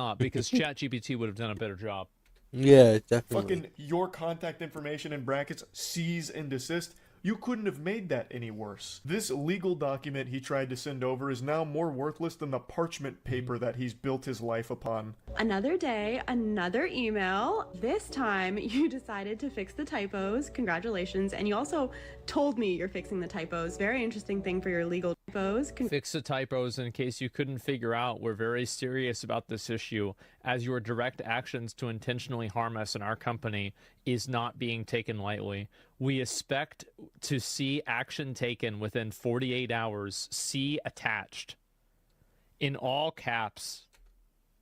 not, because ChatGPT would have done a better job. Yeah, definitely. Fucking your contact information in brackets, cease and desist. You couldn't have made that any worse. This legal document he tried to send over is now more worthless than the parchment paper that he's built his life upon. Another day, another email. This time you decided to fix the typos. Congratulations. And you also told me you're fixing the typos. Very interesting thing for your legal typos. Fix the typos. In case you couldn't figure out, we're very serious about this issue, as your direct actions to intentionally harm us and our company is not being taken lightly. We expect to see action taken within 48 hours. See attached. In all caps.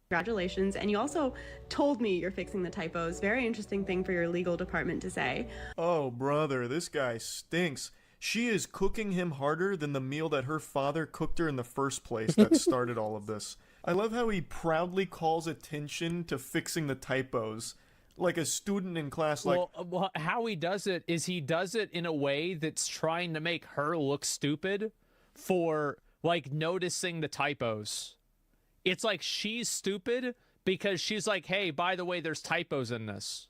Congratulations. And you also told me you're fixing the typos. Very interesting thing for your legal department to say. Oh, brother, this guy stinks. She is cooking him harder than the meal that her father cooked her in the first place that started all of this. I love how he proudly calls attention to fixing the typos. Like a student in class, like... Well, how he does it is he does it in a way that's trying to make her look stupid for, like, noticing the typos. It's like she's stupid because she's like, hey, by the way, there's typos in this.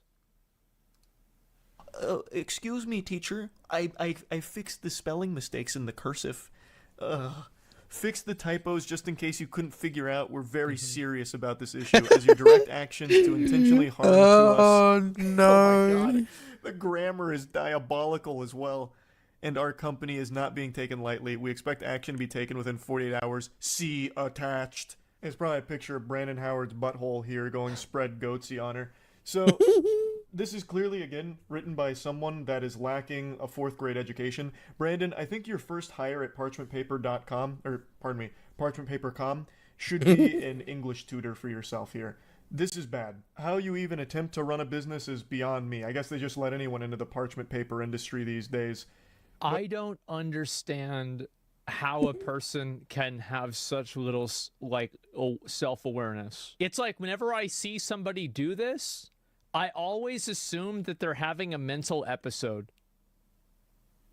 Excuse me, teacher. I fixed the spelling mistakes in the cursive. Fixed the typos just in case you couldn't figure out. We're very serious about this issue as your direct actions to intentionally harm to us. Oh, no. Oh my god. The grammar is diabolical as well. And our company is not being taken lightly. We expect action to be taken within 48 hours. See attached. It's probably a picture of Brandon Howard's butthole here going spread goatsy on her. So... This is clearly, again, written by someone that is lacking a 4th grade education. Brandon, I think your first hire at parchmentpaper.com, or pardon me, parchmentpaper.com, should be an English tutor for yourself here. This is bad. How you even attempt to run a business is beyond me. I guess they just let anyone into the parchment paper industry these days. I don't understand how a person can have such little, like, self-awareness. It's like whenever I see somebody do this, I always assume that they're having a mental episode.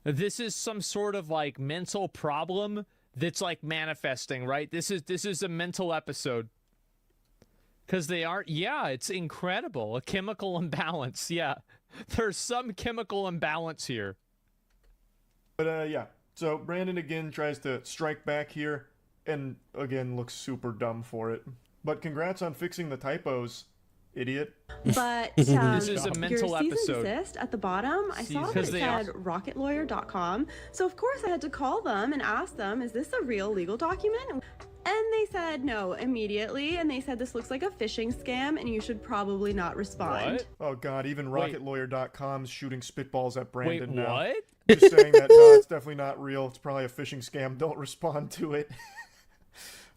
This is some sort of, like, mental problem that's, like, manifesting, right? This is a mental episode. Because they aren't... Yeah, it's incredible. A chemical imbalance, yeah. There's some chemical imbalance here. But, yeah. So, Brandon, again, tries to strike back here, and, again, looks super dumb for it. But congrats on fixing the typos. Idiot. But this is a mental your episode. Cease and desist at the bottom, I saw that it said rocketlawyer.com. So of course I had to call them and ask them, is this a real legal document? And they said no immediately, and they said this looks like a phishing scam and you should probably not respond. What? Oh god, even rocketlawyer.com's shooting spitballs at Brandon Wait, now. what? Just saying that, no, it's definitely not real. It's probably a phishing scam. Don't respond to it.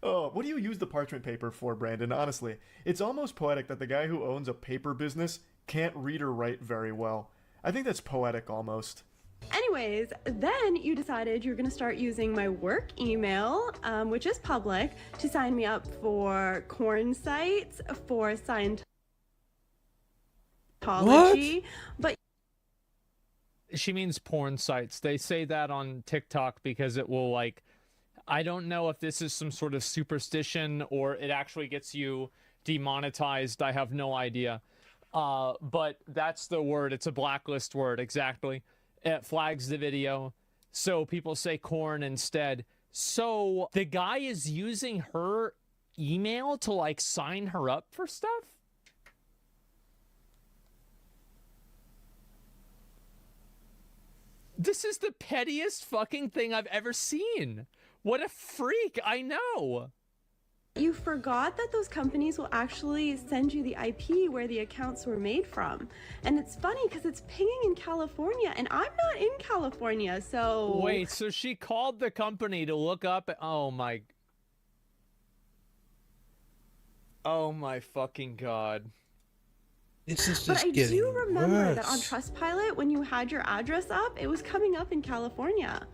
Oh, what do you use the parchment paper for, Brandon? Honestly, it's almost poetic that the guy who owns a paper business can't read or write very well. I think that's poetic almost. Anyways, then you decided you're going to start using my work email, which is public, to sign me up for corn sites, for Scientology. What? But She means porn sites. They say that on TikTok because it will, like... I don't know if this is some sort of superstition or it actually gets you demonetized. I have no idea. But that's the word. It's a blacklist word, exactly. It flags the video. So people say corn instead. So the guy is using her email to, like, sign her up for stuff? This is the pettiest fucking thing I've ever seen. What a freak, I know. you forgot that those companies will actually send you the IP where the accounts were made from. And it's funny because it's pinging in California and I'm not in California, so... Wait, so she called the company to look up... Oh my fucking god. This is But just I getting do remember that on worse. Trustpilot, when you had your address up, it was coming up in California.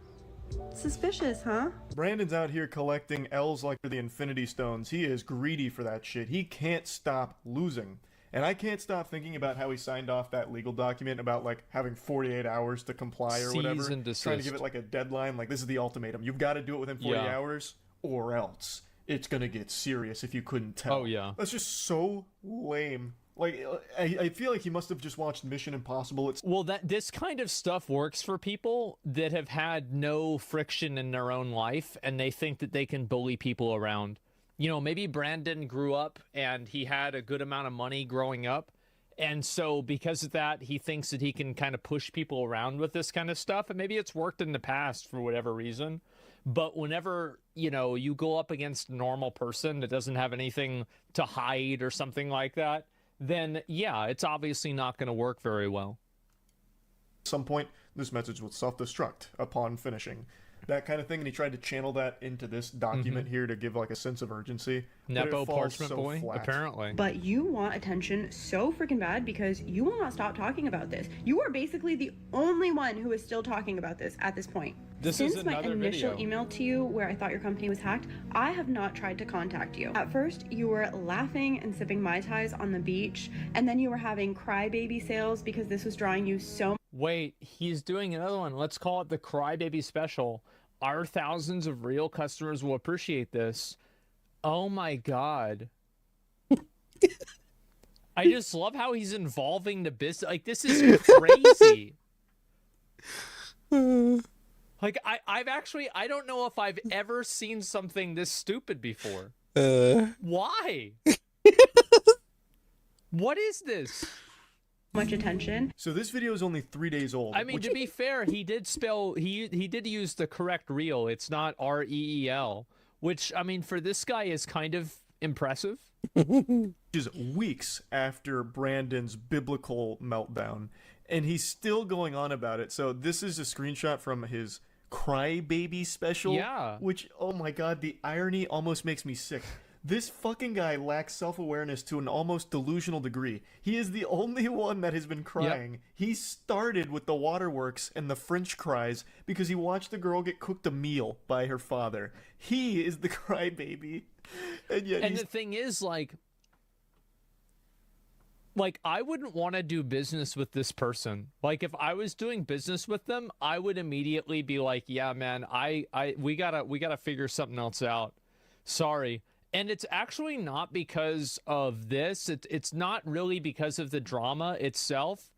Suspicious, huh? Brandon's out here collecting L's like the Infinity Stones. He is greedy for that shit. He can't stop losing. And I can't stop thinking about how he signed off that legal document about, like, having 48 hours to comply or whatever. Cease and desist. Trying to give it, like, a deadline. Like, this is the ultimatum. You've got to do it within 40 hours or else. it's gonna get serious if you couldn't tell. Oh, yeah. That's just so lame. Like, I feel like he must have just watched Mission Impossible. Well, this kind of stuff works for people that have had no friction in their own life, and they think that they can bully people around. You know, maybe Brandon grew up and he had a good amount of money growing up, and so because of that, he thinks that he can kind of push people around with this kind of stuff, and maybe it's worked in the past for whatever reason. But whenever, you know, you go up against a normal person that doesn't have anything to hide or something like that, then yeah, it's obviously not going to work very well. At some point, this message will self-destruct upon finishing. That kind of thing, and he tried to channel that into this document here to give like a sense of urgency. Nepo Parchment Boy, flat. apparently. But you want attention so freaking bad because you will not stop talking about this. You are basically the only one who is still talking about this at this point. This Since is my another initial video. email to you where I thought your company was hacked, I have not tried to contact you. At first, you were laughing and sipping Mai Tais on the beach, and then you were having crybaby sales because this was drawing you so. Wait, he's doing another one. Let's call it the Crybaby Special. Our thousands of real customers will appreciate this. Oh my god. I just love how he's involving the business. Like, this is crazy. Like, I don't know if I've ever seen something this stupid before. Why? What is this? much attention. So this video is only 3 days old. I mean, to be fair, he did spell, he did use the correct reel. It's not R-E-E-L, which, I mean, for this guy is kind of impressive. Is weeks after Brandon's biblical meltdown, and he's still going on about it. So this is a screenshot from his Crybaby special. Yeah. Which, oh my god, the irony almost makes me sick. This fucking guy lacks self-awareness to an almost delusional degree. He is the only one that has been crying. Yep. He started with the waterworks and the French cries because he watched the girl get cooked a meal by her father. He is the crybaby. And yet the thing is, like I wouldn't want to do business with this person. Like, if I was doing business with them, I would immediately be like, yeah, man, we gotta figure something else out. Sorry. And it's actually not because of this. It's not really because of the drama itself.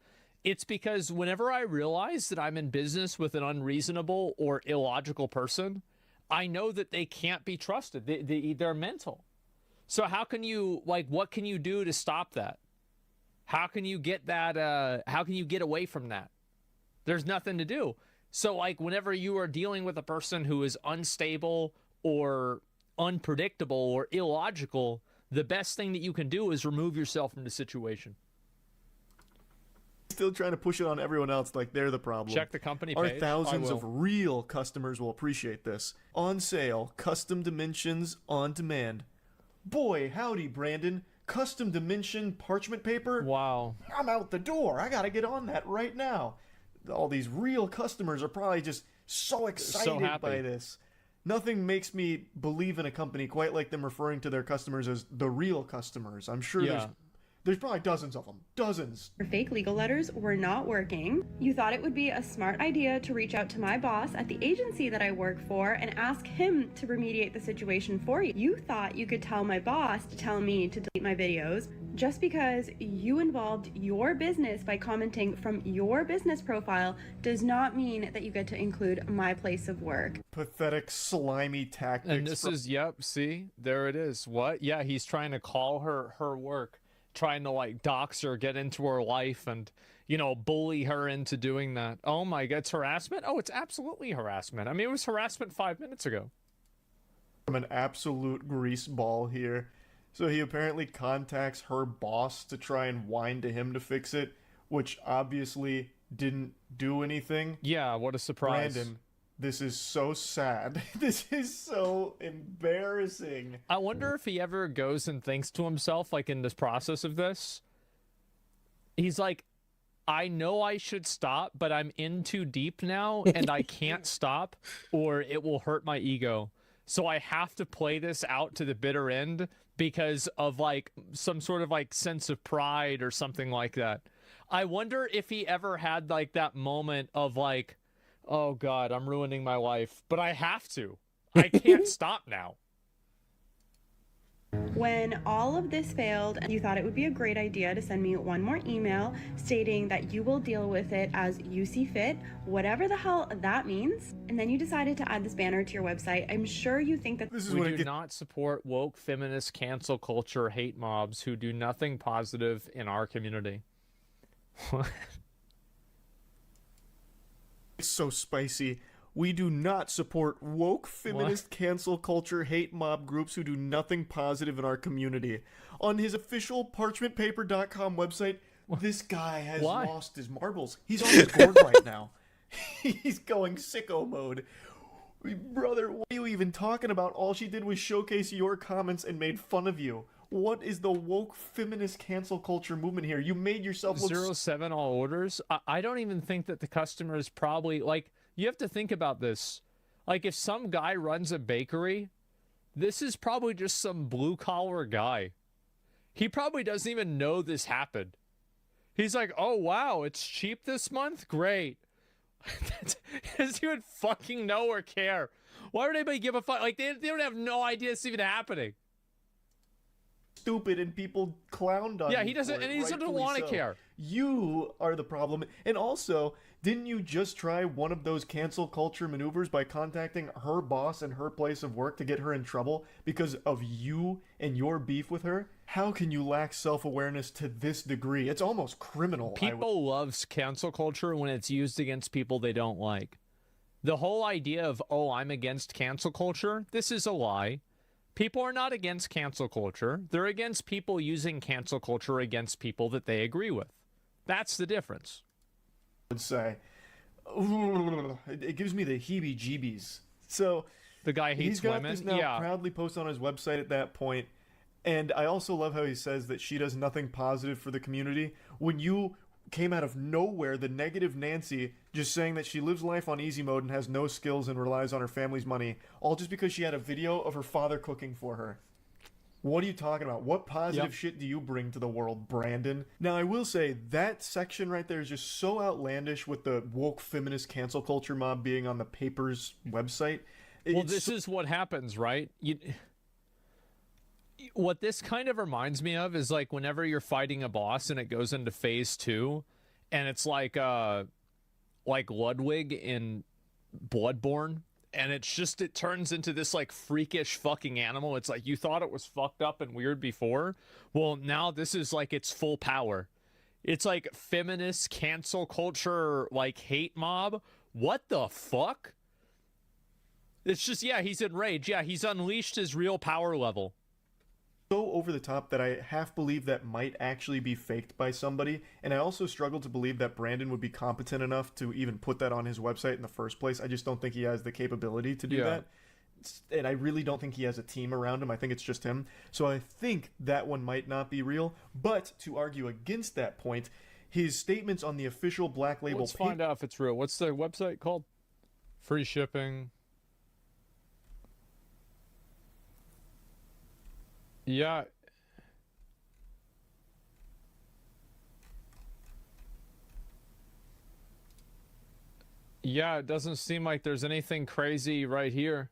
It's because whenever I realize that I'm in business with an unreasonable or illogical person, I know that they can't be trusted. They're mental. So how can you, like, what can you do to stop that? How can you get that, how can you get away from that? There's nothing to do. So, like, whenever you are dealing with a person who is unstable or unpredictable or illogical, the best thing that you can do is remove yourself from the situation. Still trying to push it on everyone else like they're the problem. Check the company Our page. thousands of real customers will appreciate this. On sale, custom dimensions on demand. Boy, howdy, Brandon. Custom dimension parchment paper? Wow. I'm out the door. I gotta get on that right now. All these real customers are probably just so excited by this. Nothing makes me believe in a company quite like them referring to their customers as the real customers. I'm sure there's probably dozens of them. Dozens. Your fake legal letters were not working. You thought it would be a smart idea to reach out to my boss at the agency that I work for and ask him to remediate the situation for you. You thought you could tell my boss to tell me to delete my videos. Just because you involved your business by commenting from your business profile does not mean that you get to include my place of work. Pathetic, slimy tactics. And this is, yep, see? There it is. What? Yeah, he's trying to call her work. Trying to, like, dox her, get into her life, and, you know, bully her into doing that. Oh my god, it's harassment? Oh, it's absolutely harassment. I mean, it was harassment 5 minutes ago. From an absolute grease ball here. So he apparently contacts her boss to try and whine to him to fix it, which obviously didn't do anything. Yeah, what a surprise. Brandon, this is so sad. This is so embarrassing. I wonder if he ever goes and thinks to himself, like, in this process of this, he's like, I know I should stop, but I'm in too deep now, and I can't stop, or it will hurt my ego. So I have to play this out to the bitter end because of, like, some sort of, like, sense of pride or something like that. I wonder if he ever had, like, that moment of, like, oh god, I'm ruining my life, but I have to. I can't stop now. When all of this failed, you thought it would be a great idea to send me one more email stating that you will deal with it as you see fit, whatever the hell that means. And then you decided to add this banner to your website. I'm sure you think that This is We what do I get. not support woke, feminist, cancel culture, hate mobs who do nothing positive in our community. It's so spicy. We do not support woke, feminist, cancel culture, hate mob groups who do nothing positive in our community. On his official parchmentpaper.com website, this guy has Why? lost his marbles. He's on his gourd right now. He's going sicko mode. Brother, what are you even talking about? All she did was showcase your comments and made fun of you. What is the woke, feminist, cancel culture movement here? You made yourself look... 07 all orders. I don't even think that the customer is probably like, you have to think about this. Like if some guy runs a bakery, this is probably just some blue collar guy. He probably doesn't even know this happened. He's like, oh wow, it's cheap this month? Great. He doesn't even fucking know or care. Why would anybody give a fuck? Like they don't have no idea it's even happening. Stupid and people clowned on Yeah, you he doesn't, for it, and he doesn't rightfully want to so. care. You are the problem. And also, didn't you just try one of those cancel culture maneuvers by contacting her boss and her place of work to get her in trouble because of you and your beef with her? How can you lack self-awareness to this degree? It's almost criminal. People love cancel culture when it's used against people they don't like. The whole idea of, oh, I'm against cancel culture, this is a lie. People are not against cancel culture. They're against people using cancel culture against people that they agree with. That's the difference. Would say. It gives me the heebie-jeebies. So The guy hates he's got women. this now Yeah. proudly posted on his website at that point. And I also love how he says that she does nothing positive for the community. When you came out of nowhere, the negative Nancy, just saying that she lives life on easy mode and has no skills and relies on her family's money, all just because she had a video of her father cooking for her. What are you talking about? What positive shit do you bring to the world, Brandon? Now, I will say, that section right there is just so outlandish with the woke feminist cancel culture mob being on the paper's website. Well, It's this is what happens, right? What this kind of reminds me of is like whenever you're fighting a boss and it goes into phase 2, and it's like Ludwig in Bloodborne, and it turns into this like freakish fucking animal. It's like you thought it was fucked up and weird before. Well, now this is like its full power. It's like feminist cancel culture, like hate mob. What the fuck? It's just, yeah, he's enraged. Yeah, he's unleashed his real power level. So over the top that I half believe that might actually be faked by somebody, and I also struggle to believe that Brandon would be competent enough to even put that on his website in the first place. I just don't think he has the capability to do that. And I really don't think he has a team around him. I think it's just him. So I think that one might not be real. But to argue against that point, his statements on the official Black Label... Let's find out if it's real. What's the website called? Free shipping. Yeah. Yeah, it doesn't seem like there's anything crazy right here.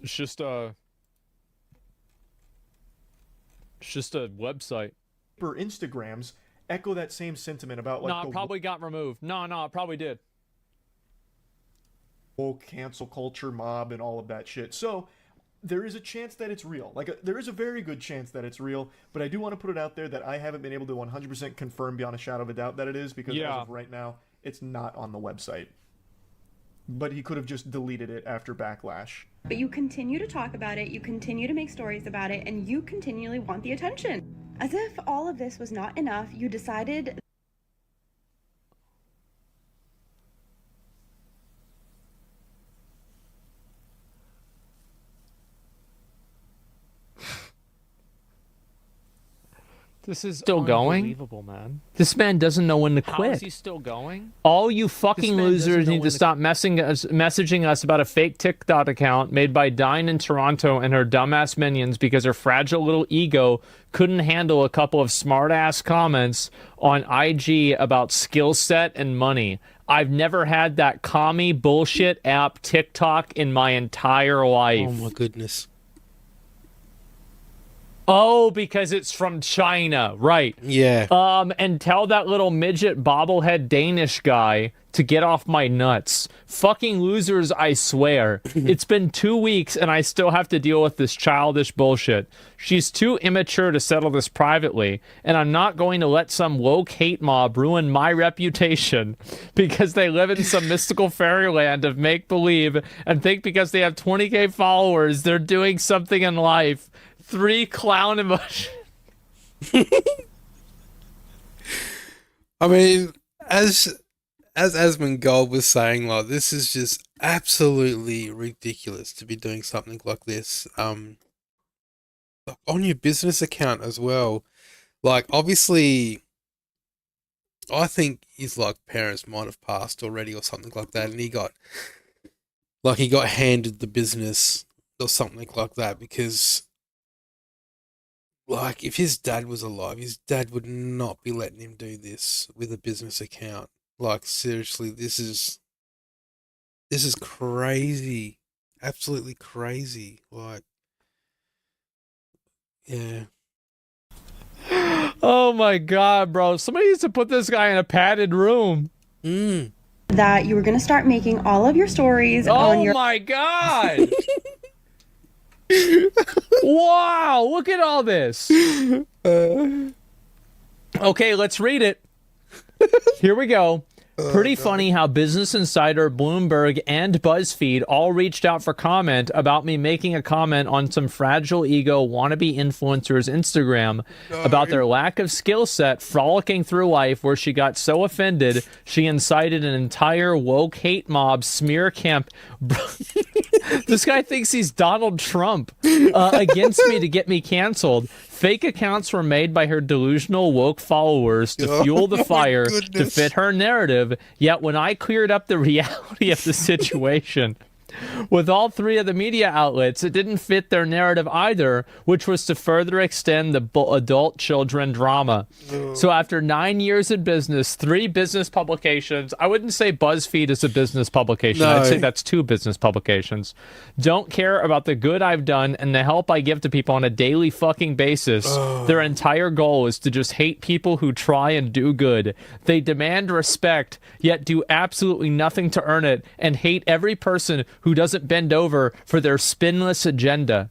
It's just a website. Or Instagrams echo that same sentiment about like No, it probably got removed. No, it probably did. Woke cancel culture mob and all of that shit. So there is a chance that it's real. There is a very good chance that it's real, but I do want to put it out there that I haven't been able to 100% confirm beyond a shadow of a doubt that it is, because as of right now, it's not on the website. But he could have just deleted it after backlash. But you continue to talk about it, you continue to make stories about it, and you continually want the attention. As if all of this was not enough, you decided... This is still going? Unbelievable, man. This man doesn't know when to quit. How is he still going? All you fucking losers need to stop messaging us about a fake TikTok account made by Dine in Toronto and her dumbass minions because her fragile little ego couldn't handle a couple of smart-ass comments on IG about skill set and money. I've never had that commie bullshit app TikTok in my entire life. Oh my goodness. Oh, because it's from China, right? Yeah. And tell that little midget bobblehead Danish guy to get off my nuts. Fucking losers, I swear. It's been 2 weeks and I still have to deal with this childish bullshit. She's too immature to settle this privately, and I'm not going to let some woke hate mob ruin my reputation because they live in some mystical fairyland of make-believe and think because they have 20k followers, they're doing something in life. 3 clown emotion. I mean, as Asmongold was saying, like, this is just absolutely ridiculous to be doing something like this. Like, on your business account as well. Like, obviously, I think his like parents might have passed already or something like that, and he got handed the business or something like that because, like, if his dad was alive, his dad would not be letting him do this with a business account. Like, seriously, this is crazy. Absolutely crazy. Like, yeah. Oh my god, bro. Somebody needs to put this guy in a padded room. That you were going to start making all of your stories on your... Oh my god! Wow, look at all this. Okay, let's read it. Here we go. Pretty funny how Business Insider, Bloomberg, and BuzzFeed all reached out for comment about me making a comment on some fragile ego wannabe influencers' Instagram about their lack of skill set frolicking through life, where she got so offended she incited an entire woke hate mob smear camp. This guy thinks he's Donald Trump against me to get me canceled. Fake accounts were made by her delusional woke followers to fuel the fire to fit her narrative, yet when I cleared up the reality of the situation with all 3 of the media outlets, it didn't fit their narrative either, which was to further extend the adult children drama. So after 9 years in business, 3 business publications, I wouldn't say BuzzFeed is a business publication. No. I'd say that's 2 business publications. Don't care about the good I've done and the help I give to people on a daily fucking basis. Their entire goal is to just hate people who try and do good. They demand respect, yet do absolutely nothing to earn it, and hate every person who doesn't bend over for their spineless agenda.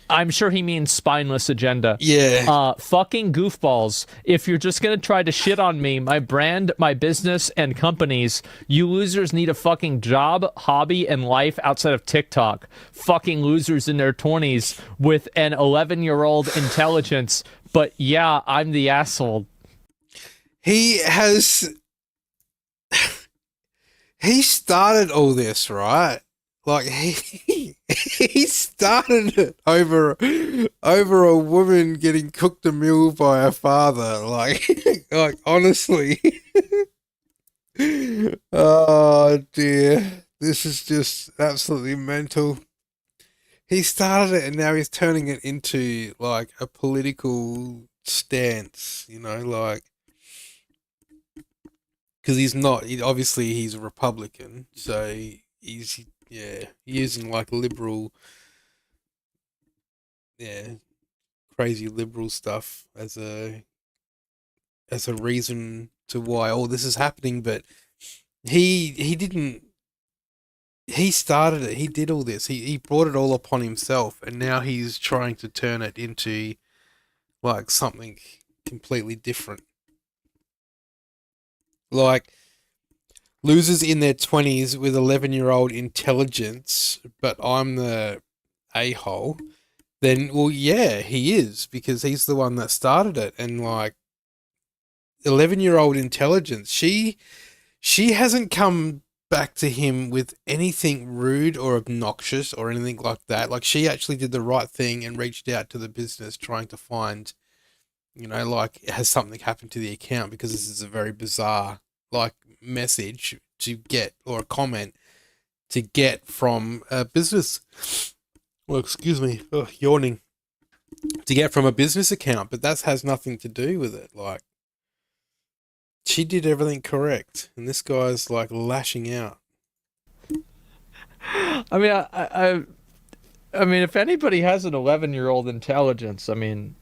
I'm sure he means spineless agenda. Yeah. Fucking goofballs. If you're just gonna try to shit on me, my brand, my business, and companies, you losers need a fucking job, hobby, and life outside of TikTok. Fucking losers in their 20s with an 11-year-old intelligence. But yeah, I'm the asshole. He started all this, right? Like, he started it over a woman getting cooked a meal by her father. Like honestly. Oh dear, this is just absolutely mental. He started it and now he's turning it into like a political stance, you know, like, because obviously he's a Republican, so he's using like liberal, crazy liberal stuff as a reason to why all this is happening. But he started it. He did all this. He brought it all upon himself, and now he's trying to turn it into like something completely different. Like, losers in their 20s with 11-year-old intelligence, but I'm the a-hole, then, well, yeah, he is, because he's the one that started it. And, like, 11-year-old intelligence, she hasn't come back to him with anything rude or obnoxious or anything like that. Like, she actually did the right thing and reached out to the business trying to find you know, like, has something happened to the account, because this is a very bizarre, like, message to get, or a comment to get from a business. Well, excuse me, yawning. To get from a business account, but that has nothing to do with it. Like, she did everything correct, and this guy's like lashing out. I mean, I mean, if anybody has an 11-year-old intelligence, I mean,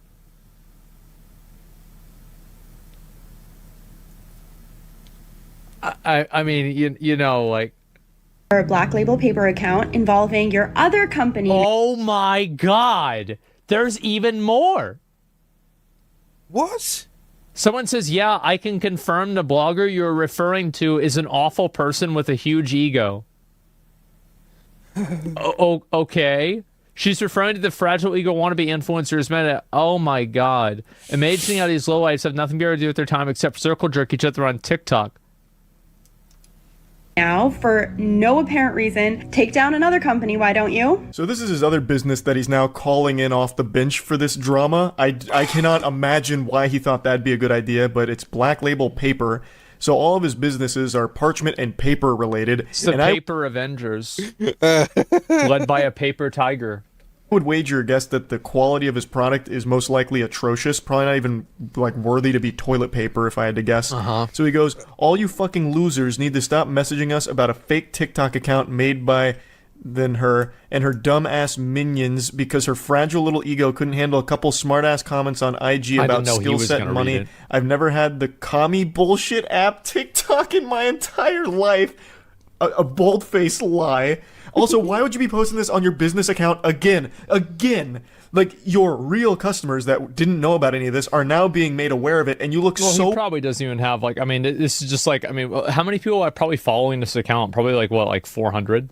I mean, you know, like, or Black Label Paper account involving your other company. oh my God, there's even more. What? Someone says, yeah, I can confirm the blogger you're referring to is an awful person with a huge ego. Okay. She's referring to the fragile ego wannabe influencers. Man, oh my God. Amazing how these lowlights have nothing better to do with their time except circle jerk each other on TikTok. Now, for no apparent reason, take down another company, why don't you? So this is his other business that he's now calling in off the bench for this drama. I cannot imagine why he thought that'd be a good idea, but it's Black Label Paper. So all of his businesses are parchment and paper related. It's the Paper Avengers, led by a paper tiger. I would wager a guess that the quality of his product is most likely atrocious, probably not even like worthy to be toilet paper if I had to guess. So he goes, all you fucking losers need to stop messaging us about a fake TikTok account made by her and her dumb ass minions because her fragile little ego couldn't handle a couple smart ass comments on IG about skill set and money. I've never had the commie bullshit app TikTok in my entire life. A bold-faced lie. Also, why would you be posting this on your business account again? Like, your real customers that didn't know about any of this are now being made aware of it, and you look so... He probably doesn't even have, like, I mean, this is just like, I mean, how many people are probably following this account? Probably, like, what, like 400?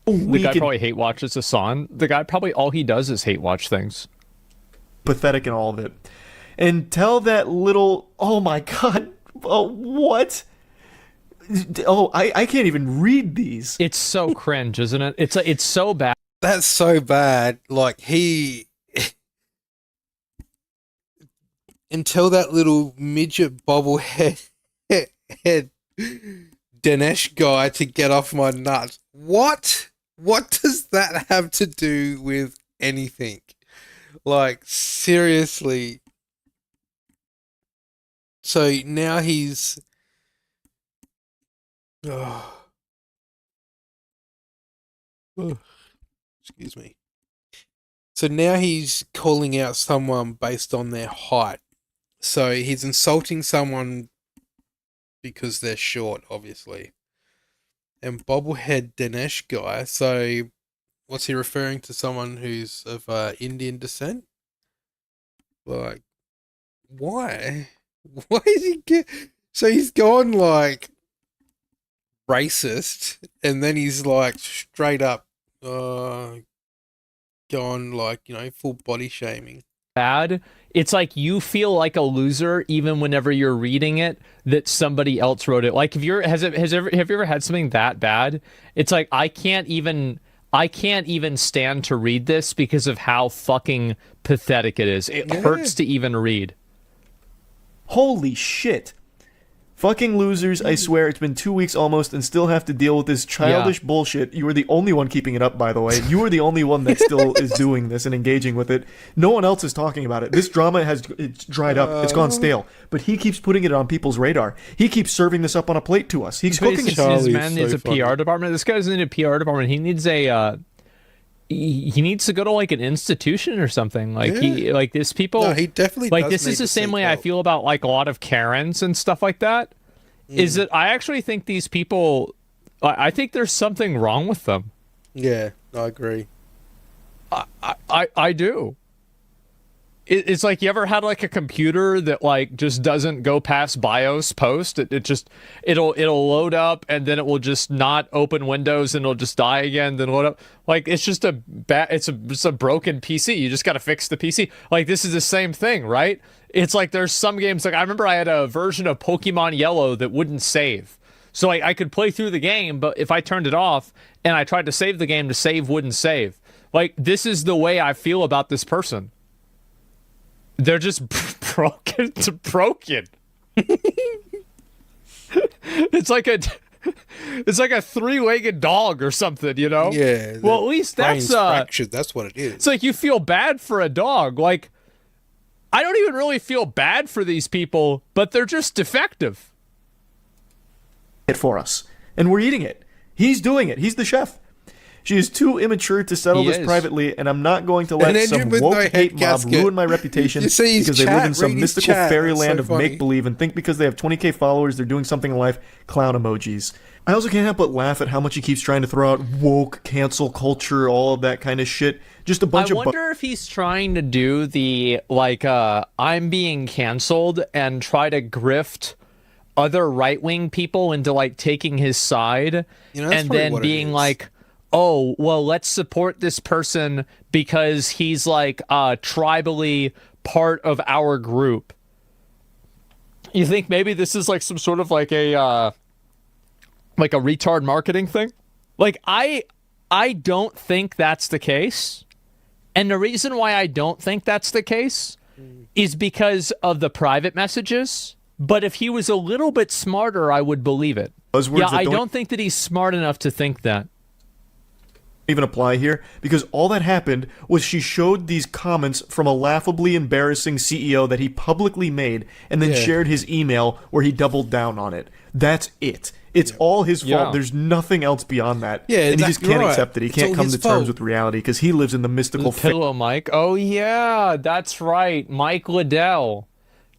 The guy probably hate watches Hassan. The guy probably, all he does is hate watch things. Pathetic in all of it. And tell that little... Oh, my God. What? Oh, I can't even read these. It's so cringe, isn't it? It's so bad. That's so bad. Like, he... Until that little midget bobblehead head Dinesh guy to get off my nuts. What? What does that have to do with anything? Like, seriously. So now he's... Oh. Excuse me. So now he's calling out someone based on their height. So he's insulting someone because they're short, obviously. And bobblehead Dinesh guy. So what's he referring to? Someone who's of Indian descent? Like, why? Why is he So he's gone like racist, and then he's like straight up gone like, you know, full body shaming. Bad. It's like you feel like a loser even whenever you're reading it that somebody else wrote it. Like, if you're have you ever had something that bad? It's like I can't even stand to read this because of how fucking pathetic it is. It hurts to even read. Holy shit. Fucking losers, I swear, it's been 2 weeks almost and still have to deal with this childish bullshit. You are the only one keeping it up, by the way. You are the only one that still is doing this and engaging with it. No one else is talking about it. This drama it's dried up. It's gone stale. But he keeps putting it on people's radar. He keeps serving this up on a plate to us. He's cooking it. This man needs a PR department. This guy doesn't need a PR department. He needs a... He needs to go to like an institution or something. Like this people. No, he definitely like does this need is the to same seek way help. I feel about like a lot of Karens and stuff like that. Is that I actually think these people, I think there's something wrong with them. Yeah, I agree. I do. It's like, you ever had like a computer that like just doesn't go past BIOS post? It'll load up and then it will just not open Windows and it'll just die again, then load up. Like, it's just it's a broken PC. You just got to fix the PC. Like, this is the same thing, right? It's like there's some games, like I remember I had a version of Pokemon Yellow that wouldn't save. So like I could play through the game, but if I turned it off and I tried to save the game, to save wouldn't save. Like, this is the way I feel about this person. They're just broken to broken. It's like a three-legged dog or something, you know? Yeah. Well, at least brain's that's fractured. That's what it is. it's like you feel bad for a dog. Like, I don't even really feel bad for these people, but they're just defective. It for us, and we're eating it. He's doing it. He's the chef. She is too immature to settle this privately, and I'm not going to let some woke hate mob ruin my reputation because they live in some mystical fairyland of make-believe and think because they have 20K followers they're doing something in life. Clown emojis. I also can't help but laugh at how much he keeps trying to throw out woke, cancel culture, all of that kind of shit. Just a bunch of... I wonder if he's trying to do the, like, I'm being canceled and try to grift other right-wing people into, like, taking his side, and then being like, oh, well, let's support this person because he's, like, tribally part of our group. You think maybe this is, like, some sort of, like a retard marketing thing? Like, I don't think that's the case. And the reason why I don't think that's the case is because of the private messages. But if he was a little bit smarter, I would believe it. Yeah, I don't think that he's smart enough to think that. Even apply here, because all that happened was she showed these comments from a laughably embarrassing CEO that he publicly made and then shared his email where he doubled down on it. That's it. It's all his fault. There's nothing else beyond that. Yeah, and he just can't accept it. He can't come to terms with reality because he lives in the mystical... Pillow Mike. Oh, yeah, that's right. Mike Liddell.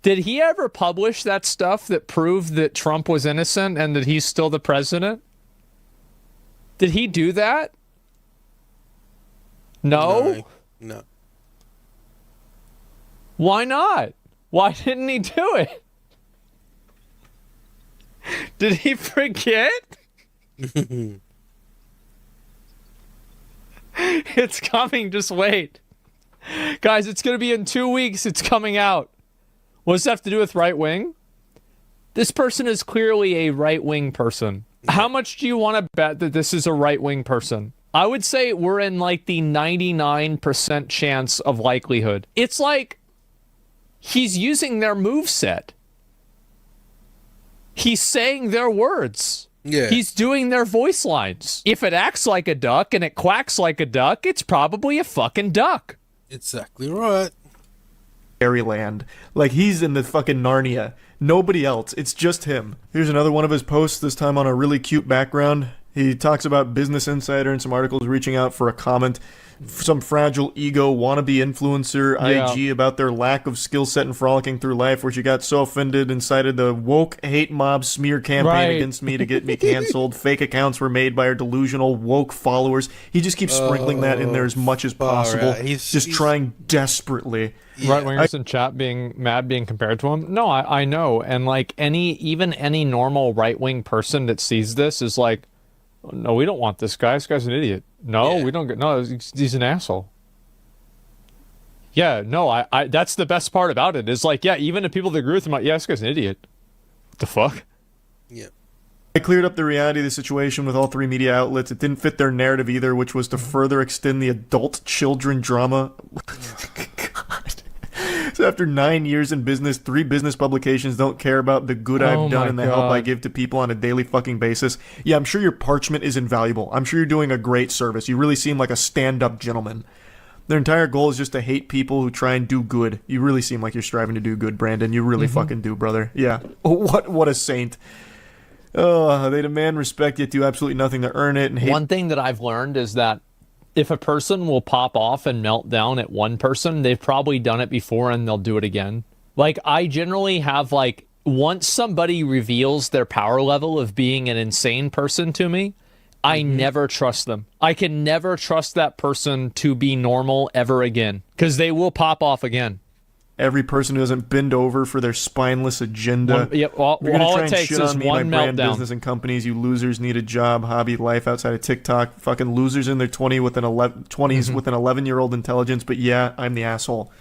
Did he ever publish that stuff that proved that Trump was innocent and that he's still the president? Did he do that? No? No. Why not? Why didn't he do it? Did he forget? It's coming, just wait. Guys, it's going to be in 2 weeks. It's coming out. What does that have to do with right wing? This person is clearly a right wing person. How much do you want to bet that this is a right wing person? I would say we're in like the 99% chance of likelihood. It's like he's using their moveset. He's saying their words. Yeah. He's doing their voice lines. If it acts like a duck and it quacks like a duck, it's probably a fucking duck. Exactly right. Fairyland. Like, he's in the fucking Narnia. Nobody else. It's just him. Here's another one of his posts, this time on a really cute background. He talks about Business Insider and some articles reaching out for a comment. Some fragile ego wannabe influencer, IG, about their lack of skill set and frolicking through life, where she got so offended and cited the woke hate mob smear campaign against me to get me canceled. Fake accounts were made by her delusional woke followers. He just keeps sprinkling that in there as much as possible. He's trying desperately. Right wingers in chat being mad being compared to him. No, I know. And like even any normal right wing person that sees this is like, no, we don't want this guy. This guy's an idiot. No, we don't get. No, he's an asshole. Yeah, no, I. That's the best part about it. Is like, yeah, even the people that agree with him, like, yeah, this guy's an idiot. What the fuck? Yeah. I cleared up the reality of the situation with all three media outlets. It didn't fit their narrative either, which was to further extend the adult-children drama. God. So after 9 years in business, 3 business publications don't care about the good I've done and the help I give to people on a daily fucking basis. Yeah, I'm sure your parchment is invaluable. I'm sure you're doing a great service. You really seem like a stand-up gentleman. Their entire goal is just to hate people who try and do good. You really seem like you're striving to do good, Brandon. You really fucking do, brother. Yeah. What a saint. Oh, they demand respect, yet do absolutely nothing to earn it. And hate. One thing that I've learned is that if a person will pop off and melt down at one person, they've probably done it before and they'll do it again. Like, I generally have, like, once somebody reveals their power level of being an insane person to me, I never trust them. I can never trust that person to be normal ever again, because they will pop off again. Every person who doesn't bend over for their spineless agenda. All it takes is one meltdown. Business and companies, you losers need a job, hobby, life outside of TikTok. Fucking losers in their 20s with an 11-year-old intelligence. But yeah, I'm the asshole.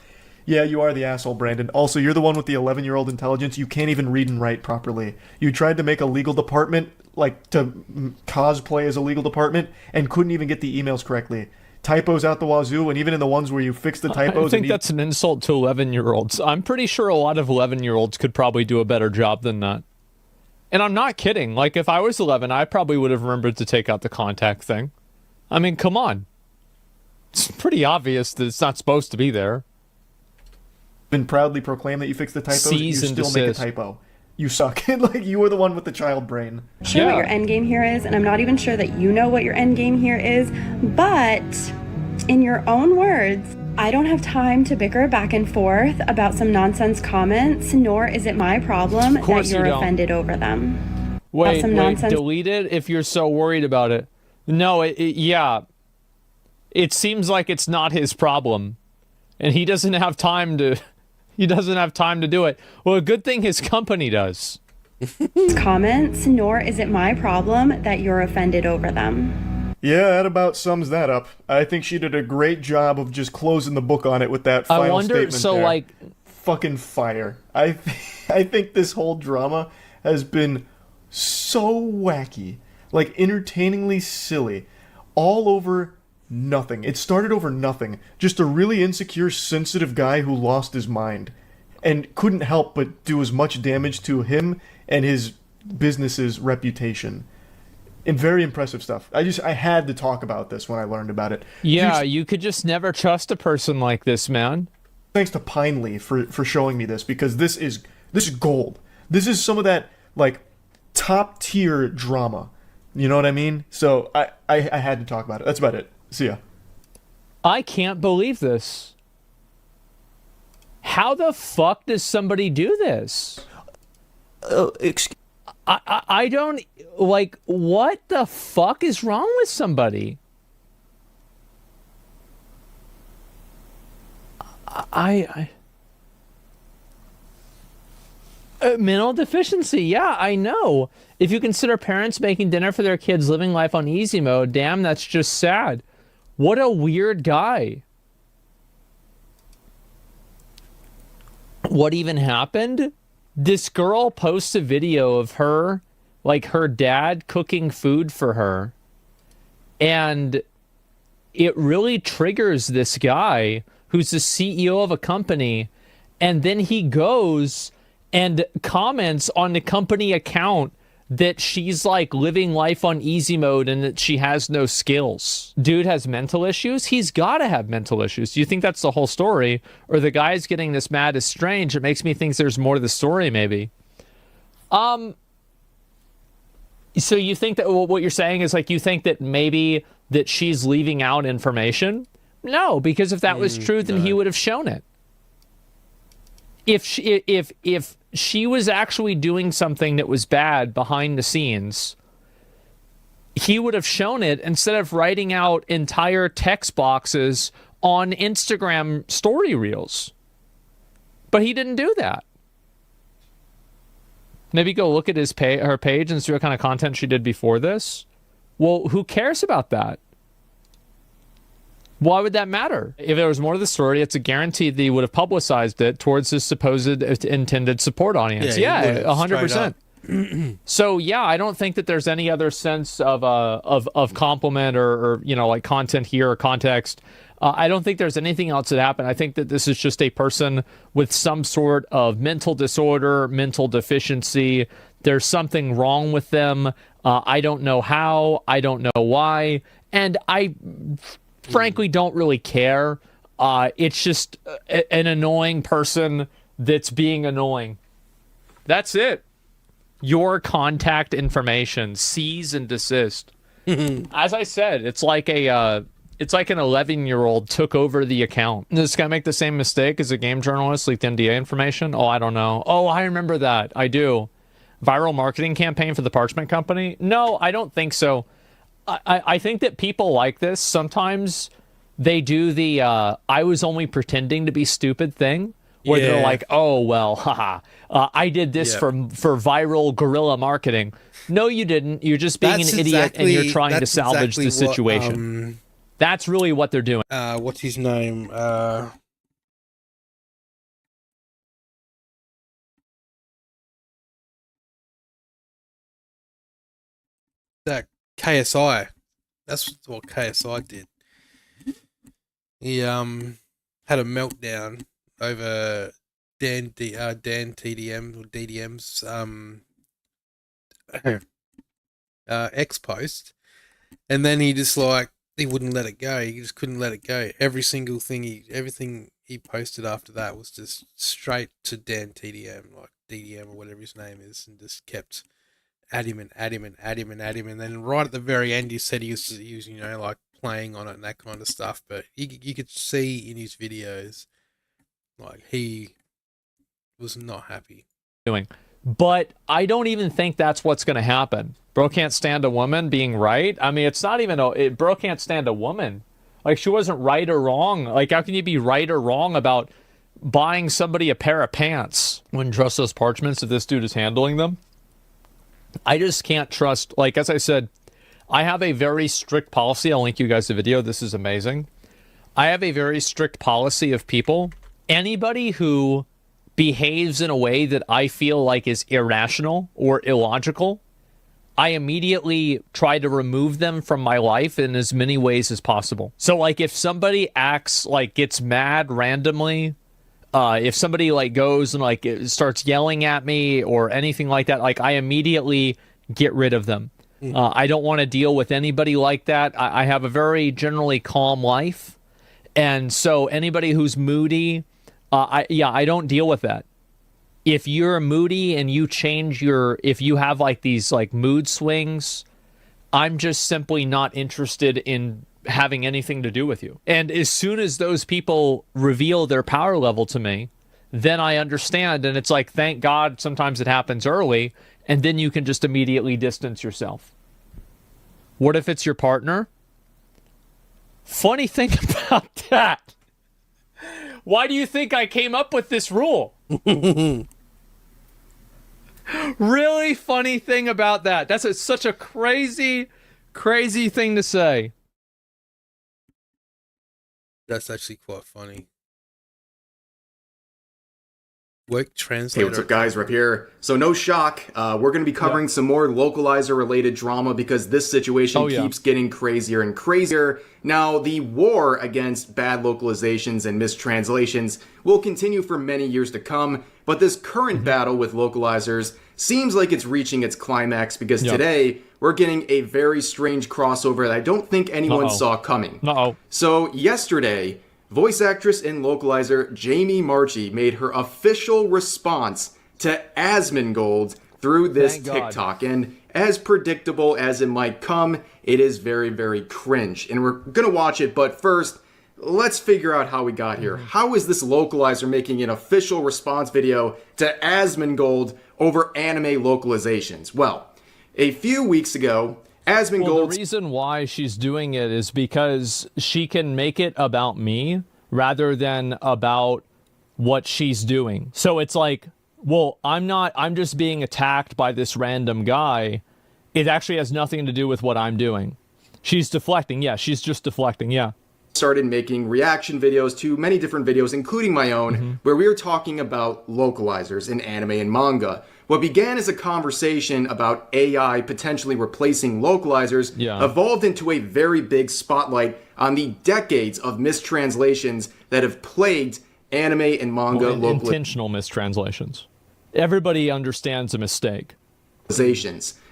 Yeah, you are the asshole, Brandon. Also, you're the one with the 11-year-old intelligence. You can't even read and write properly. You tried to make a legal department, like to cosplay as a legal department, and couldn't even get the emails correctly. typos out the wazoo, and even in the ones where you fix the typos. I think that's an insult to 11-year-olds. I'm pretty sure a lot of 11-year-olds could probably do a better job than that. And I'm not kidding. Like, if I was 11, I probably would have remembered to take out the contact thing. I mean, come on. It's pretty obvious that it's not supposed to be there. Been proudly proclaim that you fixed the typos, and you still desist. make a typo. You suck. Like, you were the one with the child brain. Sure, what your end game here is, and I'm not even sure that you know what your end game here is, but in your own words, I don't have time to bicker back and forth about some nonsense comments, nor is it my problem that you're offended over them. Wait, delete it if you're so worried about it. No, yeah. It seems like it's not his problem. And he doesn't have time to do it. Well, a good thing his company does. Comments, nor is it my problem that you're offended over them. Yeah, that about sums that up. I think she did a great job of just closing the book on it with that final statement there. Like, fucking fire. I think this whole drama has been so wacky, like entertainingly silly, all over nothing. It started over nothing. Just a really insecure, sensitive guy who lost his mind and couldn't help but do as much damage to him and his business's reputation. And very impressive stuff. I had to talk about this when I learned about it. Yeah, you could just never trust a person like this, man. Thanks to Pinely for showing me this, because this is gold. This is some of that, like, top tier drama. You know what I mean? So I had to talk about it. That's about it. See ya. I can't believe this. How the fuck does somebody do this? I don't, like, what the fuck is wrong with somebody? Mental deficiency, yeah, I know. If you consider parents making dinner for their kids living life on easy mode, damn, that's just sad. What a weird guy. What even happened? This girl posts a video of her, like her dad cooking food for her. And it really triggers this guy who's the CEO of a company. And then he goes and comments on the company account that she's like living life on easy mode and that she has no skills. Dude has mental issues. He's got to have mental issues. Do you think that's the whole story? Or the guy's getting this mad is strange? It makes me think there's more to the story, maybe. So you think that what you're saying is, like, you think that maybe that she's leaving out information? No, because if that was true, then he would have shown it. If she was actually doing something that was bad behind the scenes, he would have shown it instead of writing out entire text boxes on Instagram story reels. But he didn't do that. Maybe go look at her page and see what kind of content she did before this. Well, who cares about that? Why would that matter? If there was more to the story, it's a guarantee that he would have publicized it towards his supposed intended support audience. Yeah, 100%. So yeah, I don't think that there's any other sense of compliment or you know, like content here or context. I don't think there's anything else that happened. I think that this is just a person with some sort of mental disorder, mental deficiency. There's something wrong with them. I don't know how. I don't know why. And I frankly don't really care. It's just an annoying person that's being annoying. That's it. Your contact information, cease and desist. As I said, it's like an 11-year-old took over the account. Does this guy make the same mistake as a game journalist leaked NDA information? Oh, I don't know. Oh, I remember that. I do. Viral marketing campaign for the Parchment Company? No, I don't think so. I think that people like this, sometimes they do the I was only pretending to be stupid thing, where they're like, oh, well, haha, I did this for viral guerrilla marketing. No, you didn't. You're just being an idiot and you're trying to salvage the situation. That's really what they're doing. What's his name? That KSI. That's what KSI did. He had a meltdown over Dan TDM or DDM's X post, and then he just he wouldn't let it go. He just couldn't let it go. Everything he posted after that was just straight to Dan TDM, like DDM or whatever his name is, and just kept at him. And then right at the very end, he said he was like playing on it and that kind of stuff. But you could see in his videos, like he was not happy. But I don't even think that's what's going to happen. Bro can't stand a woman being right. I mean, it's not even bro can't stand a woman. Like, she wasn't right or wrong. Like, how can you be right or wrong about buying somebody a pair of pants? Wouldn't trust those parchments if this dude is handling them. I just can't trust, like, as I said, I have a very strict policy. I'll link you guys the video. This is amazing. I have a very strict policy of people. Anybody who behaves in a way that I feel like is irrational or illogical, I immediately try to remove them from my life in as many ways as possible. So, like, if somebody acts like gets mad randomly, if somebody like goes and like starts yelling at me or anything like that, like, I immediately get rid of them. I don't want to deal with anybody like that. I have a very generally calm life, and so anybody who's moody, I don't deal with that. If you're moody and you change if you have like these like mood swings, I'm just simply not interested in having anything to do with you. And as soon as those people reveal their power level to me, then I understand. And it's like, thank God sometimes it happens early, and then you can just immediately distance yourself. What if it's your partner? Funny thing about that. Why do you think I came up with this rule? Really funny thing about that. That's such a crazy, crazy thing to say. That's actually quite funny. Work translator. Hey, what's up, guys? Rip here. So no shock, we're going to be covering some more localizer-related drama because this situation keeps getting crazier and crazier. Now, the war against bad localizations and mistranslations will continue for many years to come, but this current battle with localizers seems like it's reaching its climax because today we're getting a very strange crossover that I don't think anyone saw coming. So yesterday, voice actress and localizer Jamie Marchi made her official response to Asmongold through this TikTok. And as predictable as it might come, it is very, very cringe. And we're going to watch it, but first, let's figure out how we got here. How is this localizer making an official response video to Asmongold over anime localizations? Well, a few weeks ago, Asmongold... Well, the reason why she's doing it is because she can make it about me rather than about what she's doing. So it's like, well, I'm just being attacked by this random guy. It actually has nothing to do with what I'm doing. She's deflecting. Yeah, she's just deflecting. Yeah. Started making reaction videos to many different videos, including my own, where we were talking about localizers in anime and manga. What began as a conversation about AI potentially replacing localizers evolved into a very big spotlight on the decades of mistranslations that have plagued anime and manga intentional mistranslations. Everybody understands a mistake.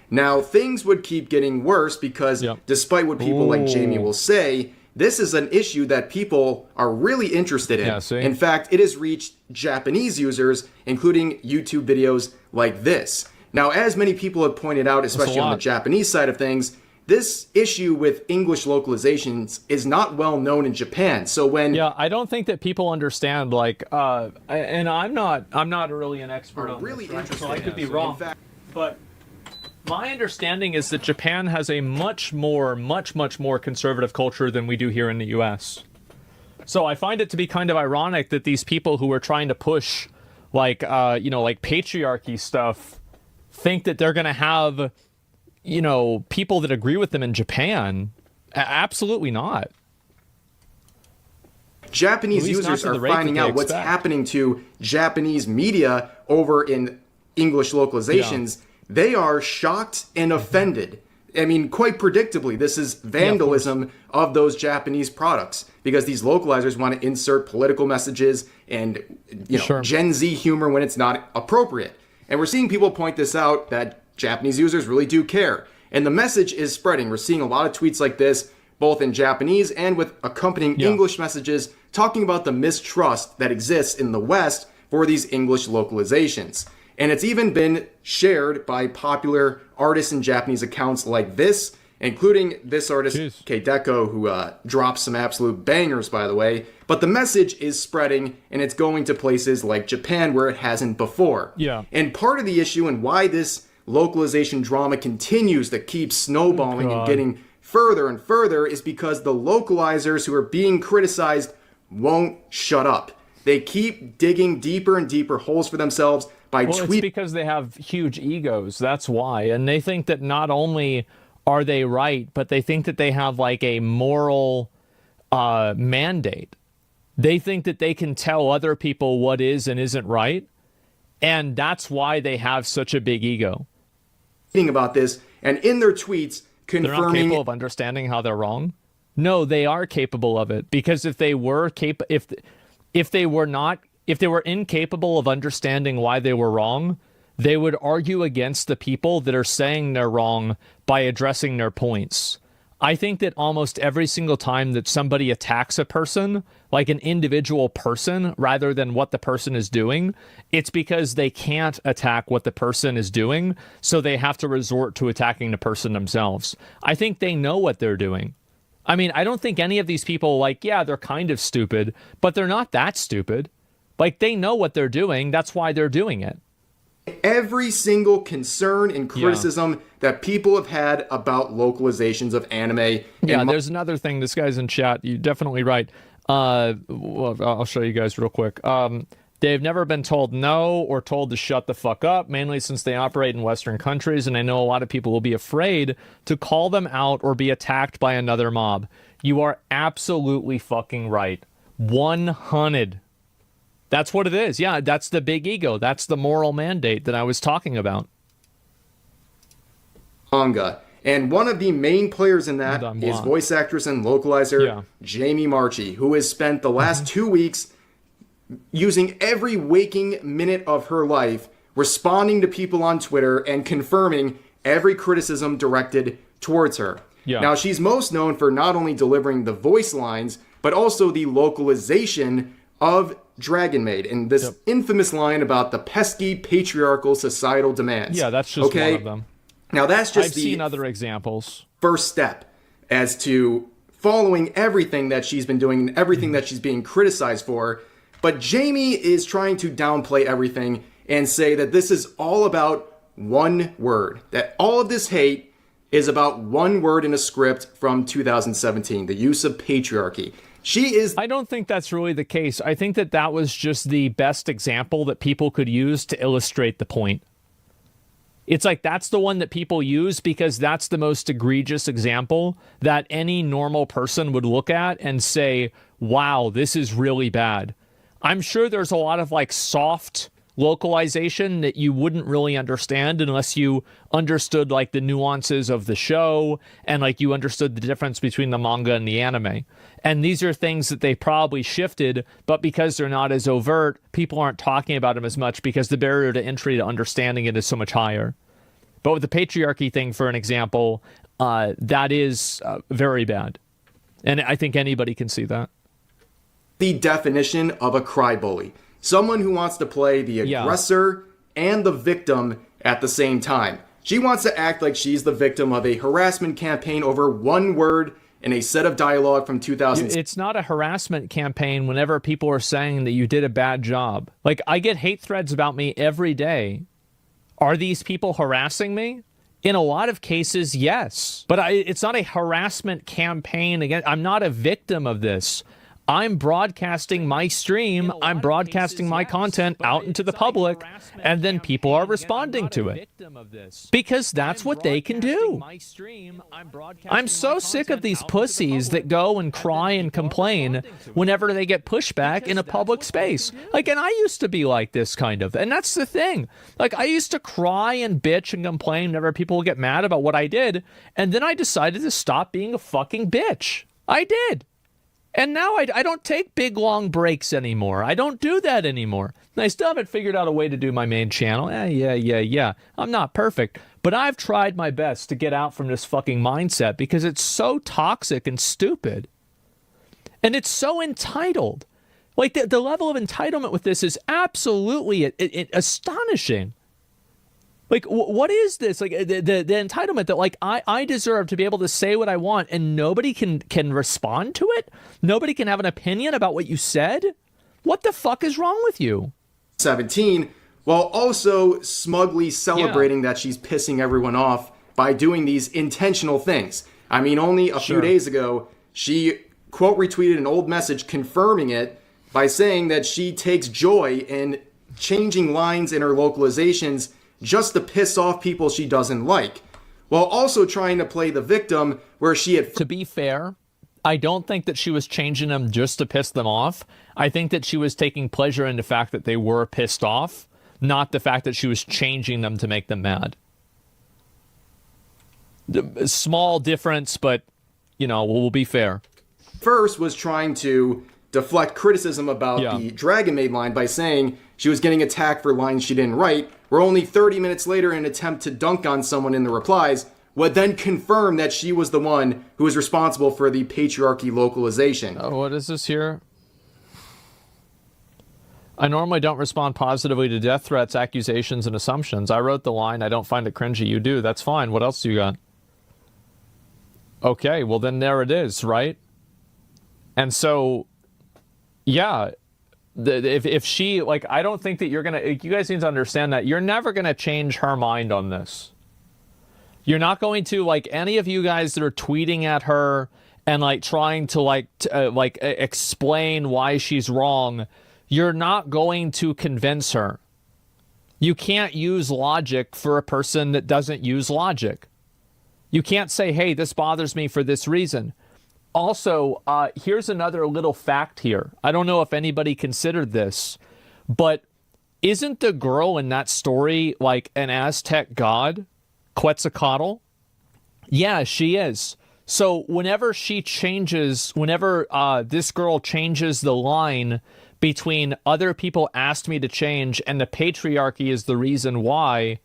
Now, things would keep getting worse because despite what people like Jamie will say, this is an issue that people are really interested in. In fact, it has reached Japanese users, including YouTube videos like this. Now, as many people have pointed out, especially on the Japanese side of things, this issue with English localizations is not well known in Japan. So when I don't think that people understand, like, and I'm not really an expert on really this, right? So I could be wrong. But my understanding is that Japan has a much more conservative culture than we do here in the U.S. So I find it to be kind of ironic that these people who are trying to push, like, like patriarchy stuff, think that they're going to have, people that agree with them in Japan. Absolutely not. Japanese users are finding out what's happening to Japanese media over in English localizations. They are shocked and offended I mean, quite predictably, this is vandalism of those Japanese products because these localizers want to insert political messages and, Gen Z humor when it's not appropriate. And we're seeing people point this out that Japanese users really do care. And the message is spreading. We're seeing a lot of tweets like this, both in Japanese and with accompanying English messages talking about the mistrust that exists in the West for these English localizations. And it's even been shared by popular artists and Japanese accounts like this, including this artist, Keideko, who drops some absolute bangers, by the way. But the message is spreading, and it's going to places like Japan where it hasn't before. Yeah. And part of the issue and why this localization drama continues to keep snowballing and getting further and further is because the localizers who are being criticized won't shut up. They keep digging deeper and deeper holes for themselves by tweeting. It's because they have huge egos. That's why. And they think that not only are they right, but they think that they have like a moral mandate. They think that they can tell other people what is and isn't right. And that's why they have such a big ego. About this, and in their tweets confirming they're not capable of understanding how they're wrong. No, they are capable of it, because if they were if they were incapable of understanding why they were wrong, they would argue against the people that are saying they're wrong by addressing their points. I think that almost every single time that somebody attacks a person, like an individual person, rather than what the person is doing, it's because they can't attack what the person is doing, so they have to resort to attacking the person themselves. I think they know what they're doing. I mean, I don't think any of these people, they're kind of stupid, but they're not that stupid. They know what they're doing. That's why they're doing it. Every single concern and criticism that people have had about localizations of anime. Yeah, there's another thing. This guy's in chat. You're definitely right. Well, I'll show you guys real quick. They've never been told no or told to shut the fuck up, mainly since they operate in Western countries, and I know a lot of people will be afraid to call them out or be attacked by another mob. You are absolutely fucking right. 100. That's what it is. Yeah, that's the big ego. That's the moral mandate that I was talking about. Manga. And one of the main players in that is voice actress and localizer Jamie Marchi, who has spent the last 2 weeks using every waking minute of her life responding to people on Twitter and confirming every criticism directed towards her. Yeah. Now, she's most known for not only delivering the voice lines, but also the localization of Dragon Maid and this infamous line about the pesky patriarchal societal demands. Yeah, that's just one of them. Now, that's just I've seen other examples. First step as to following everything that she's been doing and everything that she's being criticized for. But Jamie is trying to downplay everything and say that this is all about one word, that all of this hate is about one word in a script from 2017, the use of patriarchy. I don't think that's really the case. I think that that was just the best example that people could use to illustrate the point. It's that's the one that people use because that's the most egregious example that any normal person would look at and say, wow, this is really bad. I'm sure there's a lot of soft localization that you wouldn't really understand unless you understood the nuances of the show and you understood the difference between the manga and the anime. And these are things that they probably shifted, but because they're not as overt, people aren't talking about them as much because the barrier to entry to understanding it is so much higher. But with the patriarchy thing, for an example, that is very bad. And I think anybody can see that. The definition of a crybully. Someone who wants to play the aggressor and the victim at the same time. She wants to act like she's the victim of a harassment campaign over one word in a set of dialogue from 2000. It's not a harassment campaign whenever people are saying that you did a bad job. I get hate threads about me every day. Are these people harassing me? In a lot of cases, yes. But it's not a harassment campaign. Again, I'm not a victim of this. I'm broadcasting my stream, I'm broadcasting my content out into the public, and then people are responding to it. Because that's what they can do. I'm so sick of these pussies that go and cry and complain whenever they get pushback in a public space. Like, and I used to be like this kind of, and that's the thing. Like, I used to cry and bitch and complain whenever people would get mad about what I did, and then I decided to stop being a fucking bitch. I did. And now I don't take big, long breaks anymore. I don't do that anymore. And I still haven't figured out a way to do my main channel. Yeah. I'm not perfect. But I've tried my best to get out from this fucking mindset because it's so toxic and stupid. And it's so entitled. Like, the level of entitlement with this is absolutely astonishing. Like, what is this? Like, the entitlement that, like, I deserve to be able to say what I want and nobody can respond to it? Nobody can have an opinion about what you said? What the fuck is wrong with you? 17, while also smugly celebrating that she's pissing everyone off by doing these intentional things. I mean, only a few days ago, she, quote, retweeted an old message confirming it by saying that she takes joy in changing lines in her localizations just to piss off people she doesn't like, while also trying to play the victim where she had... To be fair, I don't think that she was changing them just to piss them off. I think that she was taking pleasure in the fact that they were pissed off, not the fact that she was changing them to make them mad. Small difference, but, you know, we'll be fair. First was trying to deflect criticism about the Dragon Maid line by saying she was getting attacked for lines she didn't write, where only 30 minutes later, in an attempt to dunk on someone in the replies, would then confirm that she was the one who was responsible for the patriarchy localization. Oh, what is this here? I normally don't respond positively to death threats, accusations, and assumptions. I wrote the line, I don't find it cringy. You do. That's fine. What else do you got? Okay, well then there it is, right? And so... yeah, if she, like, I don't think that you're going to, you guys need to understand that you're never going to change her mind on this. You're not going to, like, any of you guys that are tweeting at her and, like, trying to, explain why she's wrong, you're not going to convince her. You can't use logic for a person that doesn't use logic. You can't say, hey, this bothers me for this reason. Also, here's another little fact here. I don't know if anybody considered this, but isn't the girl in that story like an Aztec god, Quetzalcoatl? Yeah, she is. So whenever she changes, whenever this girl changes the line between other people asked me to change and the patriarchy is the reason why,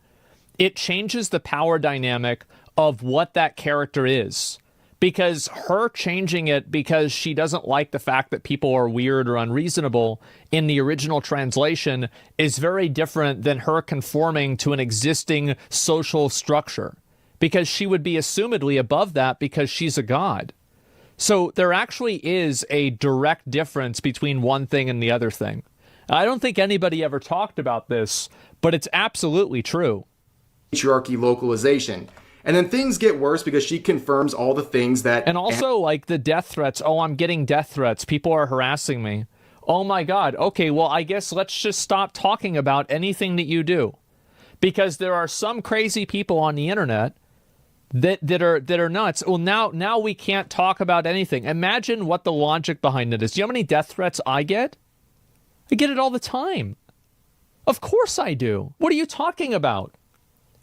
it changes the power dynamic of what that character is. Because her changing it because she doesn't like the fact that people are weird or unreasonable in the original translation is very different than her conforming to an existing social structure. Because she would be assumedly above that because she's a god. So there actually is a direct difference between one thing and the other thing. I don't think anybody ever talked about this, but it's absolutely true. Patriarchy localization. And then things get worse because she confirms all the things that... And also, like, the death threats. Oh, I'm getting death threats. People are harassing me. Oh, my God. Okay, well, I guess let's just stop talking about anything that you do. Because there are some crazy people on the internet that are nuts. Well, now we can't talk about anything. Imagine what the logic behind it is. Do you know how many death threats I get? I get it all the time. Of course I do. What are you talking about?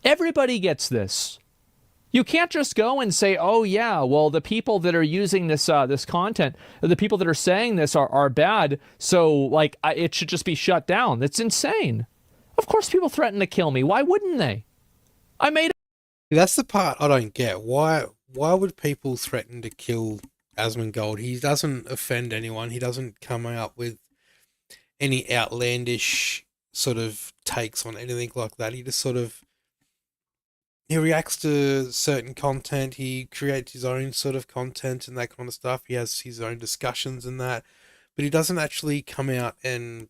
Everybody gets this. You can't just go and say, oh, yeah, well, the people that are using this this content, the people that are saying this are bad, so, like, it should just be shut down. That's insane. Of course people threaten to kill me. Why wouldn't they? I made it. That's the part I don't get. Why would people threaten to kill Asmongold? He doesn't offend anyone. He doesn't come out with any outlandish sort of takes on anything like that. He just sort of... he reacts to certain content, he creates his own sort of content and that kind of stuff. He has his own discussions and that, but he doesn't actually come out and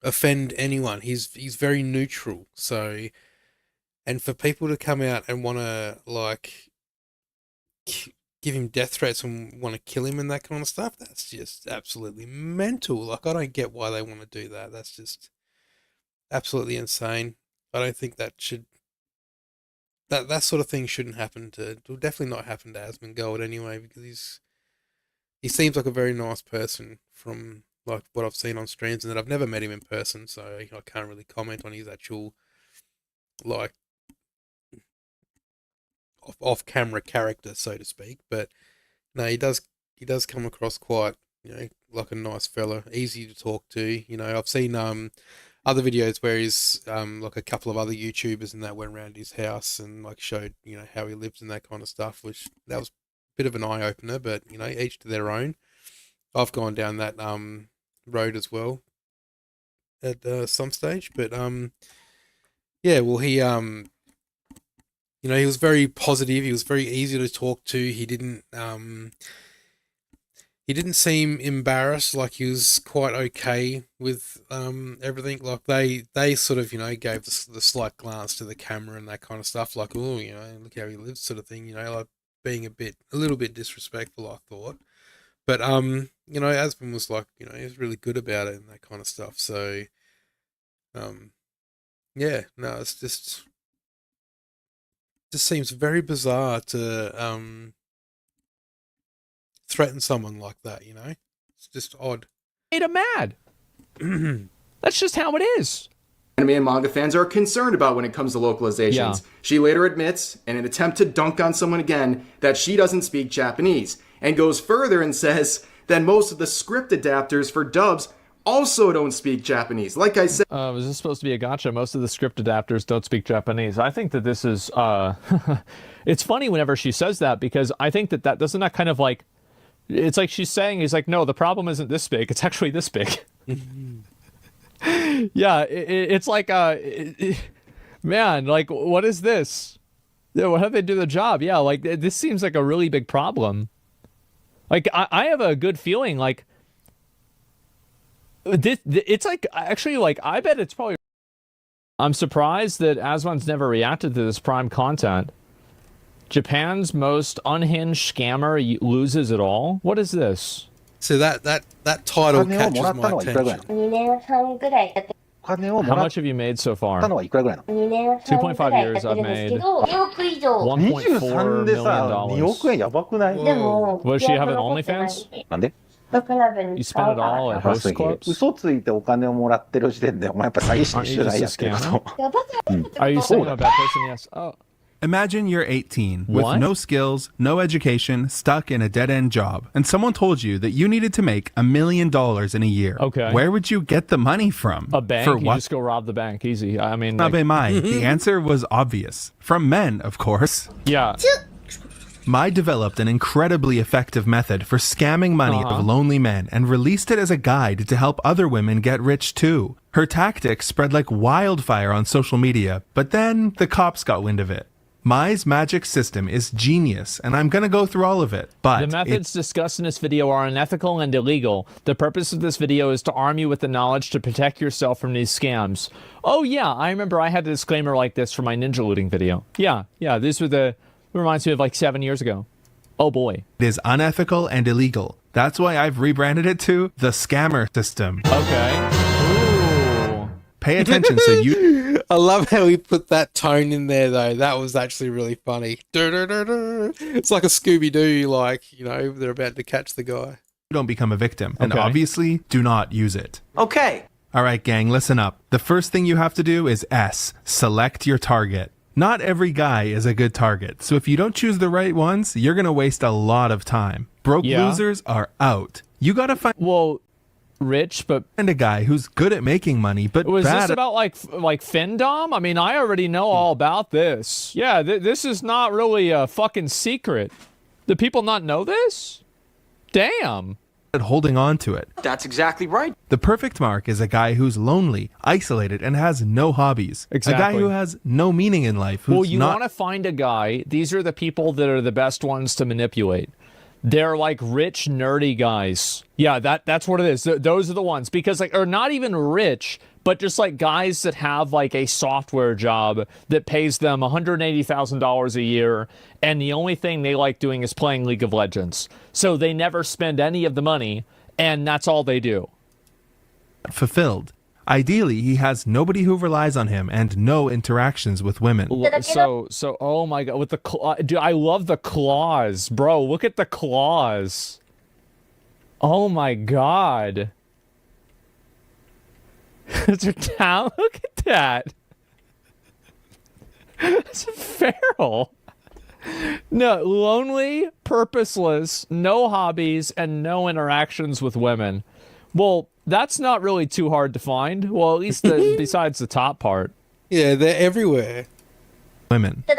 offend anyone. He's very neutral. So, and for people to come out and want to, like, give him death threats and want to kill him and that kind of stuff. That's just absolutely mental. Like, I don't get why they want to do that. That's just absolutely insane. I don't think that should, that sort of thing shouldn't happen to, it will definitely not happen to Asmongold anyway, because he seems like a very nice person from like what I've seen on streams, and that I've never met him in person, so I can't really comment on his actual like off camera character, so to speak. But no, he does come across quite, like a nice fella, easy to talk to. I've seen other videos where he's like a couple of other YouTubers and that went around his house and like showed how he lives and that kind of stuff, which that was a bit of an eye opener. But each to their own. I've gone down that road as well at some stage, but yeah, well, he he was very positive. He was very easy to talk to. He didn't seem embarrassed. Like, he was quite okay with everything. Like, they sort of gave the slight glance to the camera and that kind of stuff. Like, oh, look how he lives, sort of thing. Like being a little bit disrespectful, I thought. But Aspen was like, he was really good about it and that kind of stuff. So, yeah, no, it's just seems very bizarre to threaten someone like that. It's just odd. Made him mad. That's just how it is. Anime and manga fans are concerned about when it comes to localizations. Yeah. She later admits, in an attempt to dunk on someone again, that she doesn't speak Japanese, and goes further and says that most of the script adapters for dubs also don't speak Japanese. Like I said... was this supposed to be a gotcha? Most of the script adapters don't speak Japanese. I think that this is... it's funny whenever she says that, because I think that doesn't that kind of like... It's like she's saying, he's like, no, the problem isn't this big. It's actually this big. Yeah, it's like... man, like, what is this? Yeah, how do they do the job? Yeah, like, this seems like a really big problem. Like, I have a good feeling, like... It's like, actually, like, I bet it's probably... I'm surprised that Asmon's never reacted to this Prime content. Japan's most unhinged scammer loses it all? What is this? So that title catches my attention. How much have you made so far? 2.5 years I've made $1.4 million. Does she have an OnlyFans? You spent it all at host clubs? Aren't you just a scammer? Are you saying I'm a bad person? Yes. Oh. Imagine you're 18, with no skills, no education, stuck in a dead-end job, and someone told you that you needed to make $1 million in a year. Okay. Where would you get the money from? A bank? For what? You just go rob the bank. Easy. I mean... Like... The answer was obvious. From men, of course. Yeah. Mai developed an incredibly effective method for scamming money of lonely men and released it as a guide to help other women get rich too. Her tactics spread like wildfire on social media, but then the cops got wind of it. Mai's magic system is genius, and I'm going to go through all of it, but... The methods discussed in this video are unethical and illegal. The purpose of this video is to arm you with the knowledge to protect yourself from these scams. Oh yeah, I remember I had a disclaimer like this for my ninja looting video. Yeah, these were the... It reminds me of like 7 years ago. Oh boy. It is unethical and illegal. That's why I've rebranded it to the scammer system. Okay. Ooh. Pay attention so you... I love how he put that tone in there, though. That was actually really funny. It's like a Scooby-Doo, like, they're about to catch the guy. Don't become a victim. And obviously, do not use it. Okay. All right, gang, listen up. The first thing you have to do is select your target. Not every guy is a good target, so if you don't choose the right ones, you're going to waste a lot of time. Broke losers are out. You got to find... Well... rich, but... And a guy who's good at making money, but was this about, like Findom? I mean, I already know all about this. Yeah, this is not really a fucking secret. Do people not know this? Damn. Holding on to it. That's exactly right. The perfect mark is a guy who's lonely, isolated, and has no hobbies. Exactly. A guy who has no meaning in life. Well, you want to find a guy. These are the people that are the best ones to manipulate. They're like rich, nerdy guys. Yeah, that's what it is. Those are the ones. Because like, or not even rich, but just like guys that have like a software job that pays them $180,000 a year, and the only thing they like doing is playing League of Legends. So they never spend any of the money, and that's all they do. Fulfilled. Ideally, he has nobody who relies on him and no interactions with women. So, oh my god, with the dude, I love the claws, bro. Look at the claws. Oh my god. It's a town. Look at that. It's a feral. No, lonely, purposeless, no hobbies, and no interactions with women. Well, that's not really too hard to find. Well, at least besides the top part. Yeah, they're everywhere. Women. The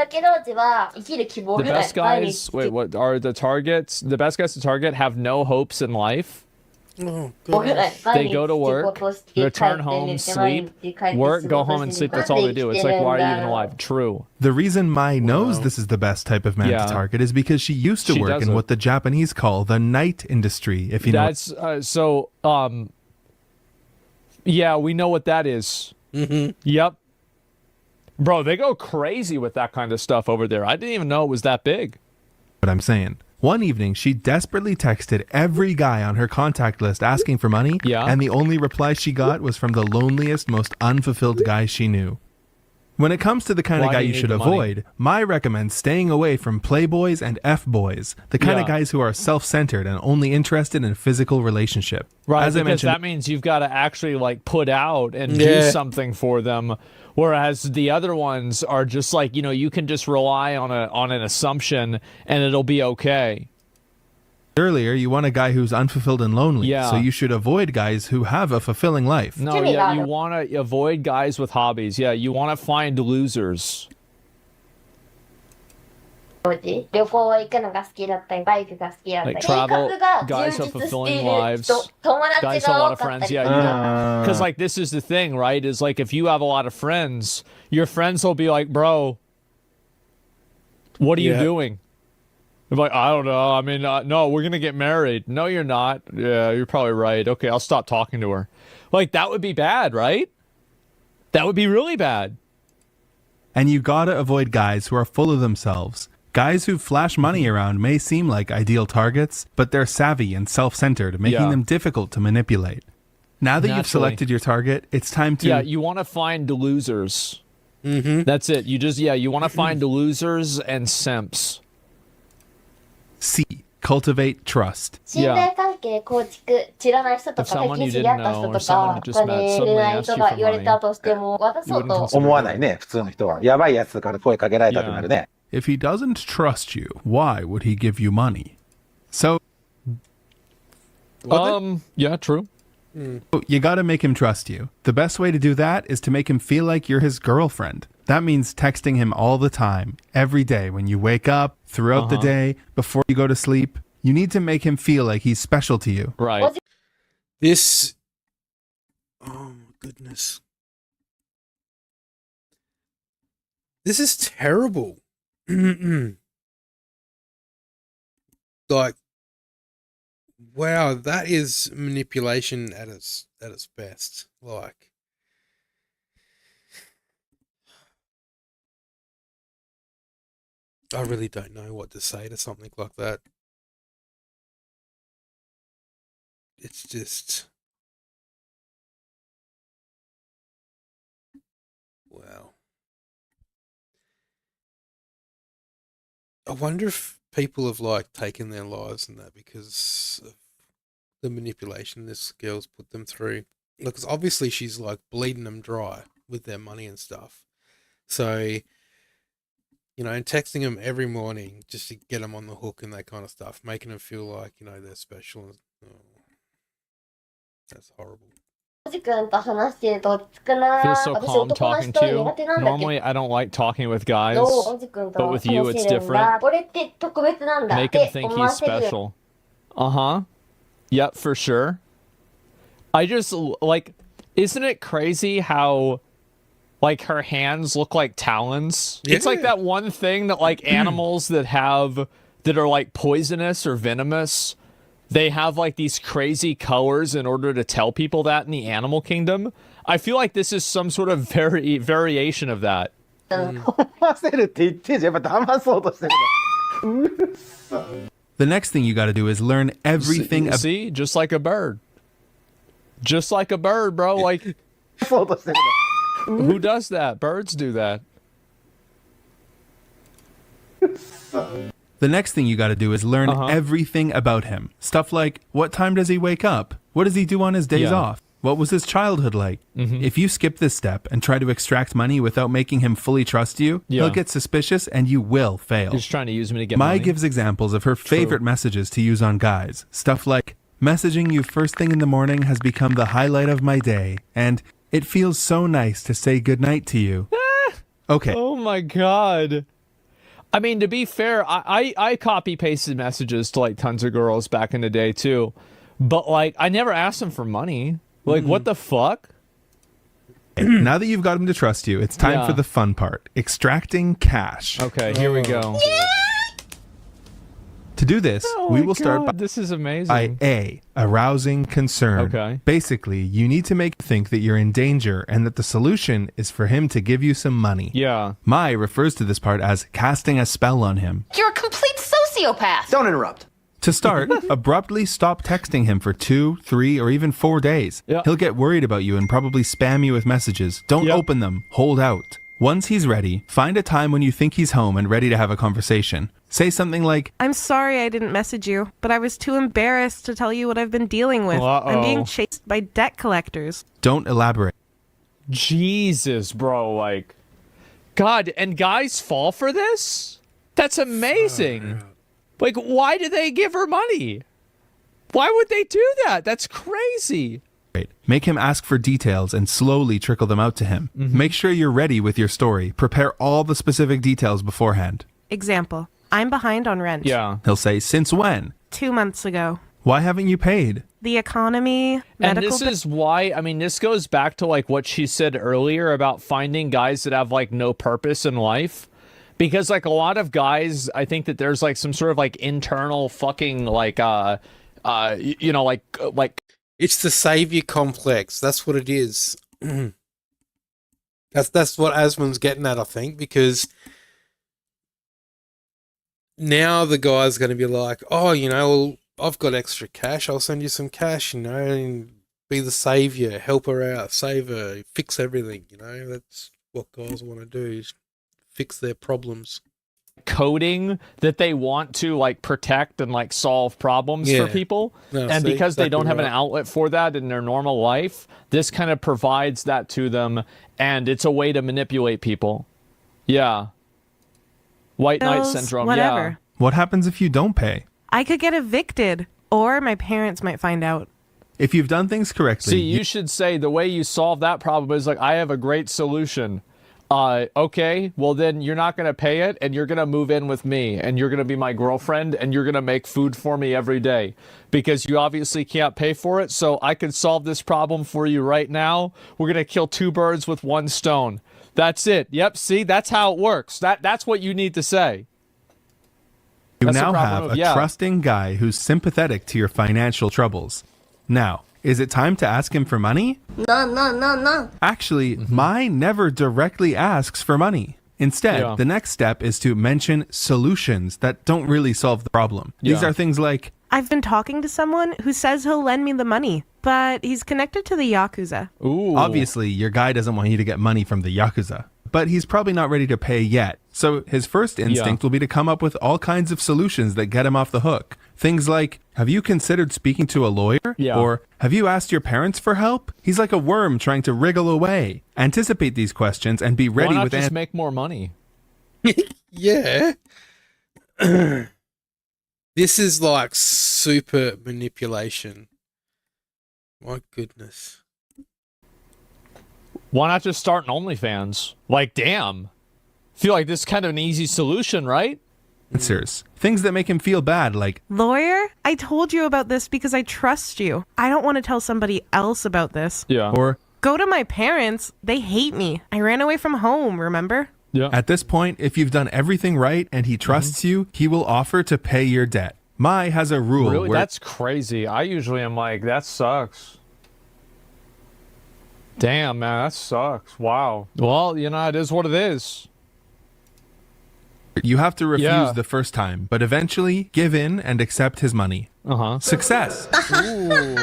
best guys, wait, what are the targets? The best guys to target have no hopes in life. Oh, God. They go to work, return home, sleep, work, go home, and sleep. That's all they do. It's like, why are you even alive? True. The reason Mai knows this is the best type of man to target is because she used to work in what the Japanese call the night industry, if you know. That's, yeah, we know what that is. Mm-hmm. Yep. Bro, they go crazy with that kind of stuff over there. I didn't even know it was that big. What I'm saying. One evening, she desperately texted every guy on her contact list asking for money, and the only reply she got was from the loneliest, most unfulfilled guy she knew. When it comes to the kind of guy you should avoid, Mai recommends staying away from playboys and F-boys, the kind of guys who are self-centered and only interested in a physical relationship. Right, as I because mentioned, that means you've got to actually like put out and do something for them, whereas the other ones are just like, you know, you can just rely on an assumption and it'll be okay. Earlier, you want a guy who's unfulfilled and lonely, so you should avoid guys who have a fulfilling life. No, yeah, you want to avoid guys with hobbies. Yeah, you want to find losers. Like travel, guys who have fulfilling lives, guys who have a lot of friends. Yeah, because like this is the thing, right? Is like if you have a lot of friends, your friends will be like, bro, what are you doing? They're like, I don't know. I mean, no, we're going to get married. No, you're not. Yeah, you're probably right. Okay, I'll stop talking to her. Like, that would be bad, right? That would be really bad. And you gotta avoid guys who are full of themselves. Guys who flash money around may seem like ideal targets, but they're savvy and self-centered, making them difficult to manipulate. Now that you've selected your target, it's time to... Yeah, you want to find the losers. Mm-hmm. That's it. You just, you want to find the losers and simps. C. Cultivate trust. Yeah. If someone you didn't know or someone you just met suddenly asked you for money, you wouldn't consider it. If he doesn't trust you, why would he give you money? So... yeah, true. You gotta make him trust you. The best way to do that is to make him feel like you're his girlfriend. That means texting him all the time, every day, when you wake up, throughout the day, before you go to sleep. You need to make him feel like he's special to you. Right. This... Oh, my goodness. This is terrible. Like, wow, that is manipulation at its best. Like, I really don't know what to say to something like that. It's just... wow. I wonder if people have like taken their lives and that because of the manipulation this girl's put them through. Because obviously she's like bleeding them dry with their money and stuff. So, you know, and texting them every morning just to get them on the hook and that kind of stuff, making them feel like, you know, they're special. Oh, that's horrible. I feel so calm talking to you. Normally, I don't like talking with guys, but with you, it's different. Make him think he's special. Uh-huh. Yep, for sure. I just, like, isn't it crazy how, like, her hands look like talons? Yeah. It's like that one thing that, like, animals that have that are like poisonous or venomous, they have like these crazy colors in order to tell people that in the animal kingdom. I feel like this is some sort of variation of that. The next thing you got to do is learn everything. See, just like a bird. Just like a bird, bro. Like, who does that? Birds do that. The next thing you got to do is learn everything about him. Stuff like, what time does he wake up? What does he do on his days off? What was his childhood like? If you skip this step and try to extract money without making him fully trust you, he'll get suspicious and you will fail. He's trying to use me to get Mai money. gives examples of her favorite messages to use on guys. Stuff like, messaging you first thing in the morning has become the highlight of my day, and it feels so nice to say goodnight to you. Okay. Oh my god. I mean, to be fair, I copy-pasted messages to like tons of girls back in the day too. But like, I never asked them for money. Like, what the fuck? Now that you've got him to trust you, it's time for the fun part. Extracting cash. Okay, here we go. To do this, we will start by, this is amazing. A, arousing concern. Okay. Basically, you need to make him think that you're in danger and that the solution is for him to give you some money. Yeah. Mai refers to this part as casting a spell on him. You're a complete sociopath. Don't interrupt. To start, abruptly stop texting him for 2, 3, or even 4 days. Yeah. He'll get worried about you and probably spam you with messages. Don't open them. Hold out. Once he's ready, find a time when you think he's home and ready to have a conversation. Say something like, I'm sorry I didn't message you, but I was too embarrassed to tell you what I've been dealing with. I'm being chased by debt collectors. Don't elaborate. Jesus, bro. Like, God, and guys fall for this? That's amazing. Like, why do they give her money? Why would they do that? That's crazy. Make him ask for details and slowly trickle them out to him. Make sure you're ready with your story. Prepare all the specific details beforehand. Example, I'm behind on rent. Yeah. He'll say, since when? 2 months ago. Why haven't you paid? The economy, medical... And this is why, I mean, this goes back to, like, what she said earlier about finding guys that have, like, no purpose in life. Because, like, a lot of guys, I think that there's, like, some sort of, like, internal fucking, like, you know, like... It's the savior complex. That's what it is. That's what Asmon's getting at, I think, because now the guy's going to be like, oh, you know, well, I've got extra cash. I'll send you some cash, you know, and be the savior, help her out, save her, fix everything, you know. That's what guys want to do, is fix their problems. Coding that they want to like protect and like solve problems for people, and because they don't have an outlet for that in their normal life, this kind of provides that to them, and it's a way to manipulate people. White knight syndrome. Whatever. What happens if you don't pay? I could get evicted, or my parents might find out. If you've done things correctly... See, you should say the way you solve that problem is like, I have a great solution. Okay, well then you're not going to pay it, and you're going to move in with me, and you're going to be my girlfriend, and you're going to make food for me every day, because you obviously can't pay for it, so I can solve this problem for you right now. We're going to kill 2 birds with 1 stone. That's it. Yep, see, that's how it works. That's what you need to say. You now have a trusting guy who's sympathetic to your financial troubles. Now, is it time to ask him for money? No. Actually, Mai never directly asks for money. Instead, the next step is to mention solutions that don't really solve the problem. These are things like, I've been talking to someone who says he'll lend me the money, but he's connected to the Yakuza. Ooh. Obviously, your guy doesn't want you to get money from the Yakuza, but he's probably not ready to pay yet. So his first instinct will be to come up with all kinds of solutions that get him off the hook. Things like, have you considered speaking to a lawyer? Or, have you asked your parents for help? He's like a worm trying to wriggle away. Anticipate these questions and be ready Why not with just make more money? Yeah. This is like super manipulation. My goodness. Why not just start an OnlyFans? Like, damn. Feel like this is kind of an easy solution, right? answers. Things that make him feel bad, like, lawyer, I told you about this because I trust you. I don't want to tell somebody else about this. Yeah. Or, go to my parents. They hate me. I ran away from home, remember? Yeah. At this point, if you've done everything right and he trusts you, he will offer to pay your debt. Mai has a rule Really? where That's crazy. I usually am like, that sucks. Damn, man, that sucks. Wow. Well, you know, it is what it is. you have to refuse the first time, but eventually give in and accept his money. Success! Ooh.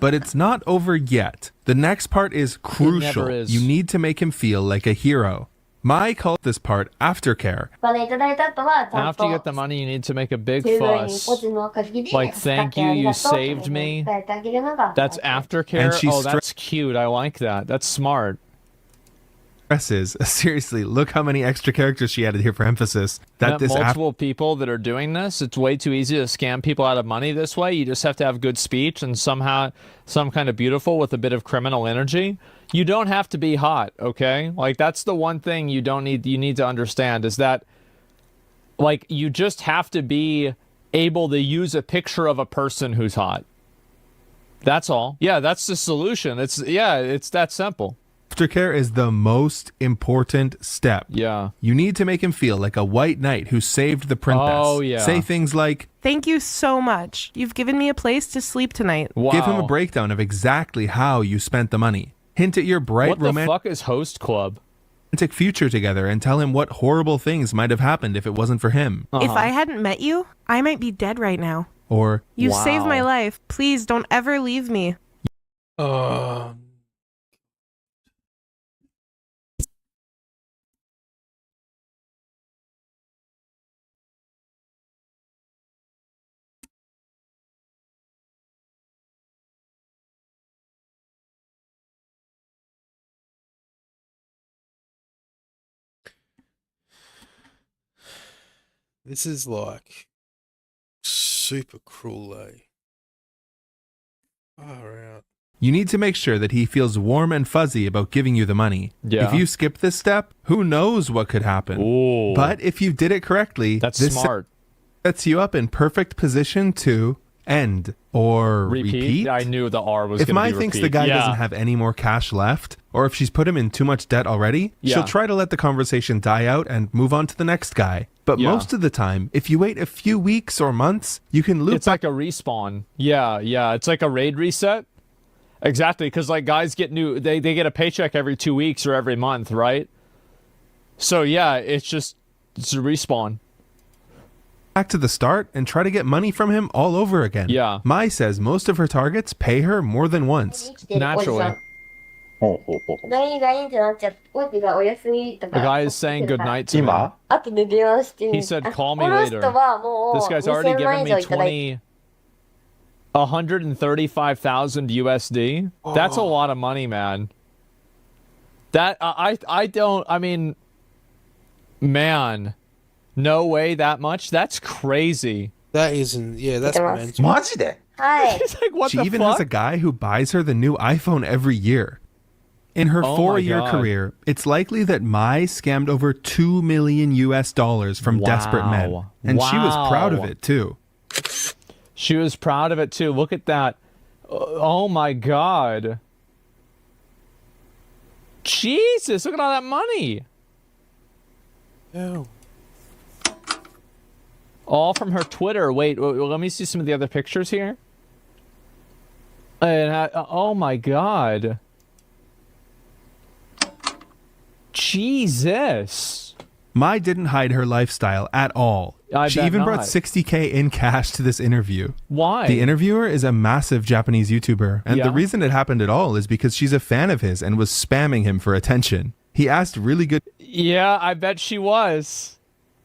But it's not over yet. The next part is crucial. never is. You need to make him feel like a hero. Mai called this part aftercare. After you get the money, you need to make a big fuss. Like, thank you, you saved me. That's aftercare? And she Oh, that's cute. I like that. That's smart. Stresses. Seriously, look how many extra characters she added here for emphasis. That this multiple people that are doing this, it's way too easy to scam people out of money this way. You just have to have good speech and somehow some kind of beautiful with a bit of criminal energy. You don't have to be hot, okay? Like, that's the one thing you need to understand is that, like, you just have to be able to use a picture of a person who's hot. That's all. Yeah, that's the solution. It's that simple. aftercare is the most important step. Yeah. You need to make him feel like a white knight who saved the princess. Oh, yeah. Say things like, Thank you so much. You've given me a place to sleep tonight. Wow. give him a breakdown of exactly how you spent the money. Hint at your bright What the fuck is Host Club? romantic future together and tell him what horrible things might have happened if it wasn't for him. If I hadn't met you, I might be dead right now. Or, You Wow. saved my life. Please don't ever leave me. This is like super cruel, eh? Far out. you need to make sure that he feels warm and fuzzy about giving you the money. Yeah. If you skip this step, who knows what could happen. Ooh. But if you did it correctly, That's this smart. sets you up in perfect position to end or repeat. I knew the R was If going to be Mai repeat. thinks the guy doesn't have any more cash left, or if she's put him in too much debt already, Yeah. she'll try to let the conversation die out and move on to the next guy. But Yeah. most of the time, if you wait a few weeks or months, you can loop It's like a respawn. Yeah. It's like a raid reset. Exactly, because like guys get they get a paycheck every 2 weeks or every month, right? So yeah, it's a respawn. back to the start and try to get money from him all over again. Yeah. Mai says most of her targets pay her more than once. Naturally. The guy is saying goodnight to me. He said, call me later. This guy's already given me 135,000 USD. That's a lot of money, man. That man, no way that much. That's crazy. That isn't. Yeah, that's mental. マジで It's like, what She the even fuck? has a guy who buys her the new iPhone every year. In her Oh my 4-year God. career, it's likely that Mai scammed over $2 million from desperate men. Wow. And she was proud of Wow. it too. She was proud of it too. Look at that. Oh my God. Jesus, look at all that money. Ew. All from her Twitter. Wait, let me see some of the other pictures here. And oh my God. Jesus. Mai didn't hide her lifestyle at all. She bet even brought not. $60K in cash to this interview. Why? The interviewer is a massive Japanese YouTuber, and Yeah. the reason it happened at all is because she's a fan of his and was spamming him for attention. He asked really good Yeah, I bet she was.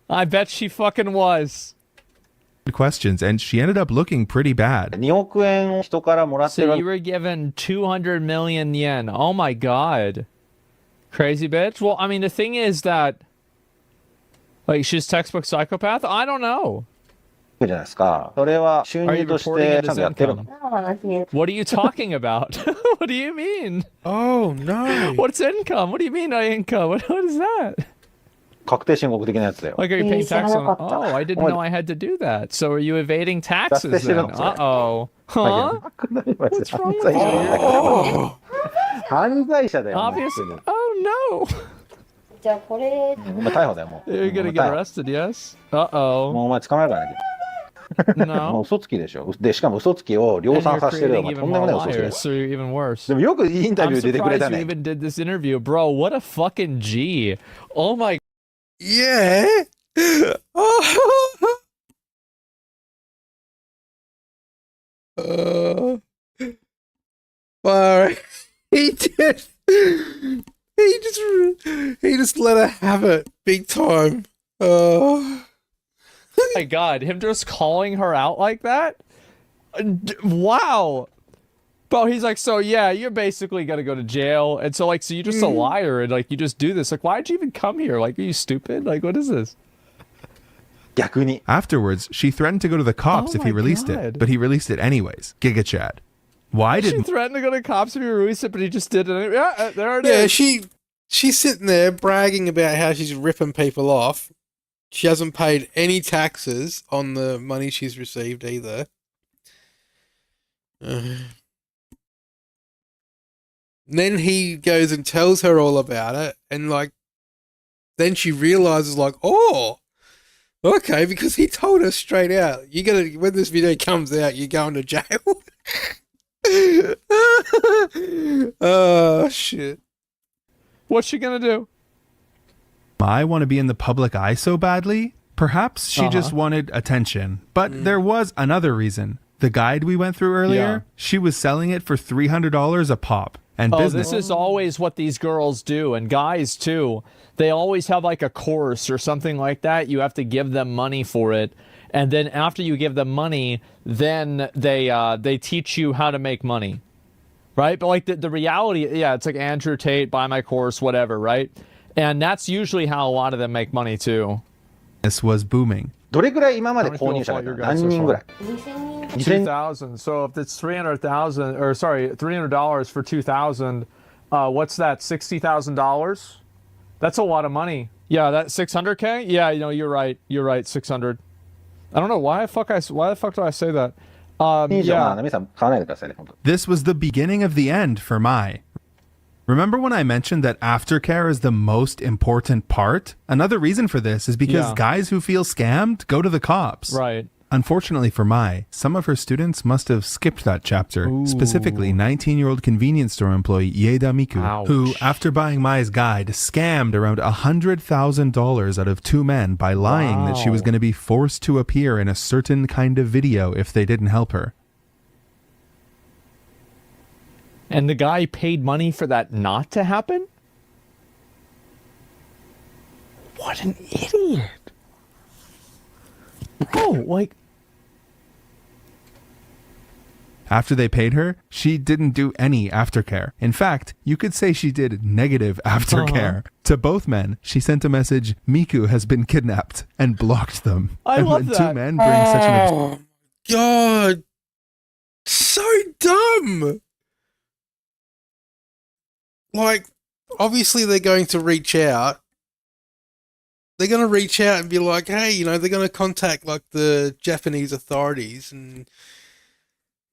I bet she fucking was. questions, and she ended up looking pretty bad. 2億円人からもらって So る you were given 200 million yen. Oh my God. Crazy bitch. Well, I mean, the thing is that, like, she's textbook psychopath? I don't know. じゃないですか。それは収 Are 入 you とし reporting て it ちゃん as とやってる income? の。 What are you talking about? What do you mean? Oh no. What's income? What do you mean income? What is that? 確定申告的なやつだよ。 Like, are you paying tax on? 知らなかった。 Oh, I didn't know I had to do that. So are you evading taxes 脱税してる then? のそれ。 Uh-oh. Huh? What's wrong with 犯罪者だよ。Obvious. 本当に Oh, no. じゃあこれお前逮捕だよ、もう。 You're gonna もう get 逮捕 arrested, yes? Uh-oh. もうお前捕まえるからね。もう No. 嘘つきでしょ。で、しかも嘘つきを量 And 産 you're させてるよ。お creating 前と even んでも more ない嘘つきだよ。 liars, so you're even worse. でもよくいいインタ I'm ビュー出てくれ surprised た you ね。 even did this interview. Bro, what a fucking G. Oh my... Yeah. Well, he did. He just let her have it big time. My God, him just calling her out like that? Wow. Bro, he's like, so yeah, you're basically gonna go to jail. And so like, so you're just a liar and like, you just do this. Like, why'd you even come here? Like, are you stupid? Like, what is this? 逆に。 Afterwards, she threatened to go to the cops Oh if he my released God. it, but he released it anyways. GigaChad. Why She did threatened to go to cops if he released it, but he just did it. Yeah, there it Yeah, is. she's sitting there bragging about how she's ripping people off. She hasn't paid any taxes on the money she's received either. Then he goes and tells her all about it, and like, then she realizes like, oh, okay, because he told her straight out, when this video comes out, you're going to jail. Oh shit. What's she gonna do? I want to be in the public eye so badly? Perhaps she just wanted attention. But there was another reason. The guide we went through earlier, she was selling it for $300 a pop. And business. This is always what these girls do, and guys too. They always have like a course or something like that. You have to give them money for it, and then after you give them money, then they teach you how to make money, right? But like the reality, yeah, it's like Andrew Tate, buy my course, whatever, right? And that's usually how a lot of them make money too. This was booming. どれぐらい今まで購入者がいたの？何人ぐらい？ 2,000. So if it's 300,000, or sorry, $300 for 2,000, what's that? $60,000. That's a lot of money. Yeah, that 600K. Yeah, you know, you're right. You're right. 600. I don't know why the fuck do I say that? 以上、まあ Yeah. 皆さん買わないでくださいね、本当。 This was the beginning of the end for Mai. Remember when I mentioned that aftercare is the most important part? Another reason for this is because Yeah. guys who feel scammed go to the cops. Right. Unfortunately for Mai, some of her students must have skipped that chapter. Specifically, 19-year-old convenience store employee Ieda Miku, Ouch. who, after buying Mai's guide, scammed around $100,000 out of two men by lying that she was Wow. going to be forced to appear in a certain kind of video if they didn't help her. And the guy paid money for that not to happen? What an idiot. Bro, like, After they paid her, she didn't do any aftercare. In fact, you could say she did negative aftercare. To both men, she sent a message, Miku has been kidnapped, and blocked them. I and love when that. two men bring such an Oh God, so dumb. Like, obviously they're going to reach out. They're going to reach out and be like, hey, you know, they're going to contact like the Japanese authorities and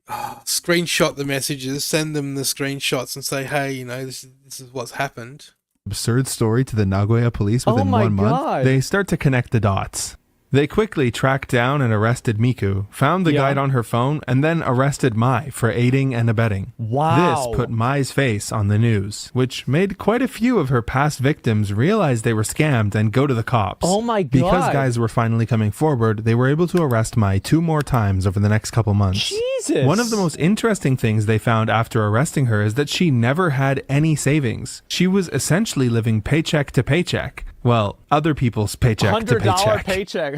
screenshot the messages, send them the screenshots and say, hey, you know, this is what's happened. absurd story to the Nagoya police within my 1 month, God. they start to connect the dots. They quickly tracked down and arrested Miku, found the Yeah. guide on her phone, and then arrested Mai for aiding and abetting. Wow. This put Mai's face on the news, which made quite a few of her past victims realize they were scammed and go to the cops. Oh my God. Because guys were finally coming forward, they were able to arrest Mai 2 more times over the next couple months. Jesus. One of the most interesting things they found after arresting her is that she never had any savings. She was essentially living paycheck to paycheck. Well, other people's paycheck to $100 paycheck. paycheck.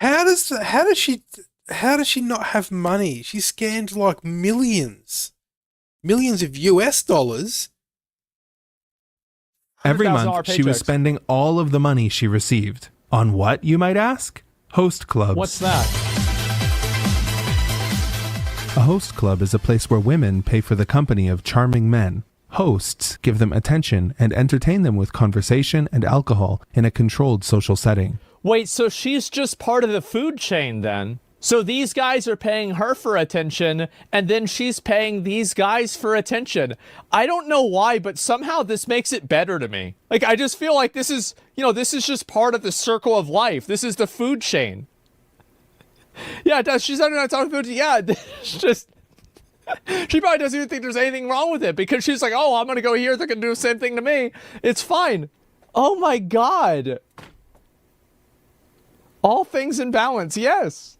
How does she not have money? She scammed like millions of US dollars. Every $100,000 month, she was paychecks. spending all of the money she received. On what, you might ask? Host clubs. What's that? A host club is a place where women pay for the company of charming men. Hosts give them attention and entertain them with conversation and alcohol in a controlled social setting. Wait, so she's just part of the food chain then? So these guys are paying her for attention, and then she's paying these guys for attention. I don't know why, but somehow this makes it better to me. Like, I just feel like this is, this is just part of the circle of life. This is the food chain. Yeah, it does. She's under that talking food. Yeah, it's just... She probably doesn't even think there's anything wrong with it because she's like, oh, I'm going to go here. They're going to do the same thing to me. It's fine. Oh, my God. All things in balance. Yes.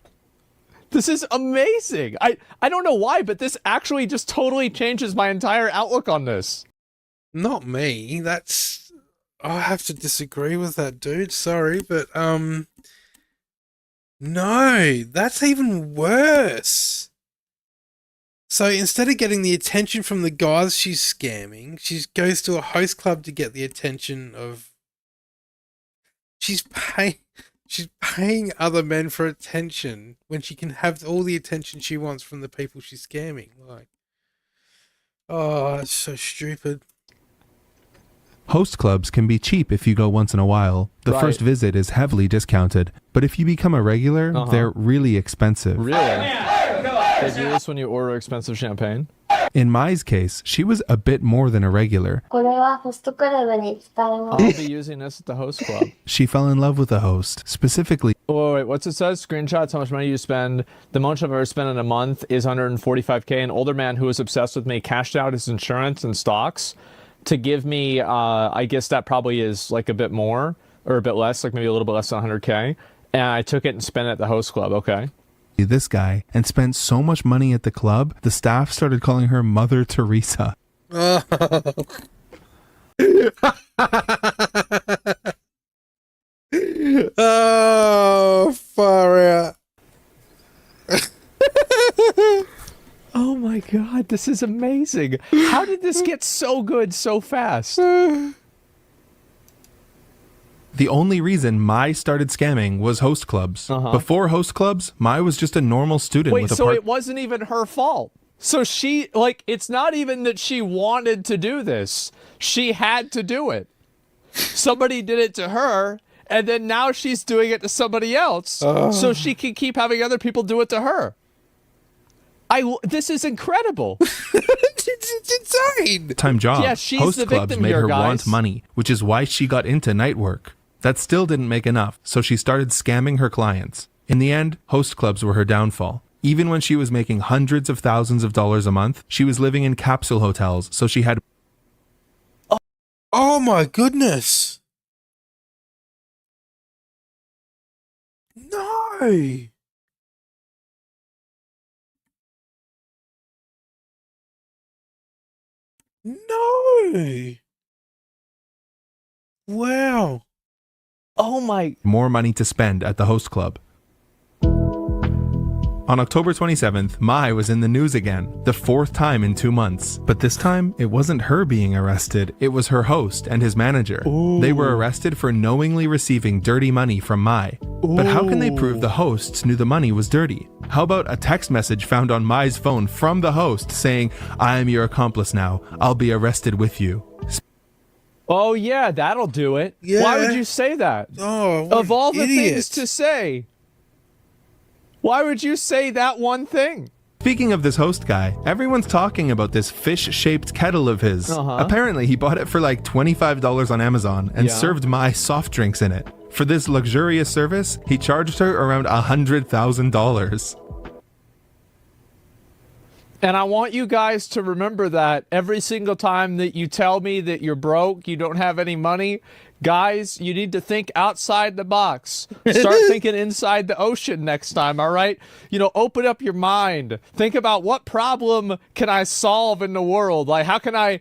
This is amazing. I don't know why, but this actually just totally changes my entire outlook on this. Not me. I have to disagree with that, dude. Sorry, but no, that's even worse. So instead of getting the attention from the guys she's scamming, she goes to a host club to get the attention of... She's paying other men for attention when she can have all the attention she wants from the people she's scamming. Like, oh, it's so stupid. Host clubs can be cheap if you go once in a while. The first visit is heavily discounted, but if you become a regular, they're really expensive. Really? They do this when you order expensive champagne? In Mai's case, she was a bit more than a regular. I'll be using this at the host club. She fell in love with the host, specifically. Oh, wait, what's it says? Screenshots, how much money you spend. The most I've ever spent in a month is 145K. An older man who was obsessed with me cashed out his insurance and stocks to give me, I guess that probably is like a bit more or a bit less, like maybe a little bit less than 100K. And I took it and spent it at the host club. Okay. This guy, and spent so much money at the club, the staff started calling her Mother Teresa. Oh, far out. Oh my God, this is amazing. How did this get so good so fast? The only reason Mai started scamming was host clubs. Before host clubs, Mai was just a normal student with a so it wasn't even her fault. So she, it's not even that she wanted to do this. She had to do it. Somebody did it to her, and then now she's doing it to somebody else, so she can keep having other people do it to her. This is incredible. It's insane. Time job. Yeah, she's host the clubs victim made here, her guys. want money, which is why she got into night work. That still didn't make enough, so she started scamming her clients. In the end, host clubs were her downfall. Even when she was making hundreds of thousands of dollars a month, she was living in capsule hotels, so she had... Oh my goodness. No. No. Wow. Oh my... more money to spend at the host club. On October 27th, Mai was in the news again, the fourth time in 2 months. But this time, it wasn't her being arrested, it was her host and his manager. Ooh. They were arrested for knowingly receiving dirty money from Mai. But how can they prove the hosts knew the money was dirty? How about a text message found on Mai's phone from the host saying, "I am your accomplice now, I'll be arrested with you." Oh yeah, that'll do it. Yeah. Why would you say that? Oh, what of all an the idiot. things to say, why would you say that one thing? Speaking of this host guy, everyone's talking about this fish-shaped kettle of his. Apparently, he bought it for like $25 on Amazon and served Mai soft drinks in it. For this luxurious service, he charged her around $100,000. And I want you guys to remember that every single time that you tell me that you're broke, you don't have any money, guys, you need to think outside the box. Start thinking inside the ocean next time, all right? Open up your mind. Think about what problem can I solve in the world? Like, how can I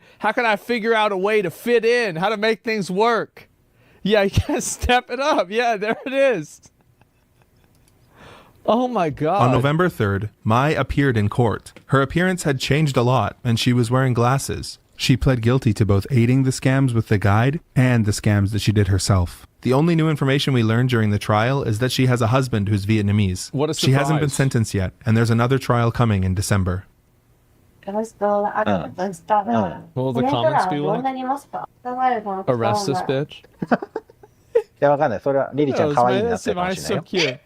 figure out a way to fit in? How to make things work? Yeah, you gotta step it up. Yeah, there it is. Oh my God. On November 3rd, Mai appeared in court. Her appearance had changed a lot, and she was wearing glasses. She pled guilty to both aiding the scams with the guide and the scams that she did herself. The only new information we learned during the trial is that she has a husband who's Vietnamese. What a She hasn't been surprise. sentenced yet, and there's another trial coming in December. What will the comments be like? Arrest this bitch. いや、わかんない。それはリリちゃん可愛いなって That's るかもしれない so よ。 cute.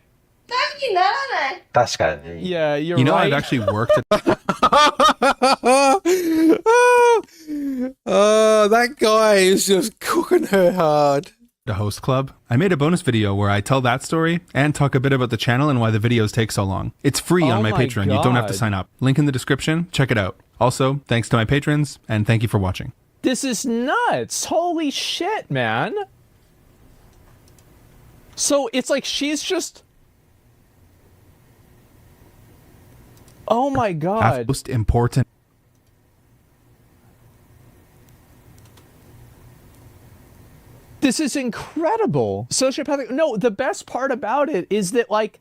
確かに。 Yeah, you're You know, right. I've actually worked at Oh, that guy is just cooking her hard. a host club. I made a bonus video where I tell that story and talk a bit about the channel and why the videos take so long. It's free on my Patreon. You don't have to sign up. Link in the description. Check it out. Also, thanks to my patrons, and thank you for watching. This is nuts. Holy shit, man. So it's like she's just... Oh my god. Most important. This is incredible. Sociopathic. No, the best part about it is that, like,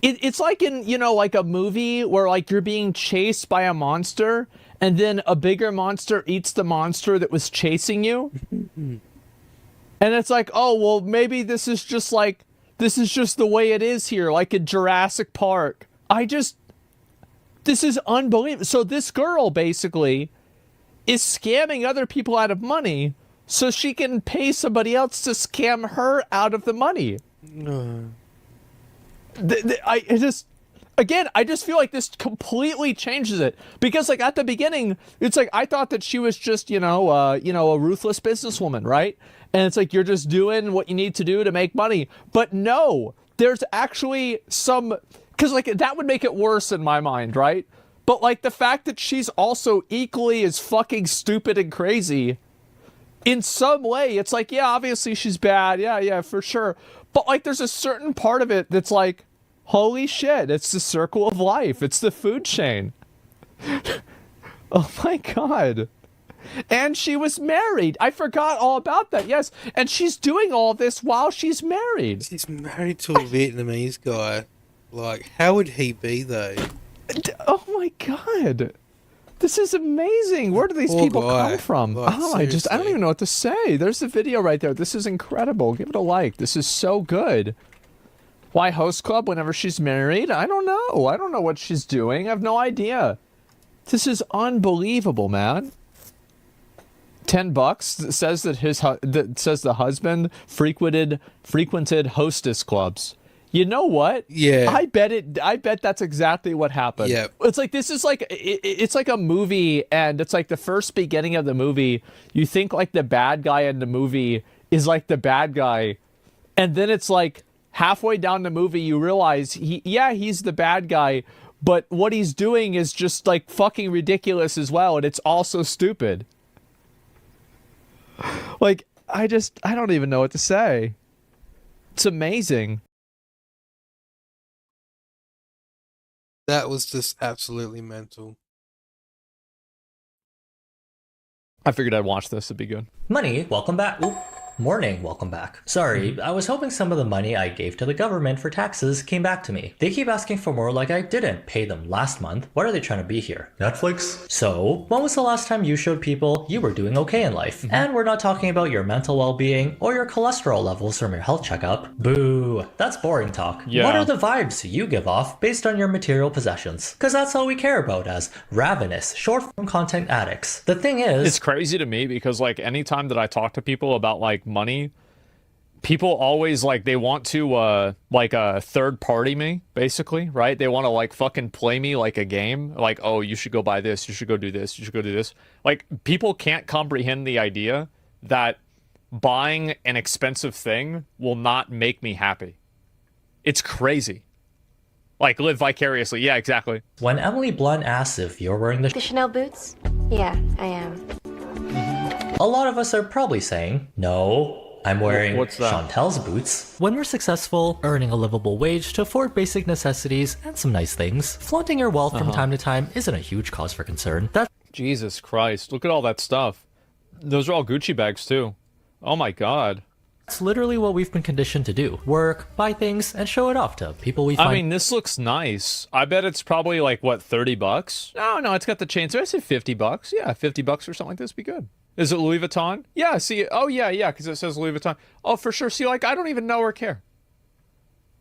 it's like in, you know, like a movie where, like, you're being chased by a monster and then a bigger monster eats the monster that was chasing you. And it's like, oh, well, maybe this is just like, this is just the way it is here, like in Jurassic Park. This is unbelievable. So this girl basically is scamming other people out of money so she can pay somebody else to scam her out of the money. I just feel like this completely changes it, because like at the beginning, it's like I thought that she was just, a ruthless businesswoman, right? And it's like you're just doing what you need to do to make money. But no, there's actually some, because like that would make it worse in my mind, right? But like the fact that she's also equally as fucking stupid and crazy in some way, it's like, yeah, obviously she's bad. Yeah, for sure. But like there's a certain part of it that's like, holy shit, it's the circle of life. It's the food chain. Oh my god. And she was married. I forgot all about that. Yes. And she's doing all this while she's married. She's married to a Vietnamese guy. Like, how would he be though? Oh my god. This is amazing. Where do these people come from? Like, I don't even know what to say. There's the video right there. This is incredible. Give it a like. This is so good. Why host club whenever she's married? I don't know. I don't know what she's doing. I have no idea. This is unbelievable, man. $10 says that says the husband frequented hostess clubs. You know what? Yeah. I bet that's exactly what happened. Yeah. It's like, this is like, it's like a movie, and it's like the first beginning of the movie, you think like the bad guy in the movie is like the bad guy. And then it's like halfway down the movie, you realize he's the bad guy, but what he's doing is just like fucking ridiculous as well. And it's also stupid. Like, I don't even know what to say. It's amazing. That was just absolutely mental. I figured I'd watch this. It'd be good. Money, welcome back. Oop. Morning, welcome back. Sorry, I was hoping some of the money I gave to the government for taxes came back to me. They keep asking for more like I didn't pay them last month. What are they trying to be here? Netflix? So, when was the last time you showed people you were doing okay in life? And we're not talking about your mental well-being or your cholesterol levels from your health checkup. Boo. That's boring talk. Yeah. What are the vibes you give off based on your material possessions? Because that's all we care about as ravenous, short-form content addicts. The thing is... It's crazy to me because, like, anytime that I talk to people about, like, money, people always like they want to third party me, basically, right? They want to like fucking play me like a game, like, oh, you should go buy this, you should go do this, you should go do this. Like, people can't comprehend the idea that buying an expensive thing will not make me happy. It's crazy. Like, live vicariously. Yeah, exactly. When Emily Blunt asks if you're wearing The Chanel boots? Yeah, I am. a lot of us are probably saying, no, I'm wearing Chantel's boots. When you're successful, earning a livable wage to afford basic necessities and some nice things, flaunting your wealth from time to time isn't a huge cause for concern. Jesus Christ, look at all that stuff. Those are all Gucci bags too. Oh my god. That's literally what we've been conditioned to do. Work, buy things, and show it off to people we find. I mean, this looks nice. I bet it's probably like, what, $30? No, it's got the chain. So I said $50. Yeah, $50 or something like this would be good. Is it Louis Vuitton? Yeah, see, oh yeah, because it says Louis Vuitton. Oh, for sure. See, like, I don't even know or care.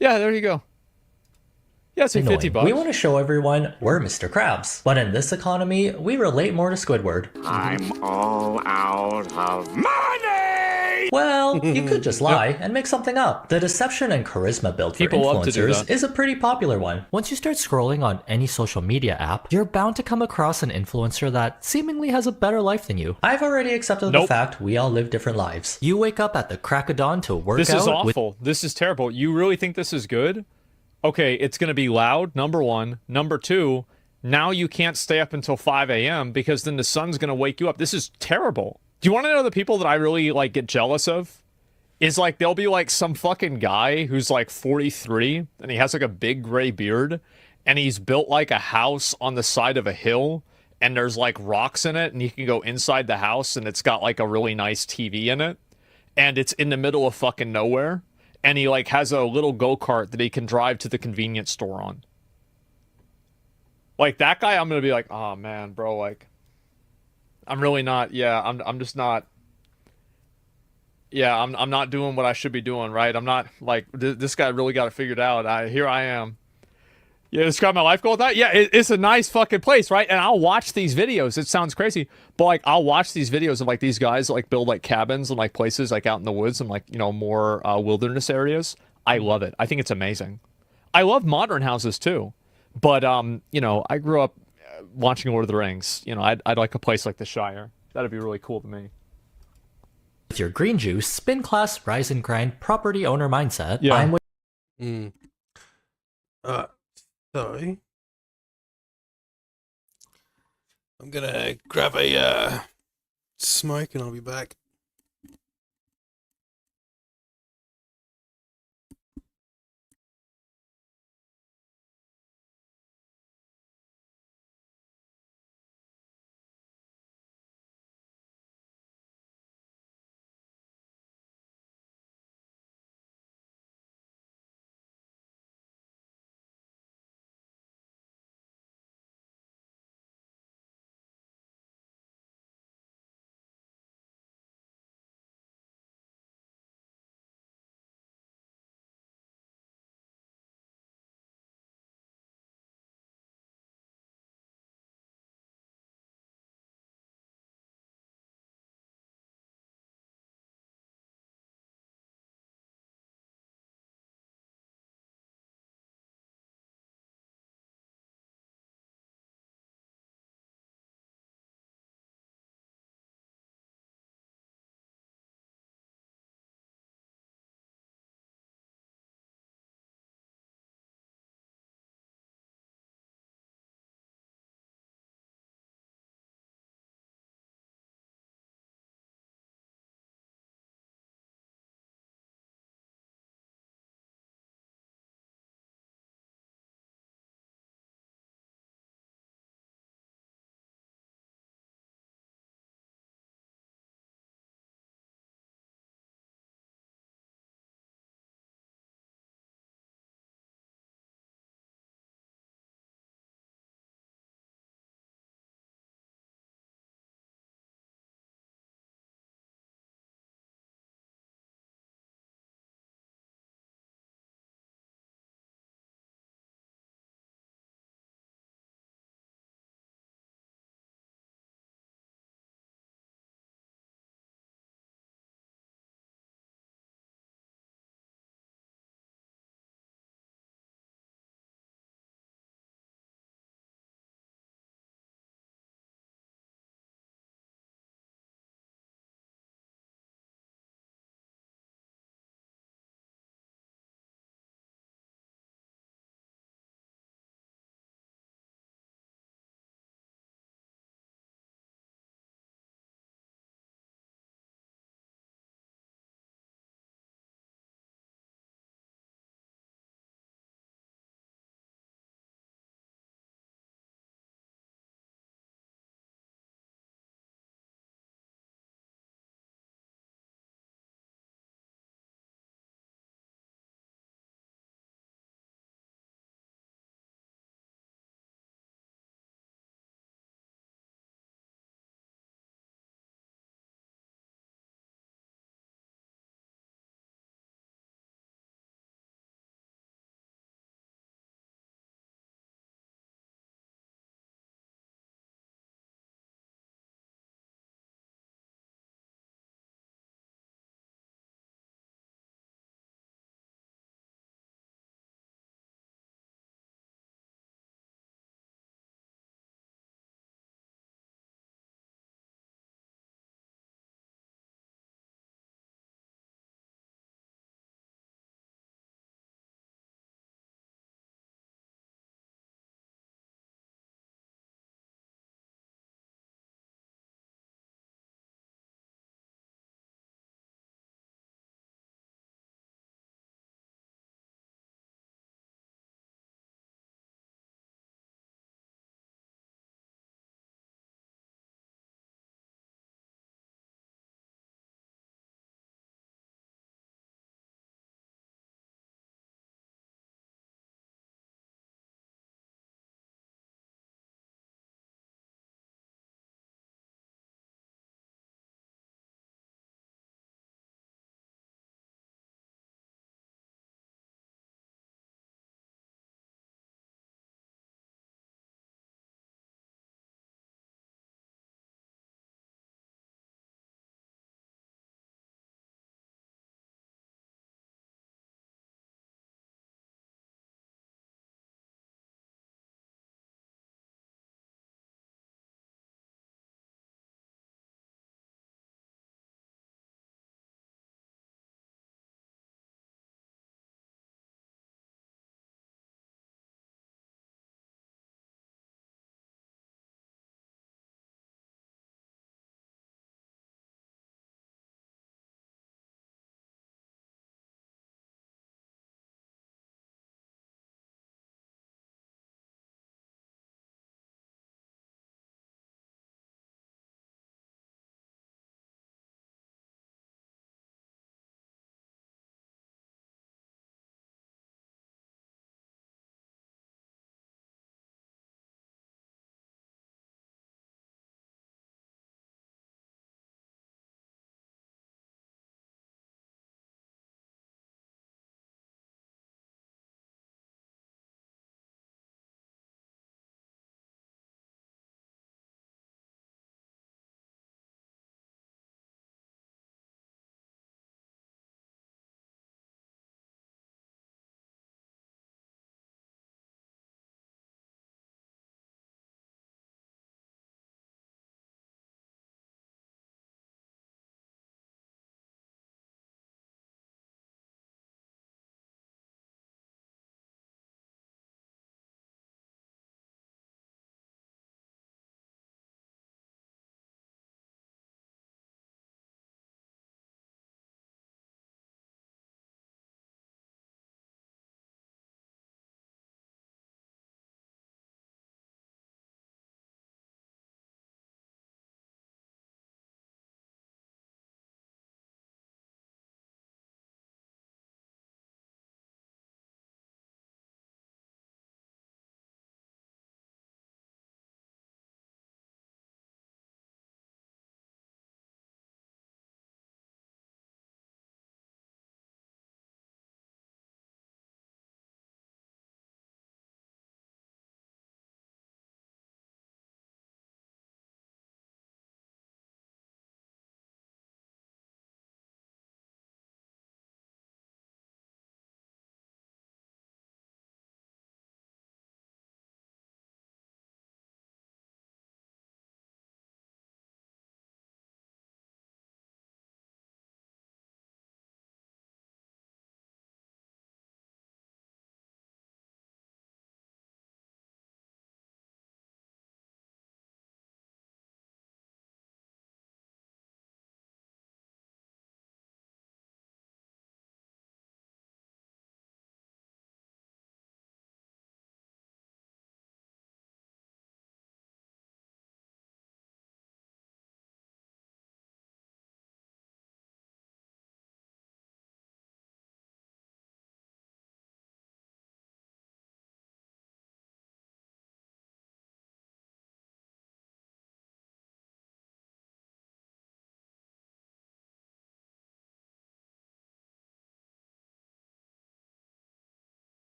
Yeah, there you go. Yeah, say $50. We want to show everyone we're Mr. Krabs. But in this economy, we relate more to Squidward. I'm all out of money! Well, you could just lie and make something up. The deception and charisma build for People love to do influencers that. is a pretty popular one. Once you start scrolling on any social media app, you're bound to come across an influencer that seemingly has a better life than you. I've already accepted the fact we all live different lives. You wake up at the crack of dawn to work out. This is awful. This is terrible. You really think this is good? Okay, it's going to be loud, number one. Number two, now you can't stay up until 5 a.m. because then the sun's going to wake you up. This is terrible. Do you want to know the people that I really, like, get jealous of? Is, like, there'll be, like, some fucking guy who's, like, 43, and he has, like, a big gray beard, and he's built, like, a house on the side of a hill, and there's, like, rocks in it, and you can go inside the house, and it's got, like, a really nice TV in it, and it's in the middle of fucking nowhere, and he, like, has a little go-kart that he can drive to the convenience store on. Like, that guy, I'm gonna be like, oh, man, bro, like... I'm really not, I'm just not, I'm not doing what I should be doing, right? I'm not, like, this guy really got it figured out. Here I am. Yeah, describe my life goal with that? Yeah, it's a nice fucking place, right? And I'll watch these videos. It sounds crazy, but, like, I'll watch these videos of, like, these guys, like, build, like, cabins and, like, places, like, out in the woods and, like, you know, more wilderness areas. I love it. I think it's amazing. I love modern houses, too. But, you know, I grew up watching Lord of the Rings. You know, I'd like a place like the Shire. That'd be really cool to me. With your green juice, spin class, rise and grind, property owner mindset, Yeah. I'm with So I'm gonna grab a smoke and I'll be back.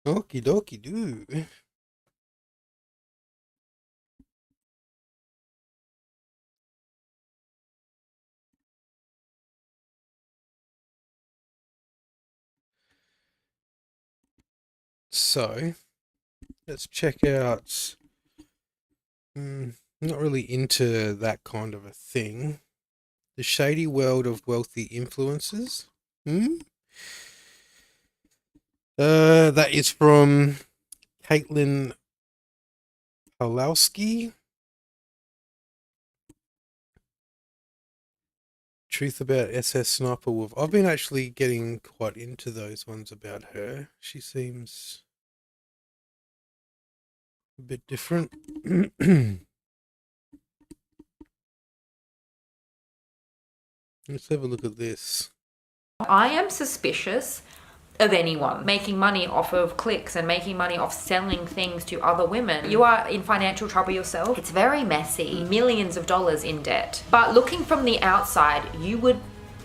Okie dokie do. So, let's check out. Not really into that kind of a thing. The Shady World of Wealthy Influences. That is from Caitlin Pawlowski. Truth about SS Sniper Wolf. I've been actually getting quite into those ones about her. She seems a bit different. Let's have a look at this. I am suspicious of anyone making money off of clicks and making money off selling things to other women. You are in financial trouble yourself. It's very messy. Millions of dollars in debt. But looking from the outside, you would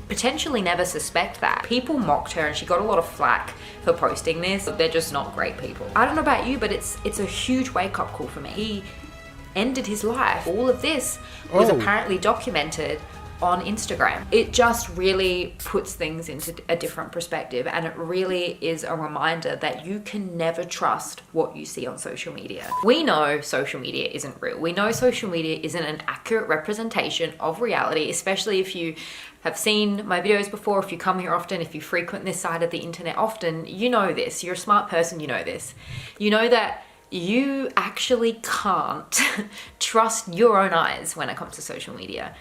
potentially never suspect that. People mocked her and she got a lot of flack for posting this. They're just not great people. I don't know about you, but it's a huge wake-up call for me. He ended his life. All of this was apparently documented on Instagram. It just really puts things into a different perspective, and it really is a reminder that you can never trust what you see on social media. We know social media isn't real. We know social media isn't an accurate representation of reality, especially if you have seen my videos before, if you come here often, if you frequent this side of the internet often, you know this. You're a smart person, you know this. You know that you actually can't trust your own eyes when it comes to social media.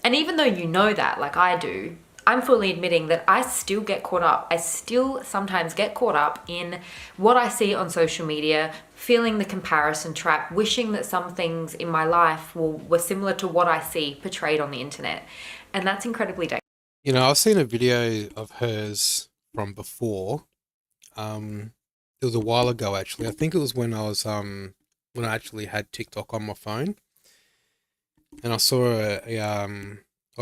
And even though you know that, like I do, I'm fully admitting that I still get caught up. I still sometimes get caught up in what I see on social media, feeling the comparison trap, wishing that some things in my life were similar to what I see portrayed on the internet. And that's incredibly dangerous. You know, I've seen a video of hers from before. It was a while ago, actually. I think it was when I was when I actually had TikTok on my phone. And I saw or it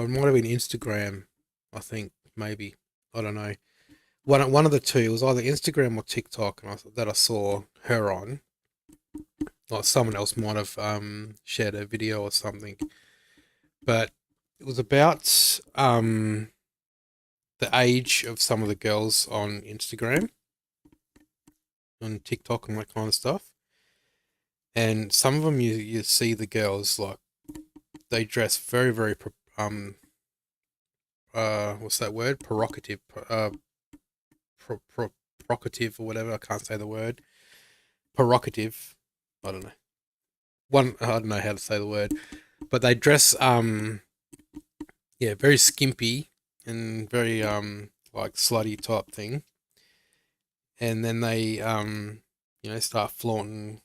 might have been Instagram, I think, maybe. I don't know. One of the two. It was either Instagram or TikTok that I saw her on. Or someone else might have shared a video or something. But it was about the age of some of the girls on Instagram, on TikTok and that kind of stuff. And some of them you see the girls, like, they dress very, very, what's that word? Provocative, provocative or whatever. I can't say the word. Provocative. I don't know. I don't know how to say the word, but they dress, very skimpy and very, like slutty type thing. And then they, start flaunting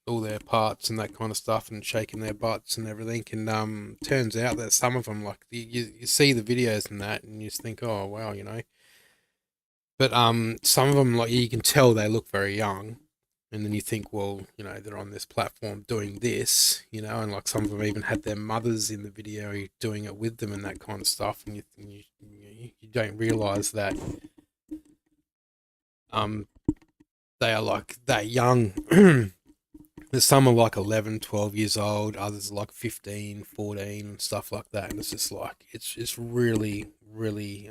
all their parts and that kind of stuff and shaking their butts and everything. And turns out that some of them, like, you see the videos and that and you just think, oh wow, but some of them, like, you can tell they look very young, and then you think, well, they're on this platform doing this, and like some of them even had their mothers in the video doing it with them and that kind of stuff, and you don't realize that they are like that young. Some are like 11, 12 years old, others are like 15, 14 and stuff like that. And it's just like, it's really, really,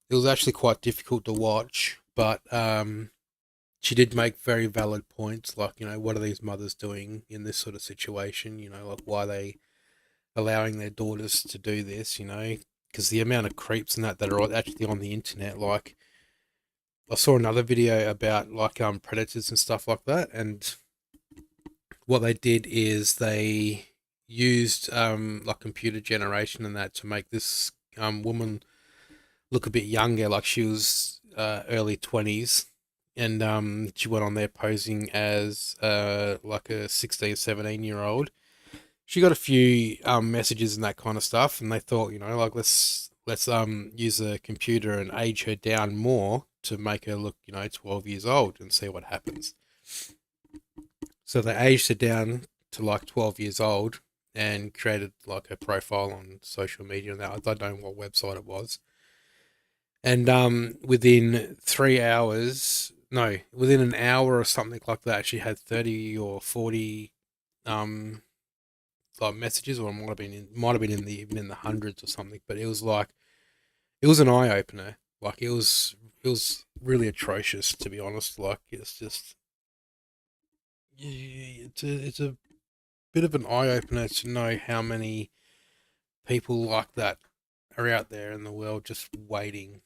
it was actually quite difficult to watch, but she did make very valid points, like, what are these mothers doing in this sort of situation? Like, why are they allowing their daughters to do this, because the amount of creeps and that are actually on the internet, like, I saw another video about like predators and stuff like that, and what they did is they used like computer generation and that to make this woman look a bit younger, like she was early 20s, and she went on there posing as like a 16, 17-year-old. She got a few messages and that kind of stuff, and they thought, like, let's use a computer and age her down more to make her look, 12 years old and see what happens. So they aged her down to like 12 years old and created like a profile on social media and that. I don't know what website it was. And within 3 hours, no, within an hour or something like that, she had 30 or 40 like messages, or it might have been even in the hundreds or something. But it was an eye opener. Like it was really atrocious, to be honest. Like it's just, it's a bit of an eye opener to know how many people like that are out there in the world just waiting.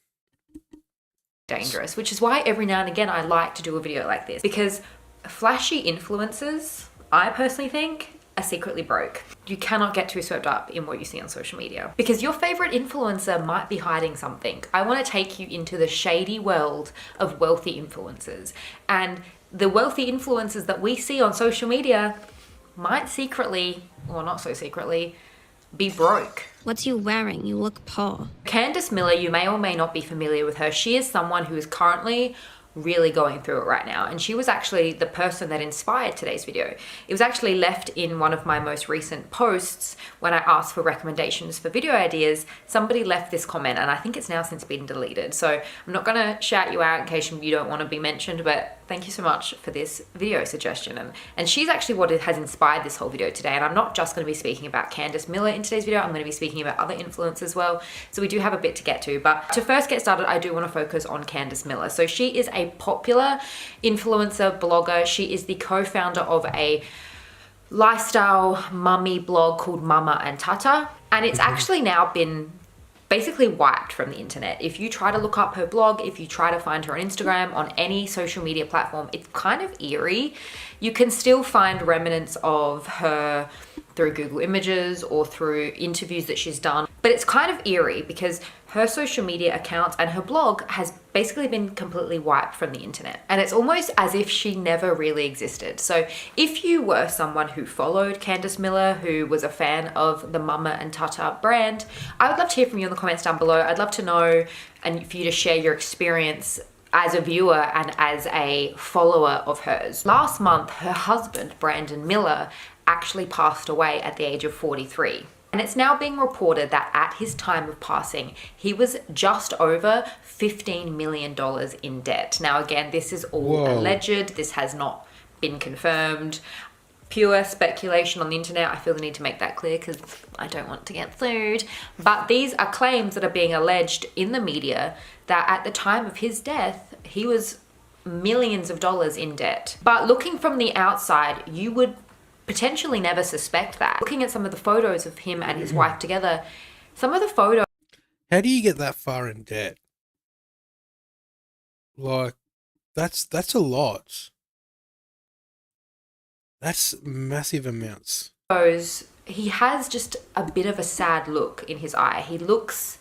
Dangerous, which is why every now and again I like to do a video like this, because flashy influencers, I personally think, are secretly broke. You cannot get too swept up in what you see on social media, because your favorite influencer might be hiding something. I want to take you into the shady world of wealthy influencers, and the wealthy influencers that we see on social media might secretly, or not so secretly, be broke. What's you wearing? You look poor. Candace Miller, you may or may not be familiar with her. She is someone who is currently really going through it right now, and she was actually the person that inspired today's video. It was actually left in one of my most recent posts when I asked for recommendations for video ideas. Somebody left this comment, and I think it's now since been deleted, so I'm not gonna shout you out in case you don't want to be mentioned, but thank you so much for this video suggestion. And she's actually what has inspired this whole video today. And I'm not just going to be speaking about Candace Miller in today's video, I'm going to be speaking about other influencers as well. So we do have a bit to get to, but to first get started, I do want to focus on Candace Miller. So she is a popular influencer blogger. She is the co-founder of a lifestyle mummy blog called Mama and Tata. And it's actually now been basically wiped from the internet. If you try to look up her blog, if you try to find her on Instagram, on any social media platform, it's kind of eerie. You can still find remnants of her through Google Images or through interviews that she's done, but it's kind of eerie because her social media accounts and her blog has basically been completely wiped from the internet. And it's almost as if she never really existed. So if you were someone who followed Candace Miller, who was a fan of the Mama and Tata brand, I would love to hear from you in the comments down below. I'd love to know, and for you to share your experience as a viewer and as a follower of hers. Last month, her husband, Brandon Miller, actually passed away at the age of 43. And it's now being reported that at his time of passing, he was just over $15 million in debt. Now, again, this is all alleged. This has not been confirmed. Pure speculation on the internet. I feel the need to make that clear because I don't want to get sued. But these are claims that are being alleged in the media that at the time of his death, he was millions of dollars in debt. But looking from the outside, you would potentially never suspect that. Looking at some of the photos of him and his wife together, some of the photos... How do you get that far in debt? Like, that's a lot. That's massive amounts. He has just a bit of a sad look in his eye. He looks...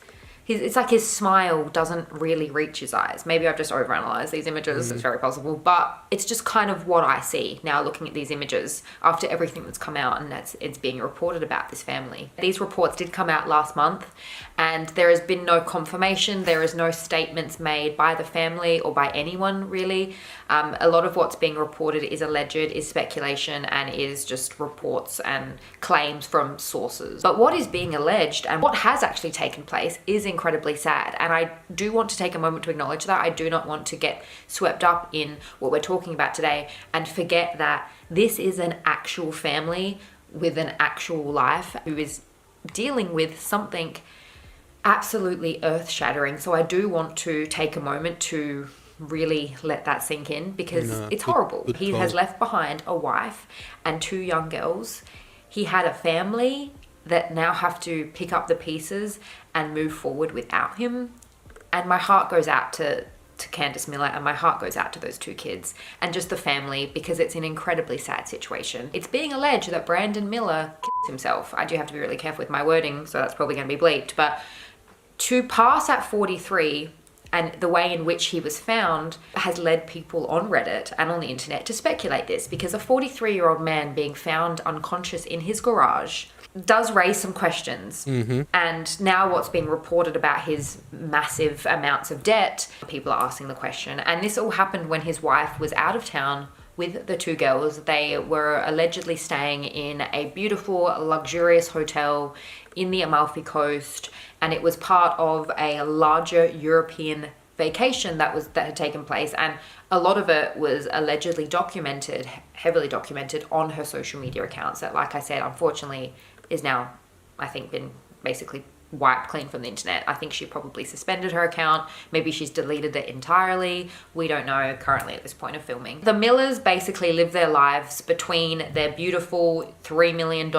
It's like his smile doesn't really reach his eyes. Maybe I've just overanalyzed these images, it's very possible, but it's just kind of what I see now looking at these images after everything that's come out and it's being reported about this family. These reports did come out last month and there has been no confirmation, there is no statements made by the family or by anyone really. A lot of what's being reported is alleged, is speculation, and is just reports and claims from sources. But what is being alleged and what has actually taken place is incredibly sad. And I do want to take a moment to acknowledge that. I do not want to get swept up in what we're talking about today and forget that this is an actual family with an actual life who is dealing with something absolutely earth-shattering. So I do want to take a moment to really let that sink in because it's horrible. He has left behind a wife and 2 young girls. He had a family that now have to pick up the pieces and move forward without him. And my heart goes out to Candace Miller, and my heart goes out to those 2 kids and just the family because it's an incredibly sad situation. It's being alleged that Brandon Miller killed himself. I do have to be really careful with my wording, so that's probably going to be bleeped. But to pass at 43 and the way in which he was found has led people on Reddit and on the internet to speculate this, because a 43-year-old man being found unconscious in his garage does raise some questions. And now what's being reported about his massive amounts of debt, people are asking the question. And this all happened when his wife was out of town with the 2 girls. They were allegedly staying in a beautiful, luxurious hotel in the Amalfi Coast, and it was part of a larger European vacation that had taken place, and a lot of it was allegedly documented, heavily documented on her social media accounts that, like I said, unfortunately is now, I think, been basically wiped clean from the internet. I think she probably suspended her account. Maybe she's deleted it entirely. We don't know currently at this point of filming. The Millers basically live their lives between their beautiful $3 million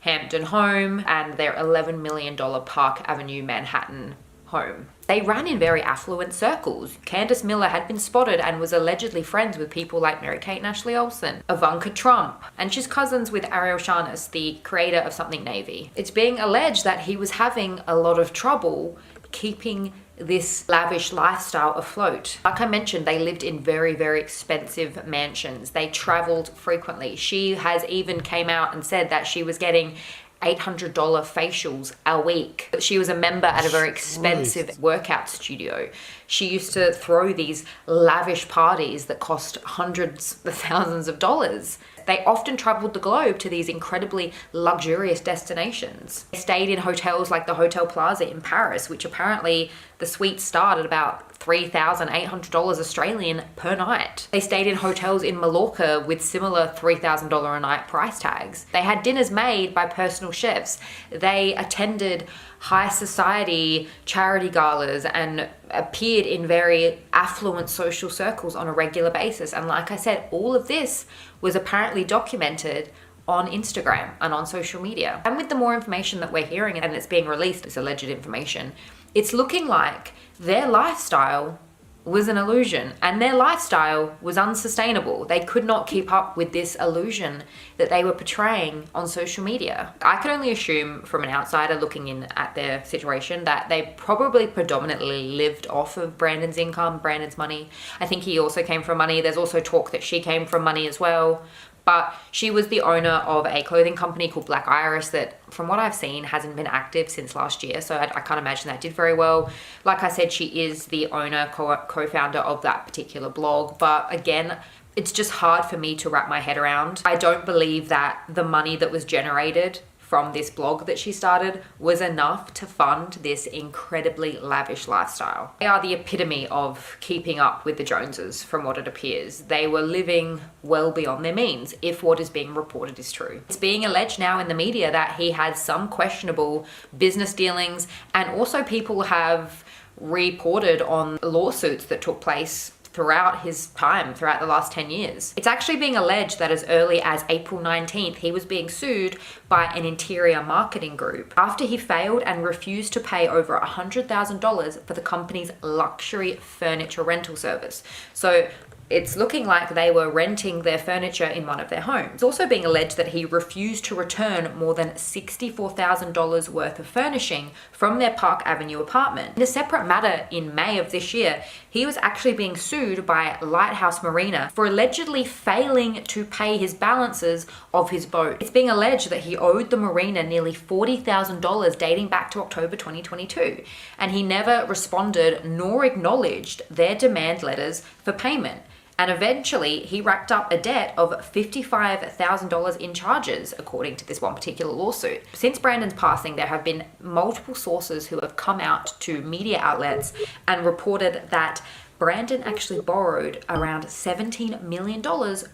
Hampton home and their $11 million Park Avenue Manhattan home. They ran in very affluent circles. Candace Miller had been spotted and was allegedly friends with people like Mary-Kate and Ashley Olsen, Ivanka Trump, and she's cousins with Ariel Shaughnessy, the creator of Something Navy. It's being alleged that he was having a lot of trouble keeping this lavish lifestyle afloat. Like I mentioned, they lived in very, very expensive mansions. They traveled frequently. She has even came out and said that she was getting $800 facials a week. She was a member at a very expensive workout studio. She used to throw these lavish parties that cost hundreds of thousands of dollars. They often traveled the globe to these incredibly luxurious destinations. They stayed in hotels like the Hotel Plaza in Paris, which apparently the suites start at about $3,800 Australian per night. They stayed in hotels in Mallorca with similar $3,000 a night price tags. They had dinners made by personal chefs. They attended high society charity galas and appeared in very affluent social circles on a regular basis. And like I said, all of this was apparently documented on Instagram and on social media. And with the more information that we're hearing and it's being released, this alleged information, it's looking like their lifestyle was an illusion and their lifestyle was unsustainable. They could not keep up with this illusion that they were portraying on social media. I can only assume from an outsider looking in at their situation that they probably predominantly lived off of Brandon's income, Brandon's money. I think he also came from money. There's also talk that she came from money as well. But she was the owner of a clothing company called Black Iris that, from what I've seen, hasn't been active since last year. So I can't imagine that did very well. Like I said, she is the owner, co-founder of that particular blog. But again, it's just hard for me to wrap my head around. I don't believe that the money that was generated from this blog that she started was enough to fund this incredibly lavish lifestyle. They are the epitome of keeping up with the Joneses, from what it appears. They were living well beyond their means, if what is being reported is true. It's being alleged now in the media that he had some questionable business dealings, and also people have reported on lawsuits that took place throughout his time, throughout the last 10 years. It's actually being alleged that as early as April 19th, he was being sued by an interior marketing group after he failed and refused to pay over $100,000 for the company's luxury furniture rental service. So it's looking like they were renting their furniture in one of their homes. It's also being alleged that he refused to return more than $64,000 worth of furnishing from their Park Avenue apartment. In a separate matter, in May of this year, he was actually being sued by Lighthouse Marina for allegedly failing to pay his balances of his boat. It's being alleged that he owed the marina nearly $40,000 dating back to October 2022, and he never responded nor acknowledged their demand letters for payment. And eventually, he racked up a debt of $55,000 in charges, according to this one particular lawsuit. Since Brandon's passing, there have been multiple sources who have come out to media outlets and reported that Brandon actually borrowed around $17 million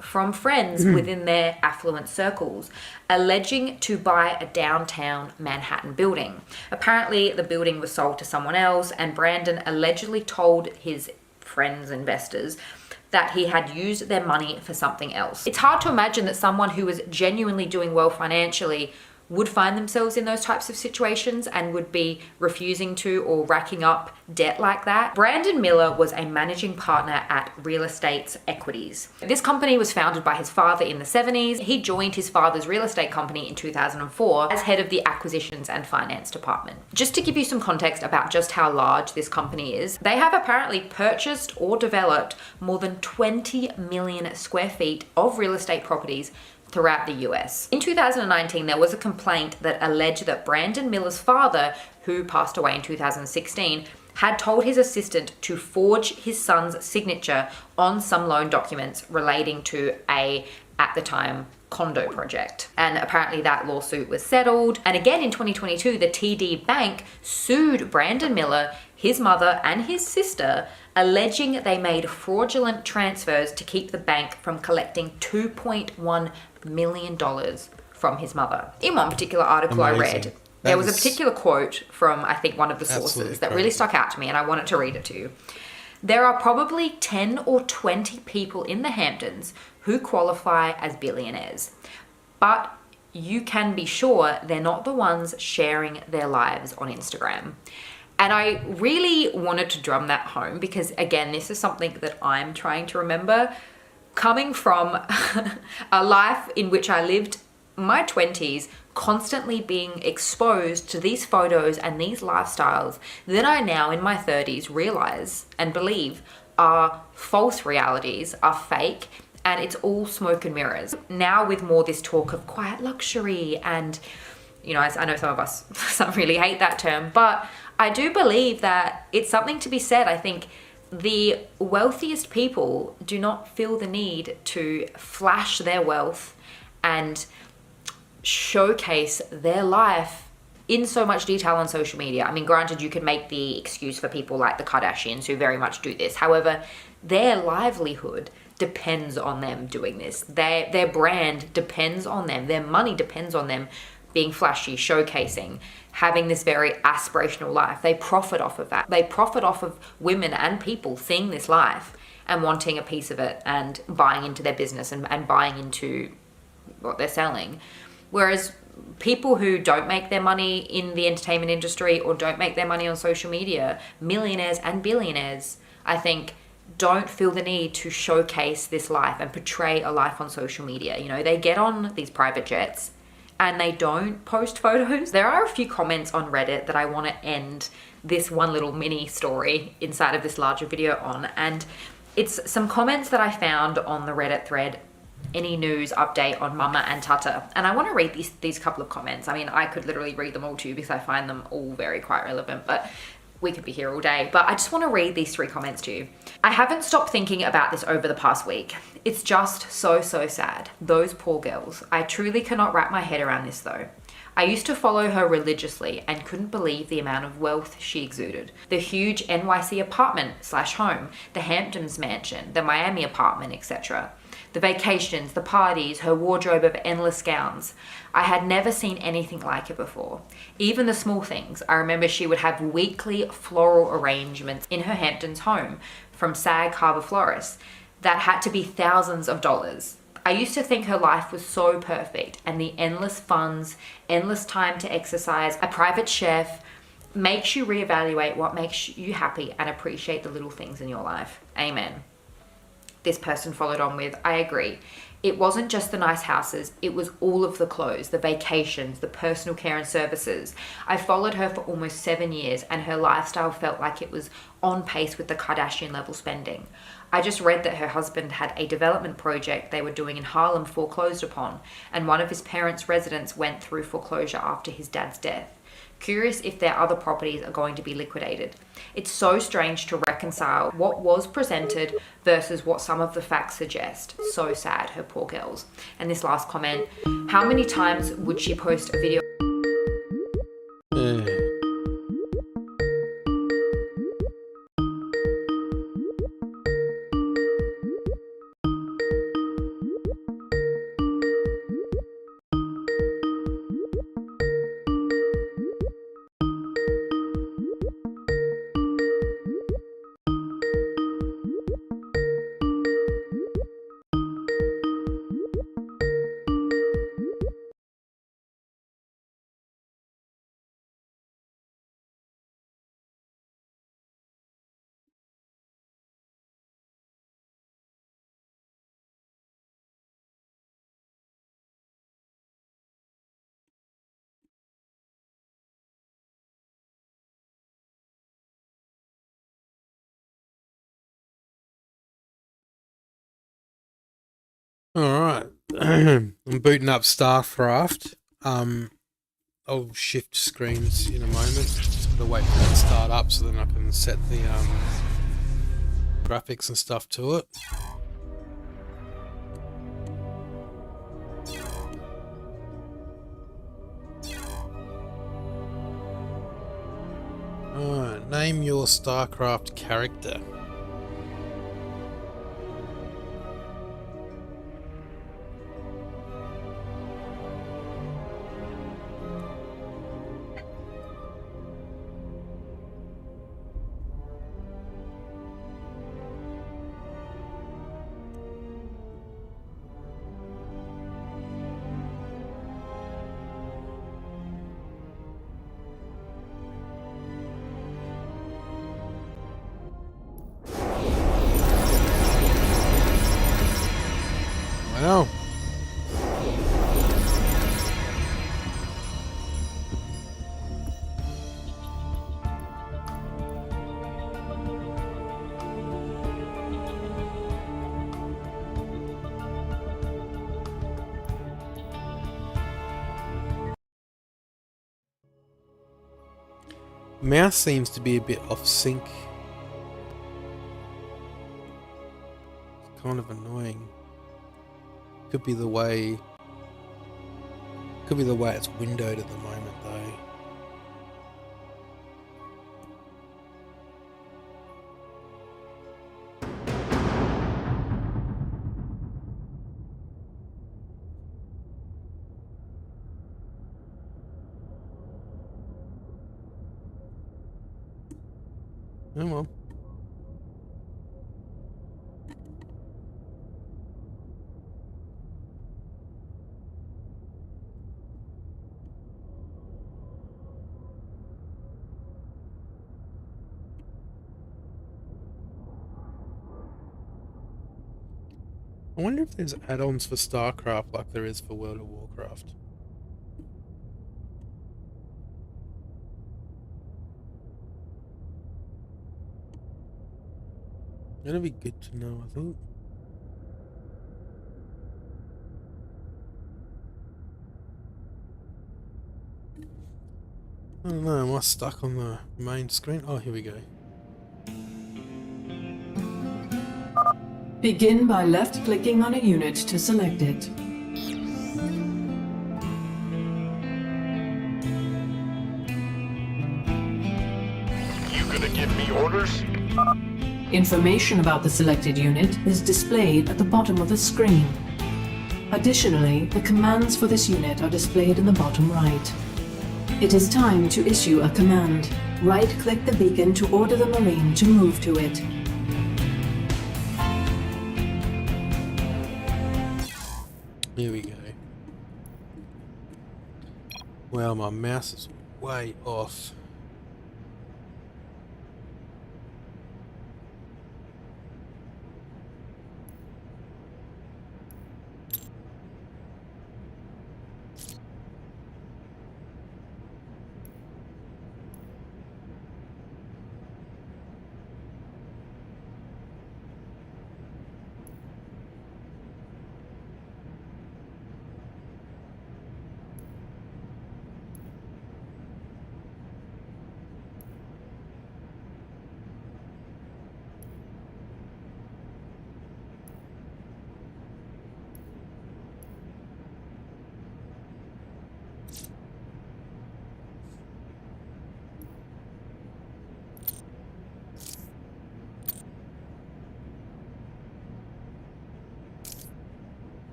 from friends within their affluent circles, alleging to buy a downtown Manhattan building. Apparently, the building was sold to someone else, and Brandon allegedly told his friends, investors, that he had used their money for something else. It's hard to imagine that someone who was genuinely doing well financially would find themselves in those types of situations and would be refusing to or racking up debt like that. Brandon Miller was a managing partner at Real Estate Equities. This company was founded by his father in the 70s. He joined his father's real estate company in 2004 as head of the acquisitions and finance department. Just to give you some context about just how large this company is, they have apparently purchased or developed more than 20 million square feet of real estate properties throughout the US. In 2019, there was a complaint that alleged that Brandon Miller's father, who passed away in 2016, had told his assistant to forge his son's signature on some loan documents relating to a, at the time, condo project. And apparently that lawsuit was settled. And again in 2022, the TD Bank sued Brandon Miller, his mother, and his sister, alleging they made fraudulent transfers to keep the bank from collecting $2.1 million from his mother. In one particular article I read, there was a particular quote from, I think, one of the sources that really stuck out to me, and I wanted to read it to you. There are probably 10 or 20 people in the Hamptons who qualify as billionaires, but you can be sure they're not the ones sharing their lives on Instagram. And I really wanted to drum that home because, again, this is something that I'm trying to remember. Coming from a life in which I lived my 20s, constantly being exposed to these photos and these lifestyles that I now in my 30s realize and believe are false realities, are fake, and it's all smoke and mirrors. Now with more this talk of quiet luxury and, you know, I know some of us some really hate that term, but I do believe that it's something to be said. I think the wealthiest people do not feel the need to flash their wealth and showcase their life in so much detail on social media. I mean, granted, you can make the excuse for people like the Kardashians who very much do this. However, their livelihood depends on them doing this. Their brand depends on them. Their money depends on them being flashy, showcasing, having this very aspirational life. They profit off of that. They profit off of women and people seeing this life and wanting a piece of it and buying into their business and buying into what they're selling. Whereas people who don't make their money in the entertainment industry or don't make their money on social media, millionaires and billionaires, I think, don't feel the need to showcase this life and portray a life on social media. You know, they get on these private jets and they don't post photos. There are a few comments on Reddit that I want to end this one little mini story inside of this larger video on. And it's some comments that I found on the Reddit thread, any news update on Mama and Tata. And I want to read these couple of comments. I mean, I could literally read them all to you because I find them all very quite relevant, but we could be here all day. But I just want to read these 3 comments to you. I haven't stopped thinking about this over the past week. It's just so sad. Those poor girls. I truly cannot wrap my head around this though. I used to follow her religiously and couldn't believe the amount of wealth she exuded. The huge NYC apartment/home, the Hamptons mansion, the Miami apartment, etc. The vacations, the parties, her wardrobe of endless gowns. I had never seen anything like it before. Even the small things. I remember she would have weekly floral arrangements in her Hamptons home from Sag Harbor florists that had to be thousands of dollars. I used to think her life was so perfect, and the endless funds, endless time to exercise, a private chef, makes you reevaluate what makes you happy and appreciate the little things in your life. Amen. This person followed on with, I agree. It wasn't just the nice houses, it was all of the clothes, the vacations, the personal care and services. I followed her for almost 7 years and her lifestyle felt like it was on pace with the Kardashian level spending. I just read that her husband had a development project they were doing in Harlem foreclosed upon, and one of his parents' residents went through foreclosure after his dad's death. Curious if their other properties are going to be liquidated. It's so strange to reconcile what was presented versus what some of the facts suggest. So sad, her poor girls. And this last comment, how many times would she post a video? Alright. I'm booting up Starcraft. I'll shift screens in a moment. Just gotta wait for it to start up so then I can set the graphics and stuff to it. Name your Starcraft character. Wow. Mouse seems to be a bit off sync. It's kind of annoying. Could be the way it's windowed at the moment though. Oh well. I wonder if there's add-ons for Starcraft like there is for World of Warcraft. That'd be good to know, I think. I don't know, am I stuck on the main screen? Oh, here we go. Begin by left-clicking on a unit to select it. You gonna give me orders? Information about the selected unit is displayed at the bottom of the screen. Additionally, the commands for this unit are displayed in the bottom right. It is time to issue a command. Right-click the beacon to order the Marine to move to it. Here we go. Well, my mouse is way off.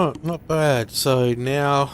Oh, not bad. So now...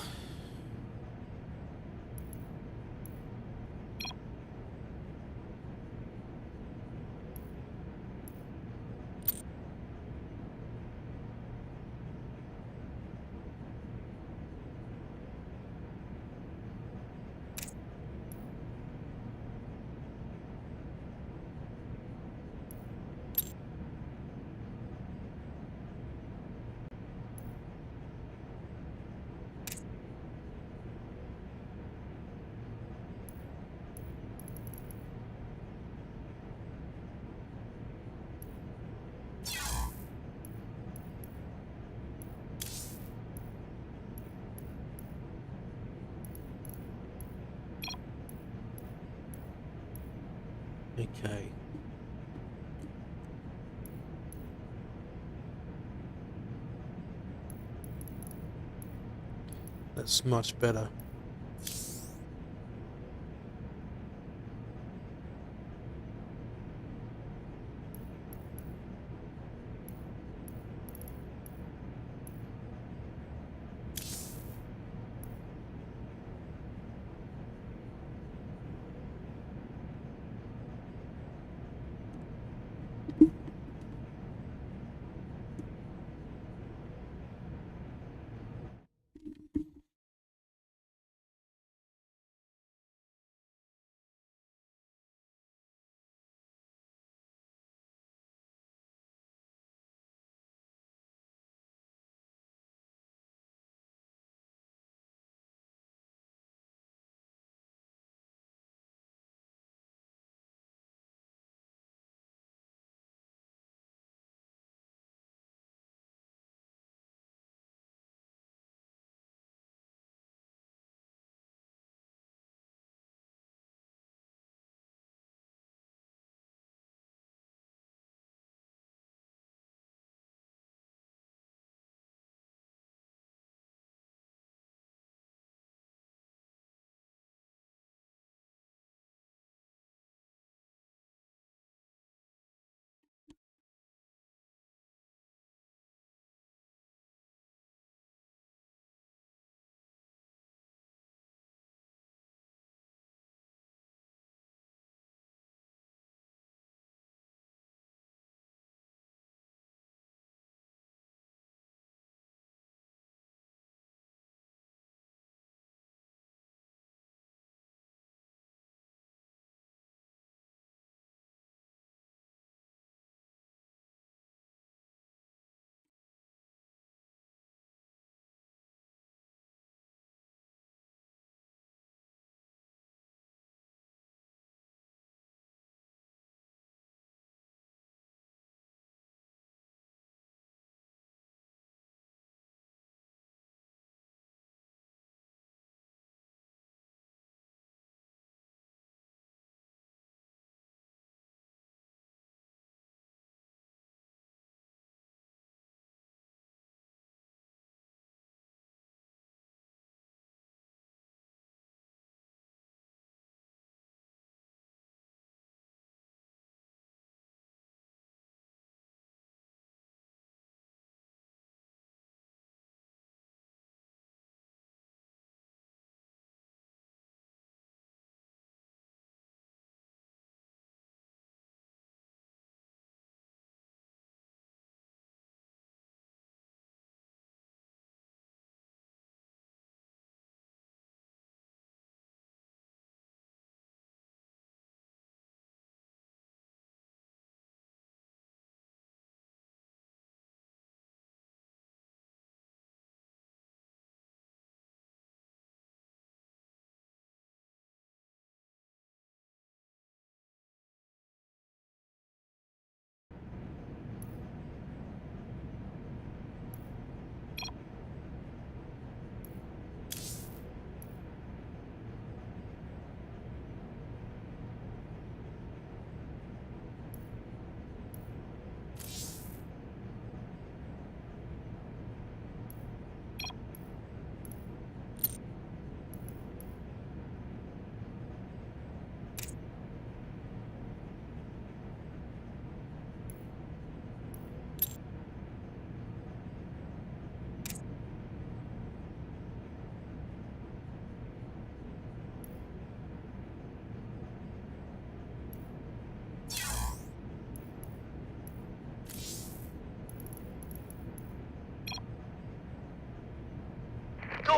Okay. That's much better.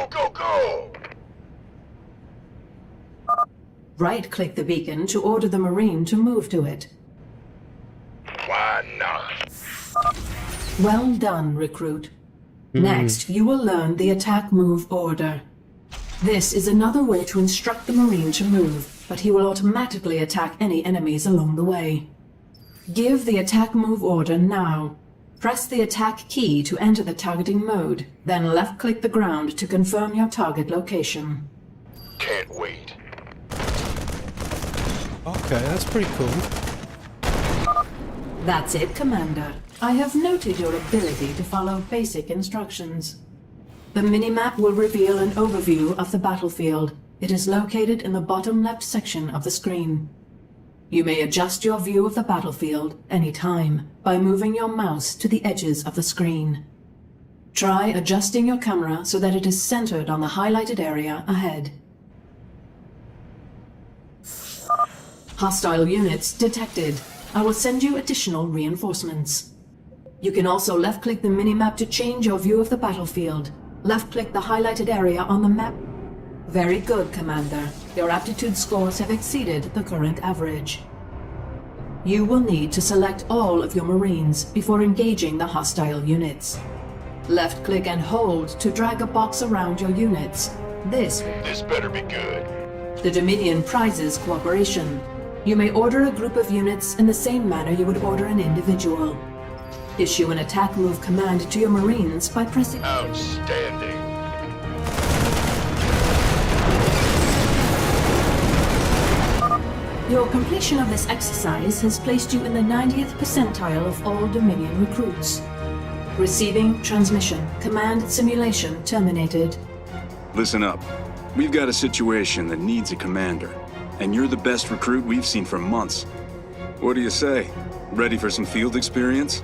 Go, go, go! Right-click the beacon to order the Marine to move to it. Why not? Well done, recruit. Next, you will learn the attack move order. This is another way to instruct the Marine to move, but he will automatically attack any enemies along the way. Give the attack move order now. Press the attack key to enter the targeting mode, then left-click the ground to confirm your target location. Can't wait. Okay, that's pretty cool. That's it, Commander. I have noted your ability to follow basic instructions. The minimap will reveal an overview of the battlefield. It is located in the bottom left section of the screen. You may adjust your view of the battlefield anytime by moving your mouse to the edges of the screen. Try adjusting your camera so that it is centered on the highlighted area ahead. Hostile units detected. I will send you additional reinforcements. You can also left-click the minimap to change your view of the battlefield. Left-click the highlighted area on the map. Very good, Commander. Your aptitude scores have exceeded the current average. You will need to select all of your Marines before engaging the hostile units. Left-click and hold to drag a box around your units. This better be good. The Dominion prizes cooperation. You may order a group of units in the same manner you would order an individual. Issue an attack move command to your Marines by pressing... Outstanding. Your completion of this exercise has placed you in the 90th percentile of all Dominion recruits. Receiving transmission. Command simulation terminated. Listen up. We've got a situation that needs a commander, and you're the best recruit we've seen for months. What do you say? Ready for some field experience?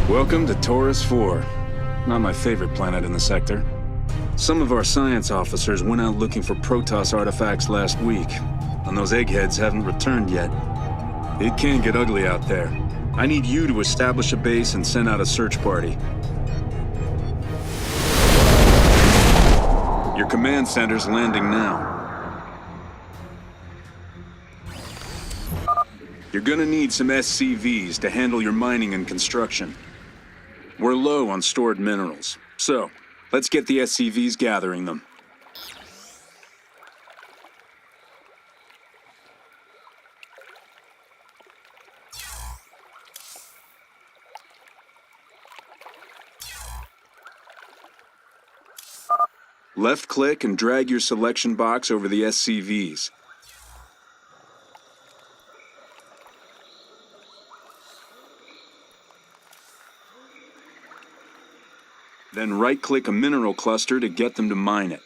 Welcome to Taurus 4. Not my favorite planet in the sector. Some of our science officers went out looking for Protoss artifacts last week, and those eggheads haven't returned yet. It can get ugly out there. I need you to establish a base and send out a search party. Your command center's landing now. You're gonna need some SCVs to handle your mining and construction. We're low on stored minerals, so let's get the SCVs gathering them. Left-click and drag your selection box over the SCVs. Then right-click a mineral cluster to get them to mine it.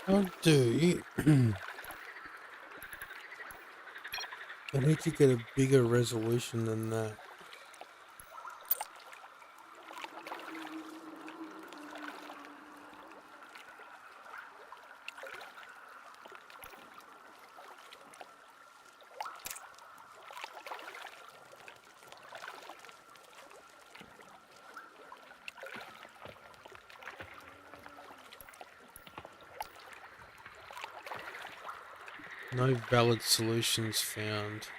I'll do. I need to get a bigger resolution than that. No valid solutions found.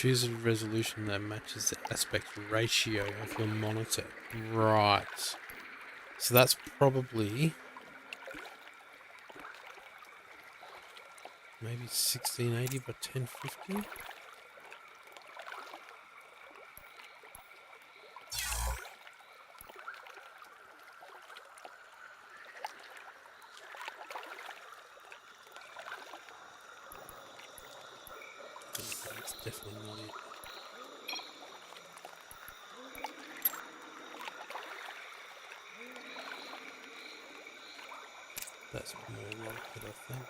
Choose a resolution that matches the aspect ratio of your monitor. Right. So that's probably maybe 1680 by 1050. That's definitely not it. That's more like it, I think.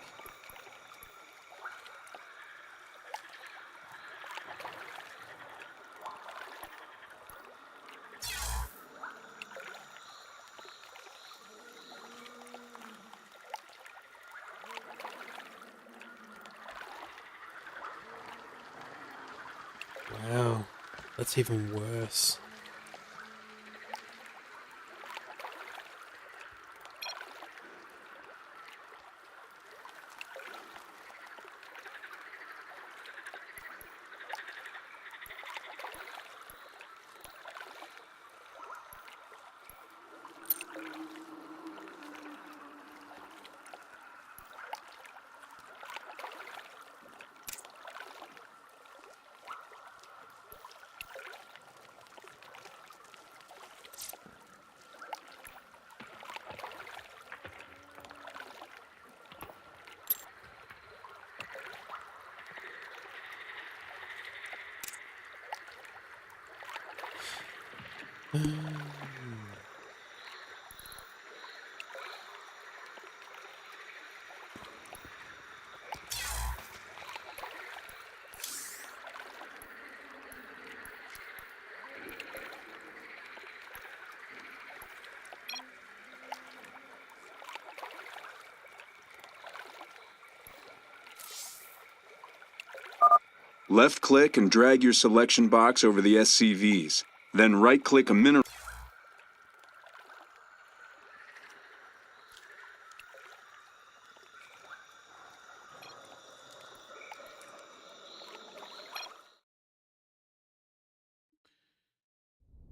Wow, that's even worse. Left-click and drag your selection box over the SCVs. Then right-click a mineral.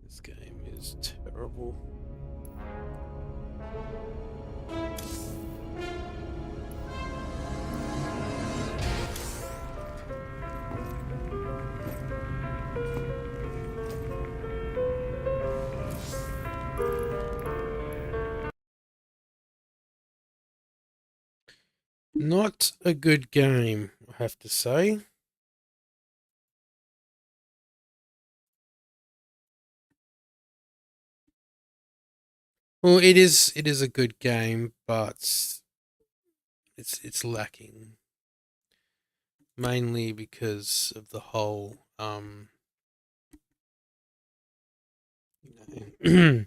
This game is terrible. Not a good game, I have to say. Well, it is a good game, but it's lacking. Mainly because of the whole the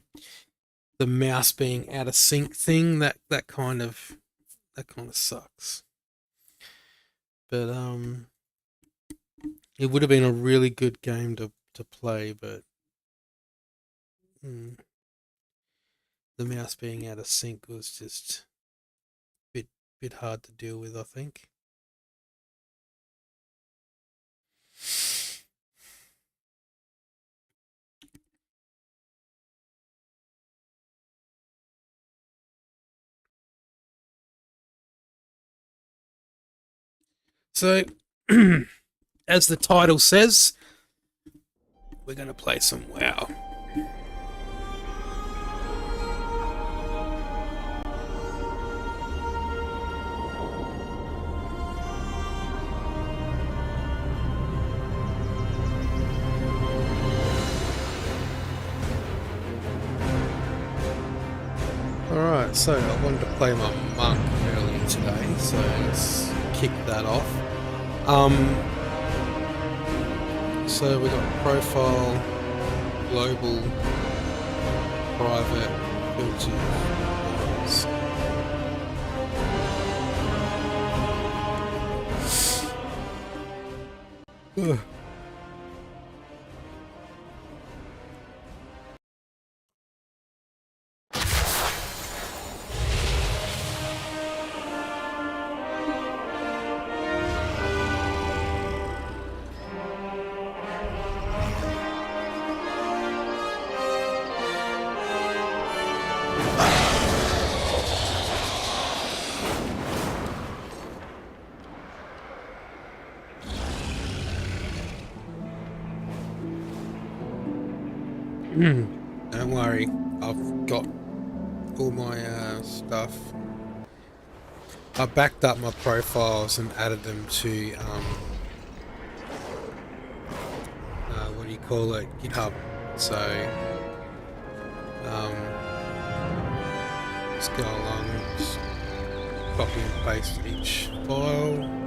mouse being out of sync thing, that kind of sucks. But it would have been a really good game to play, but the mouse being out of sync was just a bit hard to deal with, I think. So, as the title says, we're going to play some WoW. Alright, so I wanted to play my monk earlier today, so let's kick that off. So we got profile, global, private, filters. Ugh. Don't worry, I've got all my stuff. I backed up my profiles and added them to what do you call it, GitHub. So just go along, just copy and paste each file.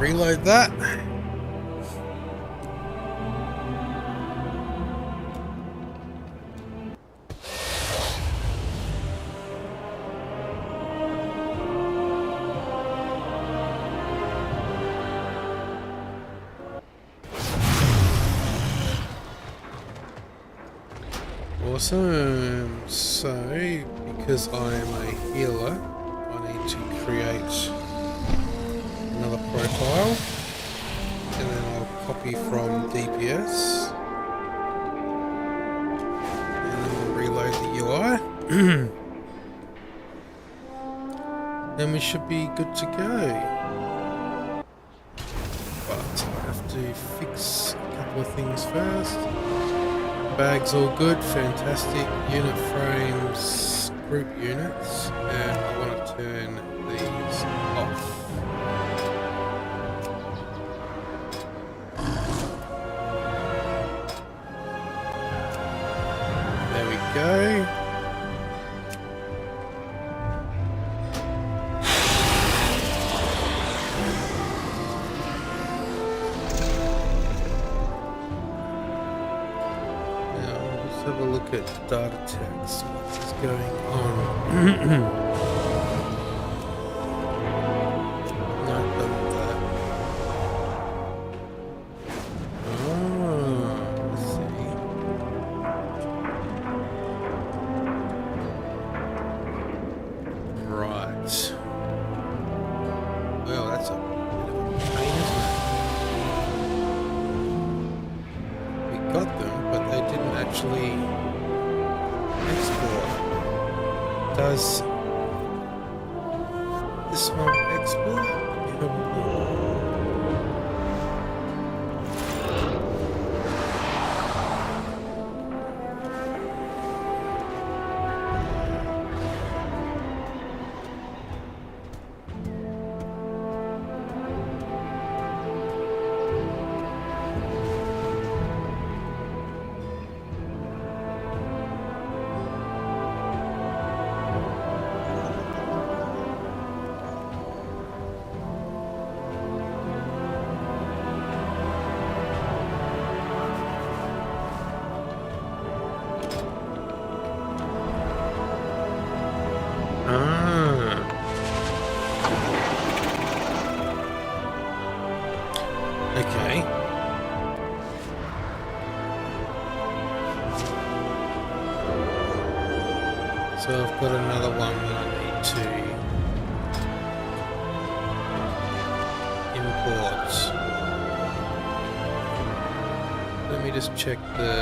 Reload that. Awesome. So, because I am a healer, I need to create another profile, and then I'll copy from DPS, and then we'll reload the UI. Then we should be good to go. But I have to fix a couple of things first. Bags all good, fantastic. Unit frames, group units, and I want to turn these off. Go. Now let's have a look at data text. What is going on? No, done with that. Let's see. Right. Well, that's a bit of a pain, isn't it? We got them, but they didn't actually export. Does this one export? Okay. So I've got another one that I need to import. Let me just check the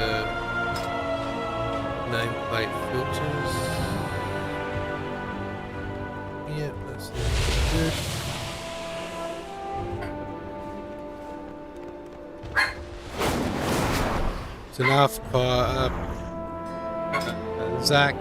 nameplate filters. Yep, that's good. It's enough for Zach.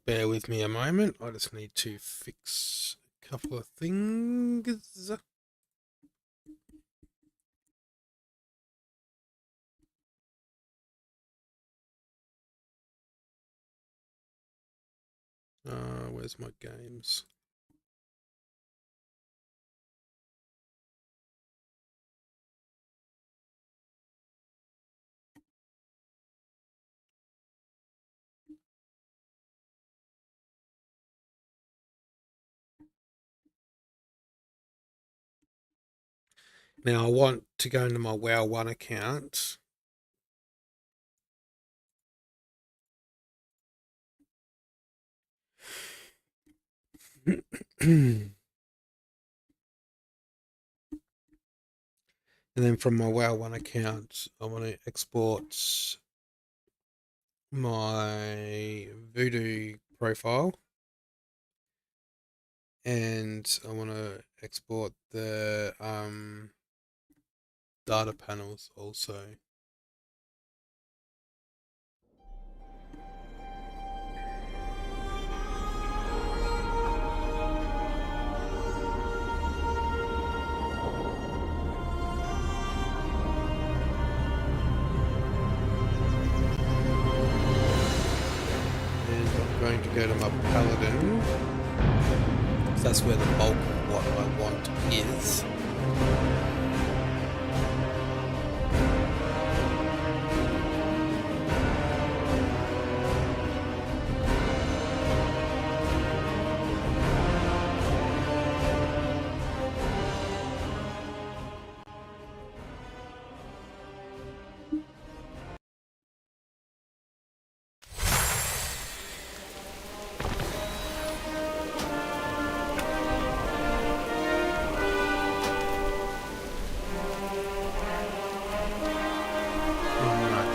Bear with me a moment. I just need to fix a couple of things. Where's my games? Now I want to go into my WoW 1 account. And then from my WoW 1 account, I want to export my Voodoo profile. And I want to export the data panels also. Going to go to my Paladin, because that's where the bulk of what I want is.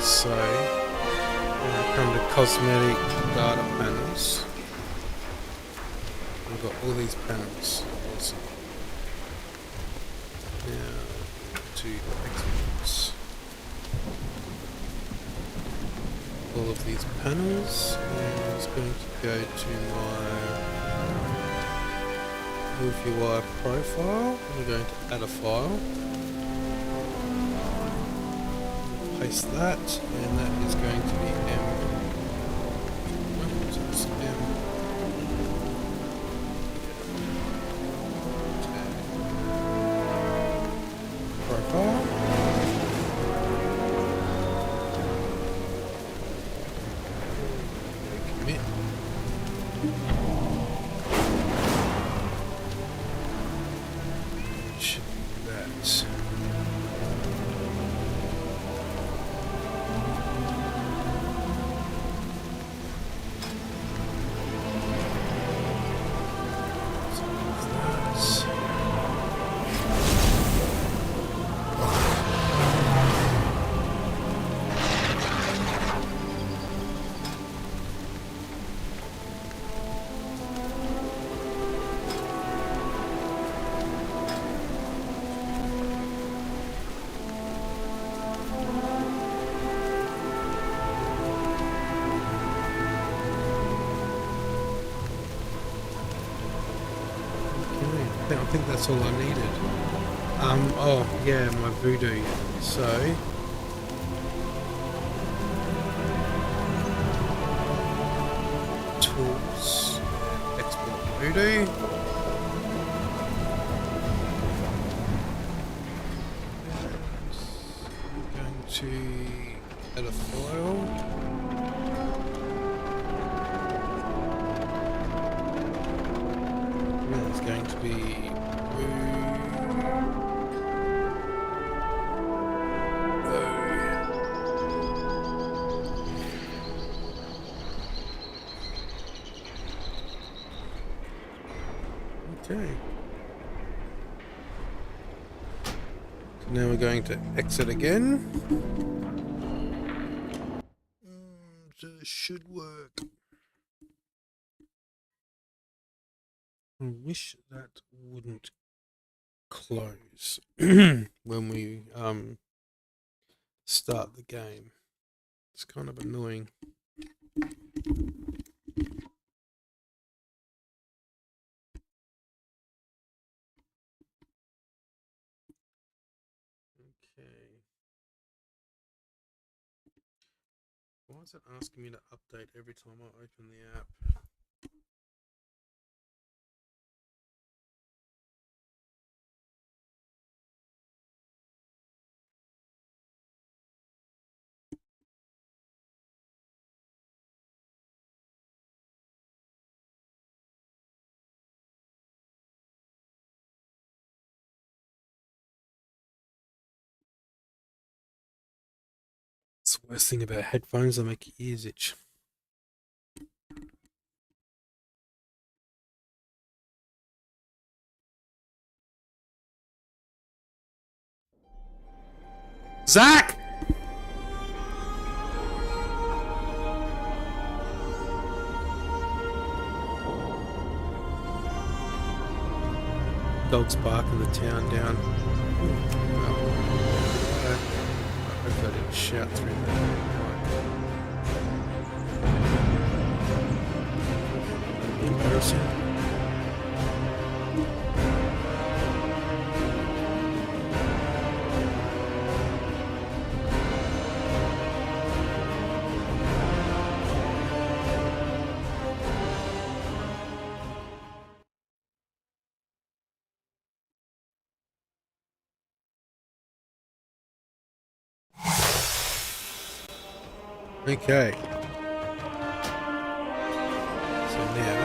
So, when I come to cosmetic data panels, we've got all these panels. Awesome. Now, to exports. All of these panels, and it's going to go to my Move UI profile. We're going to add a file. Paste that, and that is going to be M. So it's M. Profile. Commit. Should be that. I think that's all I needed. Oh yeah, my Voodoo. So tools, export Voodoo. I'm going to add a file. It's going to be okay. So now we're going to exit again. So this should work. I wish that wouldn't close when we start the game. It's kind of annoying. Okay. Why is it asking me to update every time I open the app? It's the worst thing about headphones, they make your ears itch. Zach! Dogs bark in the town down. I hope I didn't shout through that. Embarrassing. Okay. So now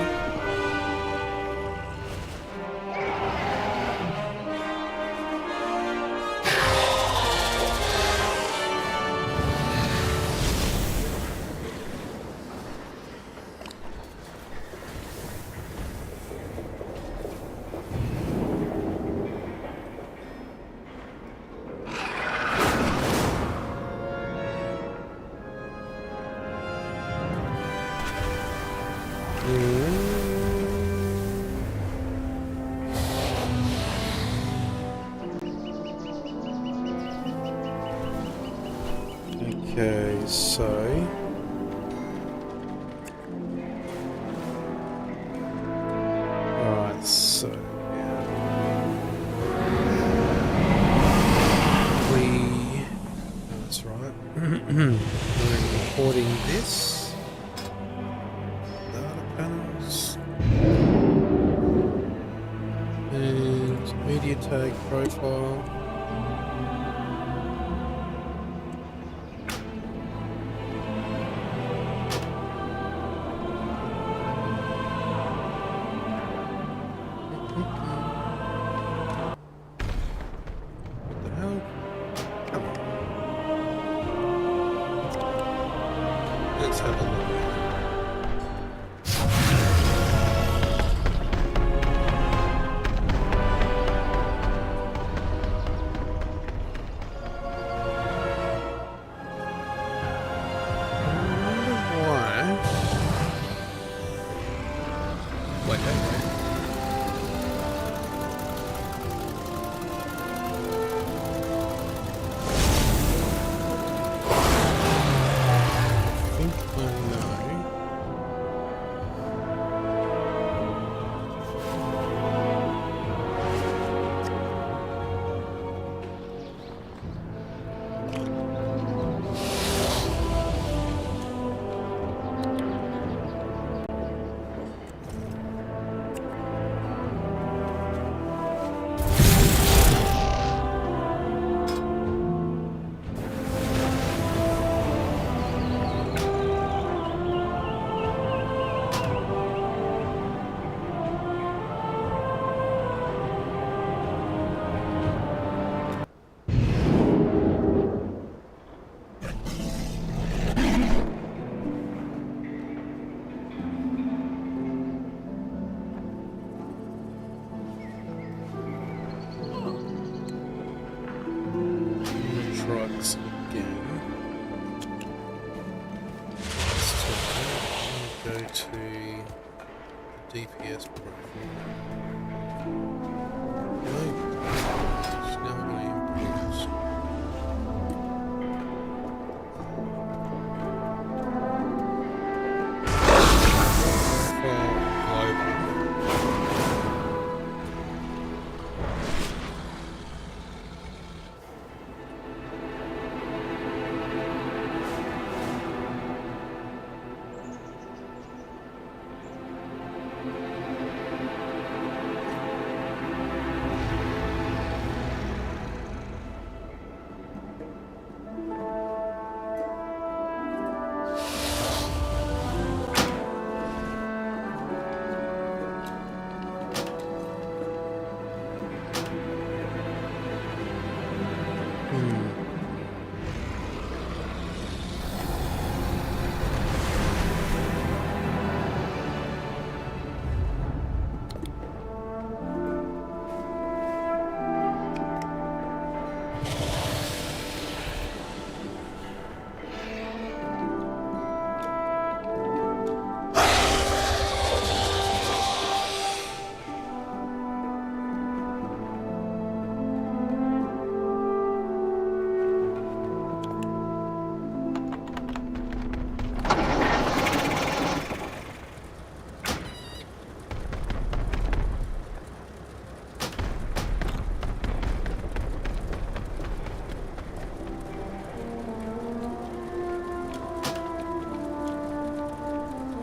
okay, so alright, so that's right. We're importing this. Data panels. And media tag profile. Trucks again. Let's go to DPS profile. No. So now we're going to import.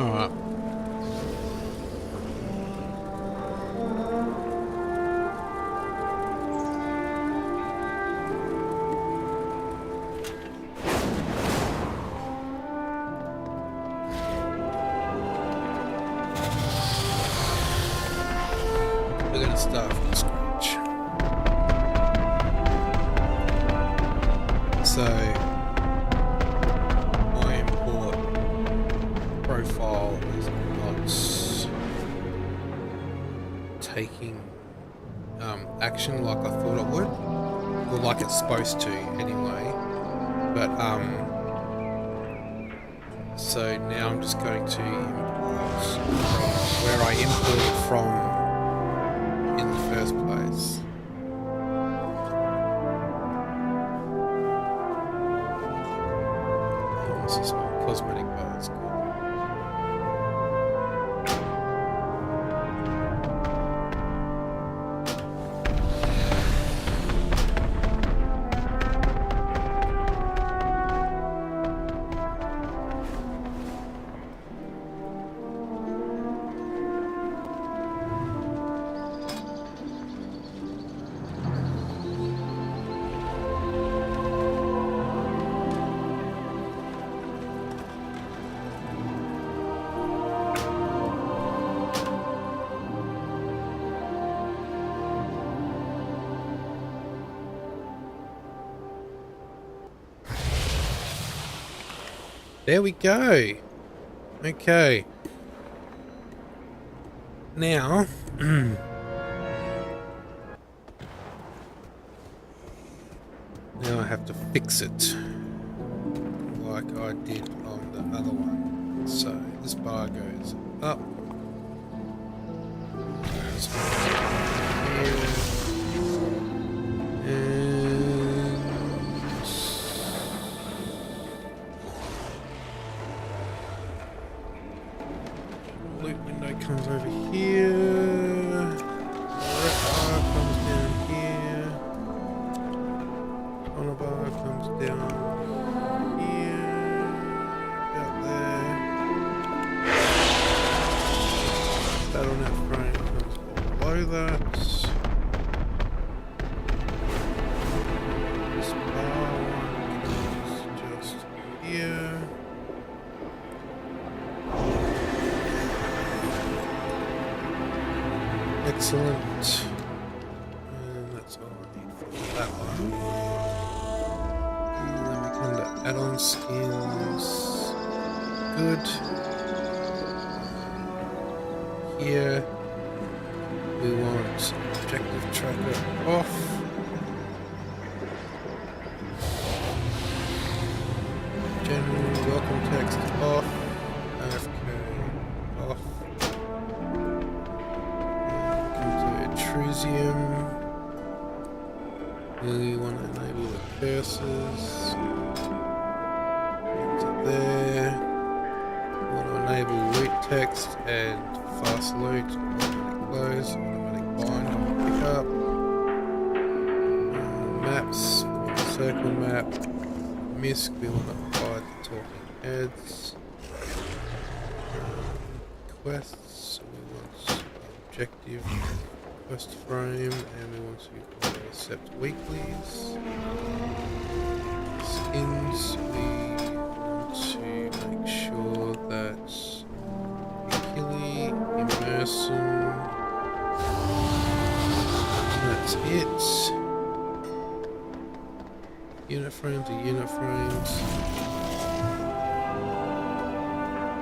Alright. We're gonna start from scratch. So my import profile is not taking action like I thought it would, or like it's supposed to anyway. But so now I'm just going to import from where I imported from in the first place. This is my cosmetic bar, it's good. There we go. Okay. Now, now I have to fix it like I did on the other one. So this bar goes up. Goes here. Comes over here. Red bar comes down here. Corner bar comes down here. Out there. Battlenet frame comes below that. This bar comes just here. Excellent. And that's all I need for that one. And then we come to add-on skins. Good. Here we want objective tracker off. General welcome text off. AFK off. We want to enable the cursors into there. We want to enable loot text and fast loot, automatic close, automatic bind and pick up. Maps, we want a circle map. MISC, we want to hide the talking heads. Quests, we want objective. Quest frame, and we want to accept weeklies. Skins, we want to make sure that Achille, Immersion, that's it. Unit frames are unit frames.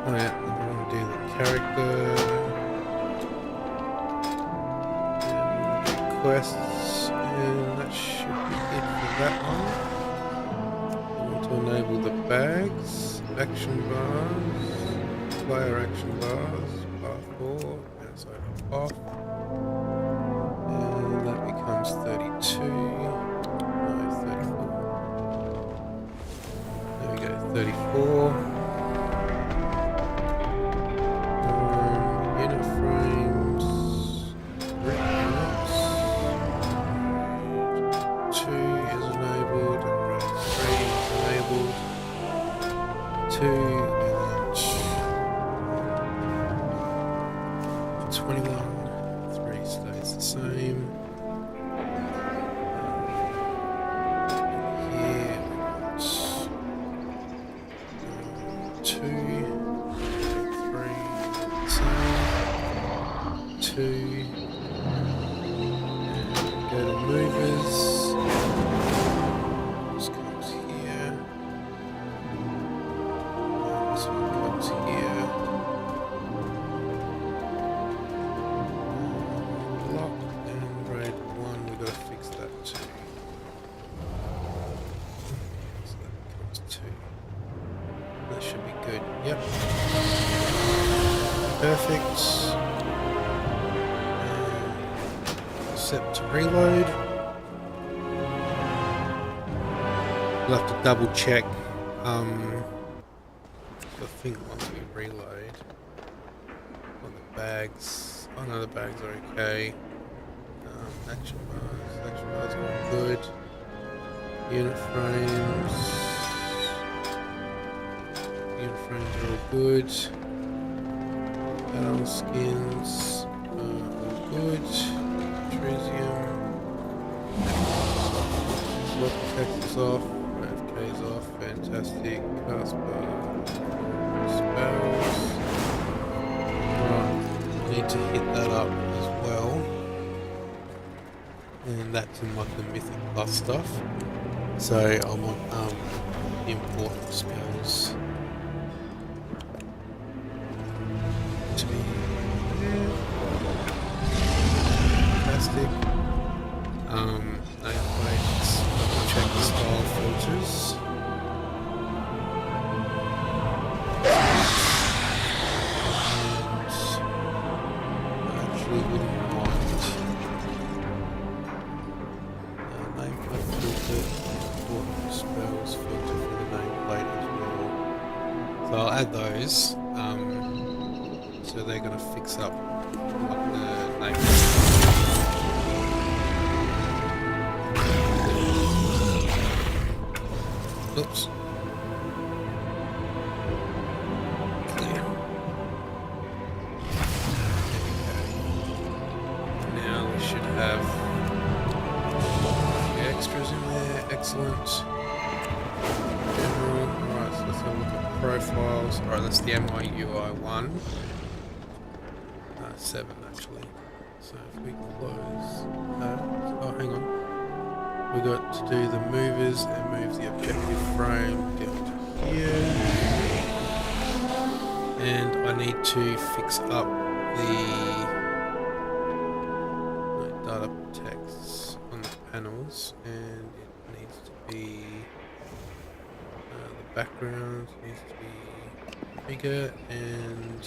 Oh yeah, I want to do the character. Quests, and that should be it for that one. I want to enable the bags, action bars, player action bars, bar 4, outside of off, and that becomes 32, no 34, there we go, 34. Unit frames, brick units. 2 is enabled, and 3 is enabled. 2 and 2. And go to movers. This comes here. This one comes here. Lock and raid 1. We've got to fix that too. So that comes 2. That should be good. Yep. Perfect. Set to reload. We'll have to double check. I think once we reload, on the bags. Oh no, the bags are okay. Action bars are good. Unit frames are all good. Battle skins all good. Tritium. Swap protectors off. AFK's off. Fantastic. Castbar. Spells. Right. Need to hit that up as well. And that's in like the Mythic Plus stuff. So I want import spells to be fantastic. Let's check the style filters. And I actually wouldn't mind nameplate filter, import spells filter for the nameplate as well. So I'll add those. So they're going to fix up like the nameplate. Oops. Clear. Now we should have a few extras in there. Excellent. General. Alright, so let's have a look at profiles. Alright, that's the MIUI 1. 7 actually. So if we close that. Oh, hang on. We got to do the movers and move the objective frame down to here. And I need to fix up the data texts on the panels, and it needs to be the background needs to be bigger, and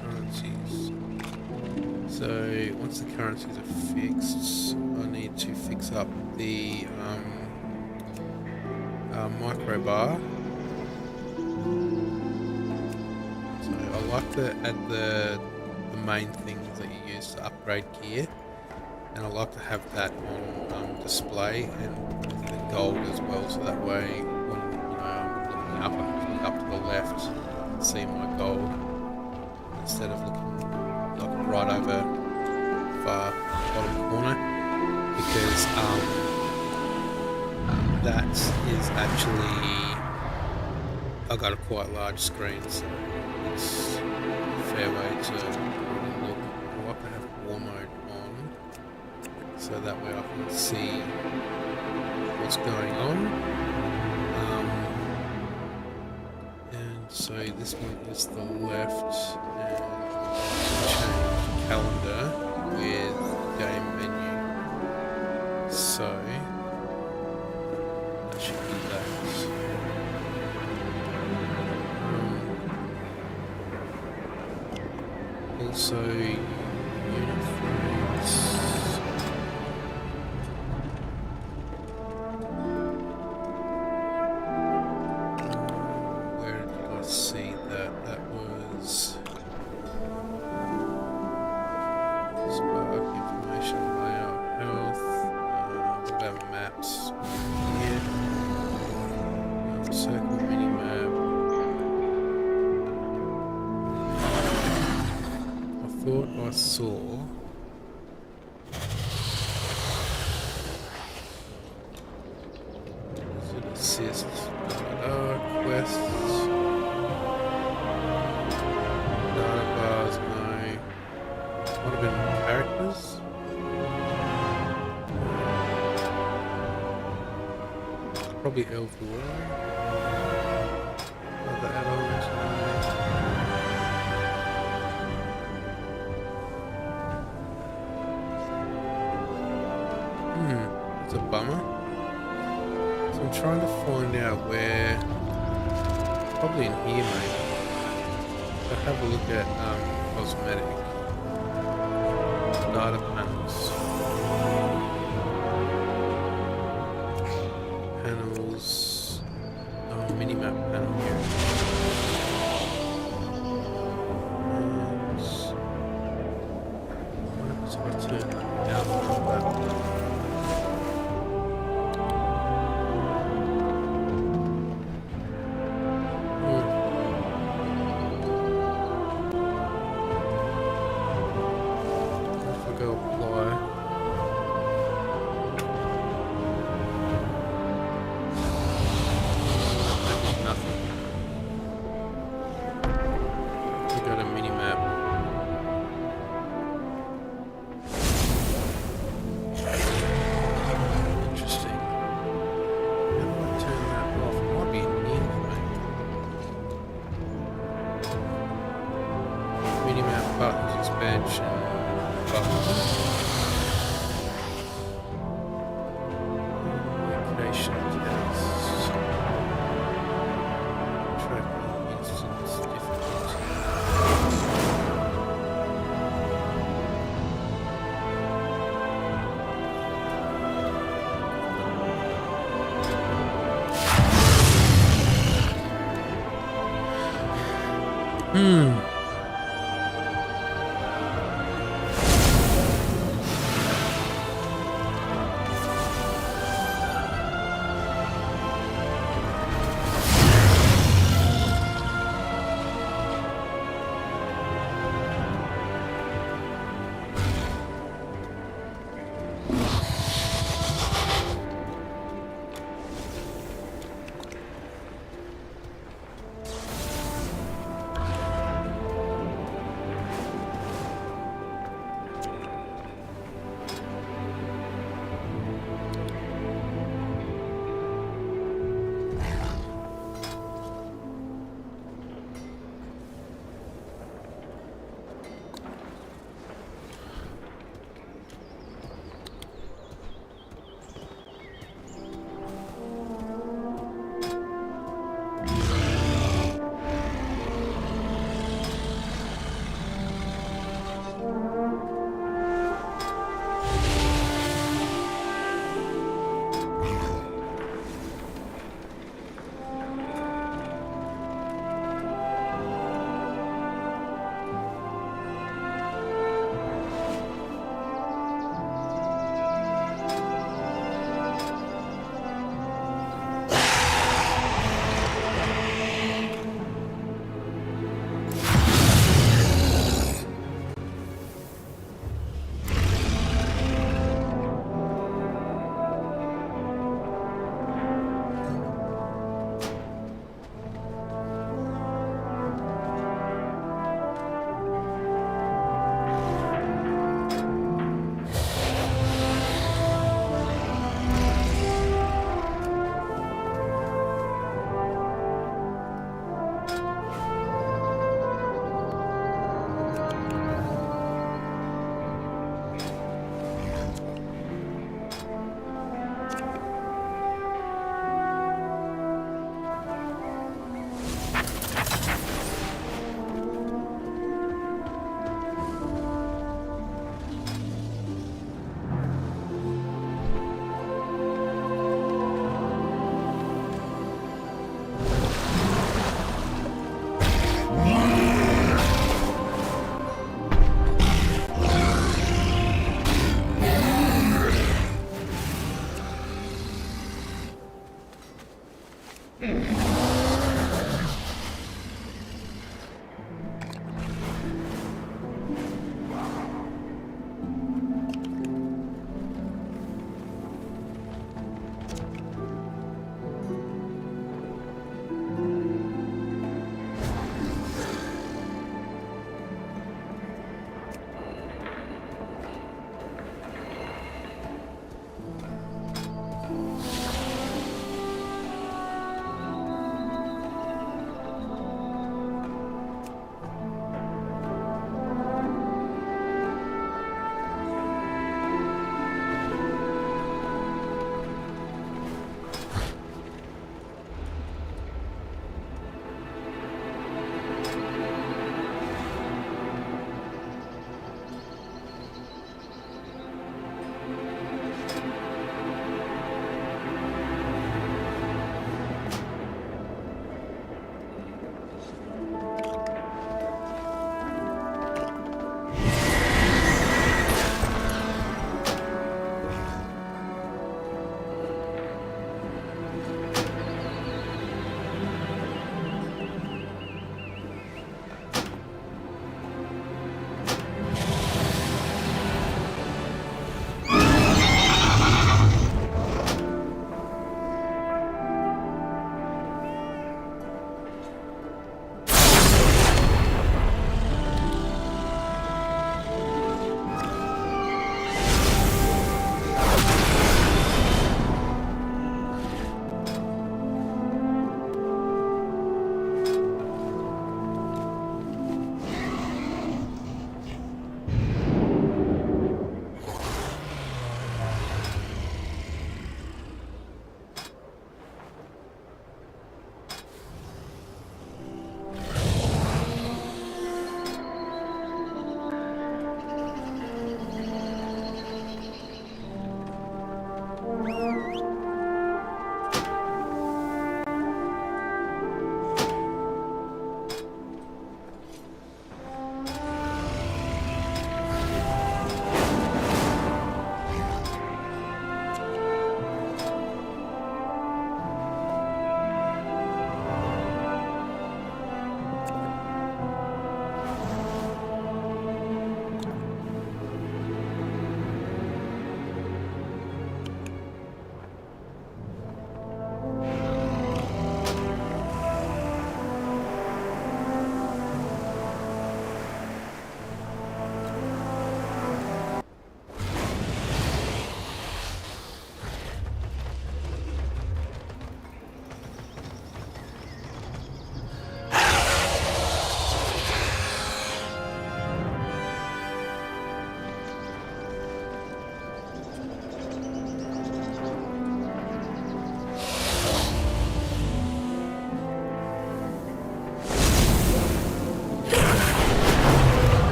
currencies. So once the currencies are fixed, I need to fix up the micro bar. So I like to add the main things that you use to upgrade gear, and I like to have that on display and with the gold as well, so that way when I'm looking up to the left, I can see my gold instead of looking like right over far bottom corner, because that is actually, I got a quite large screen, so it's a fair way to look. I like to have war mode on, so that way I can see what's going on. And so this one is the left, and change calendar with game menu. So that should be that. Also unit frames. Where did I see that? That was Spark, information, layout, health. What about maps? Here. Circle minimap. I thought I saw assist, quests, data bars, no. Might have been Probably L4. Other add-ons. It's a bummer. So I'm trying to find out where. Probably in here, maybe. So have a look at cosmetic data panels. Panels. Oh, minimap panel here. What happens if I turn that down from that?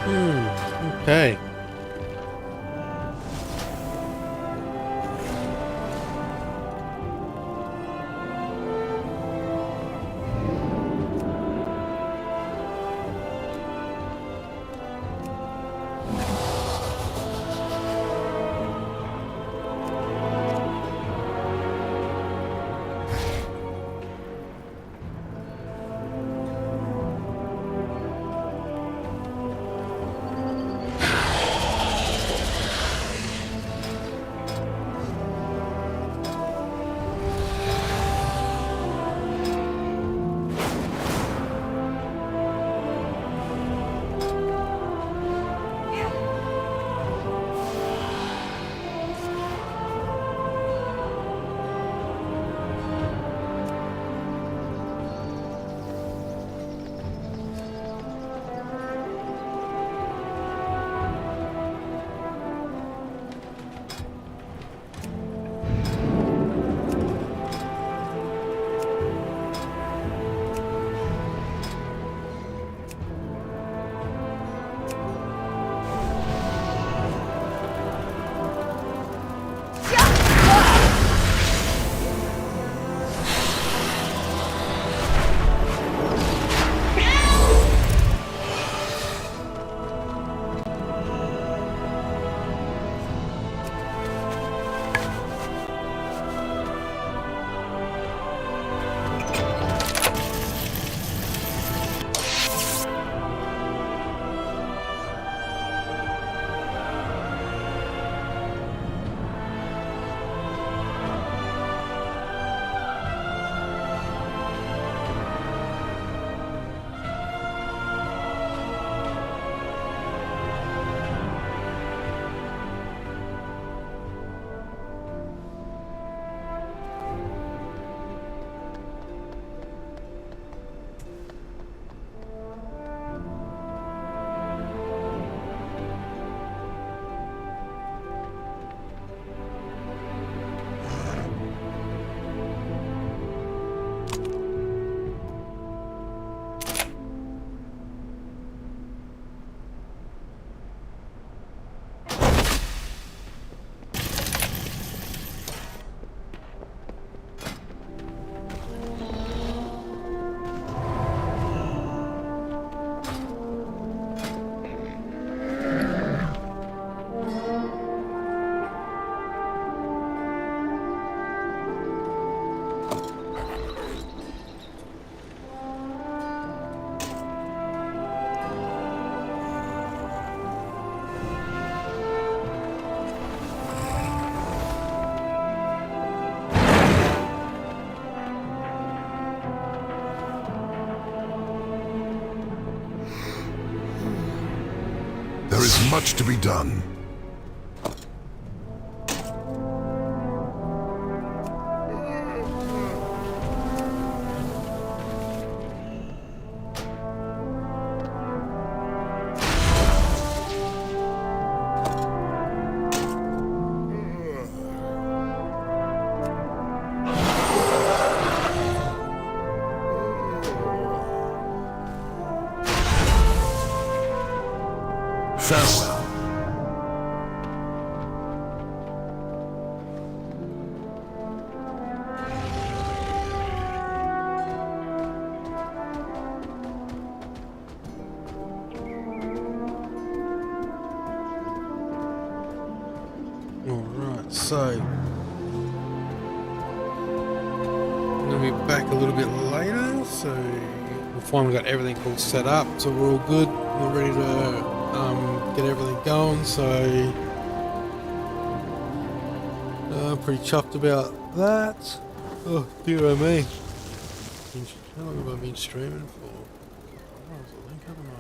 Okay. There is much to be done. Farewell. Alright, so I'm gonna be back a little bit later, so we've finally got everything all set up, so we're all good, we're ready to get everything going, so pretty chuffed about that. Oh dear oh me. How long have I been streaming for? Oh, there's a link, haven't I?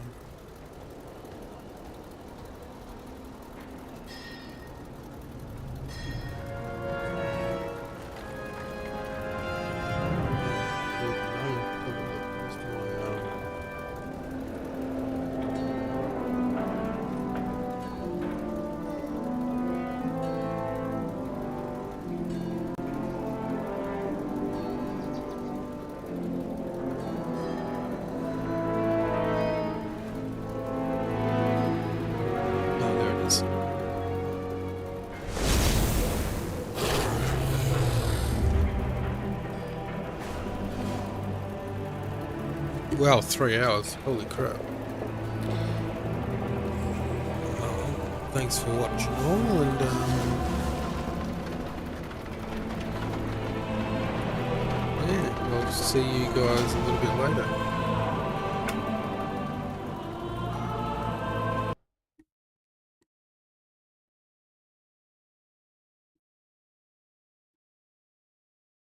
Well, 3 hours. Holy crap. Thanks for watching all, and yeah, we'll see you guys a little bit later.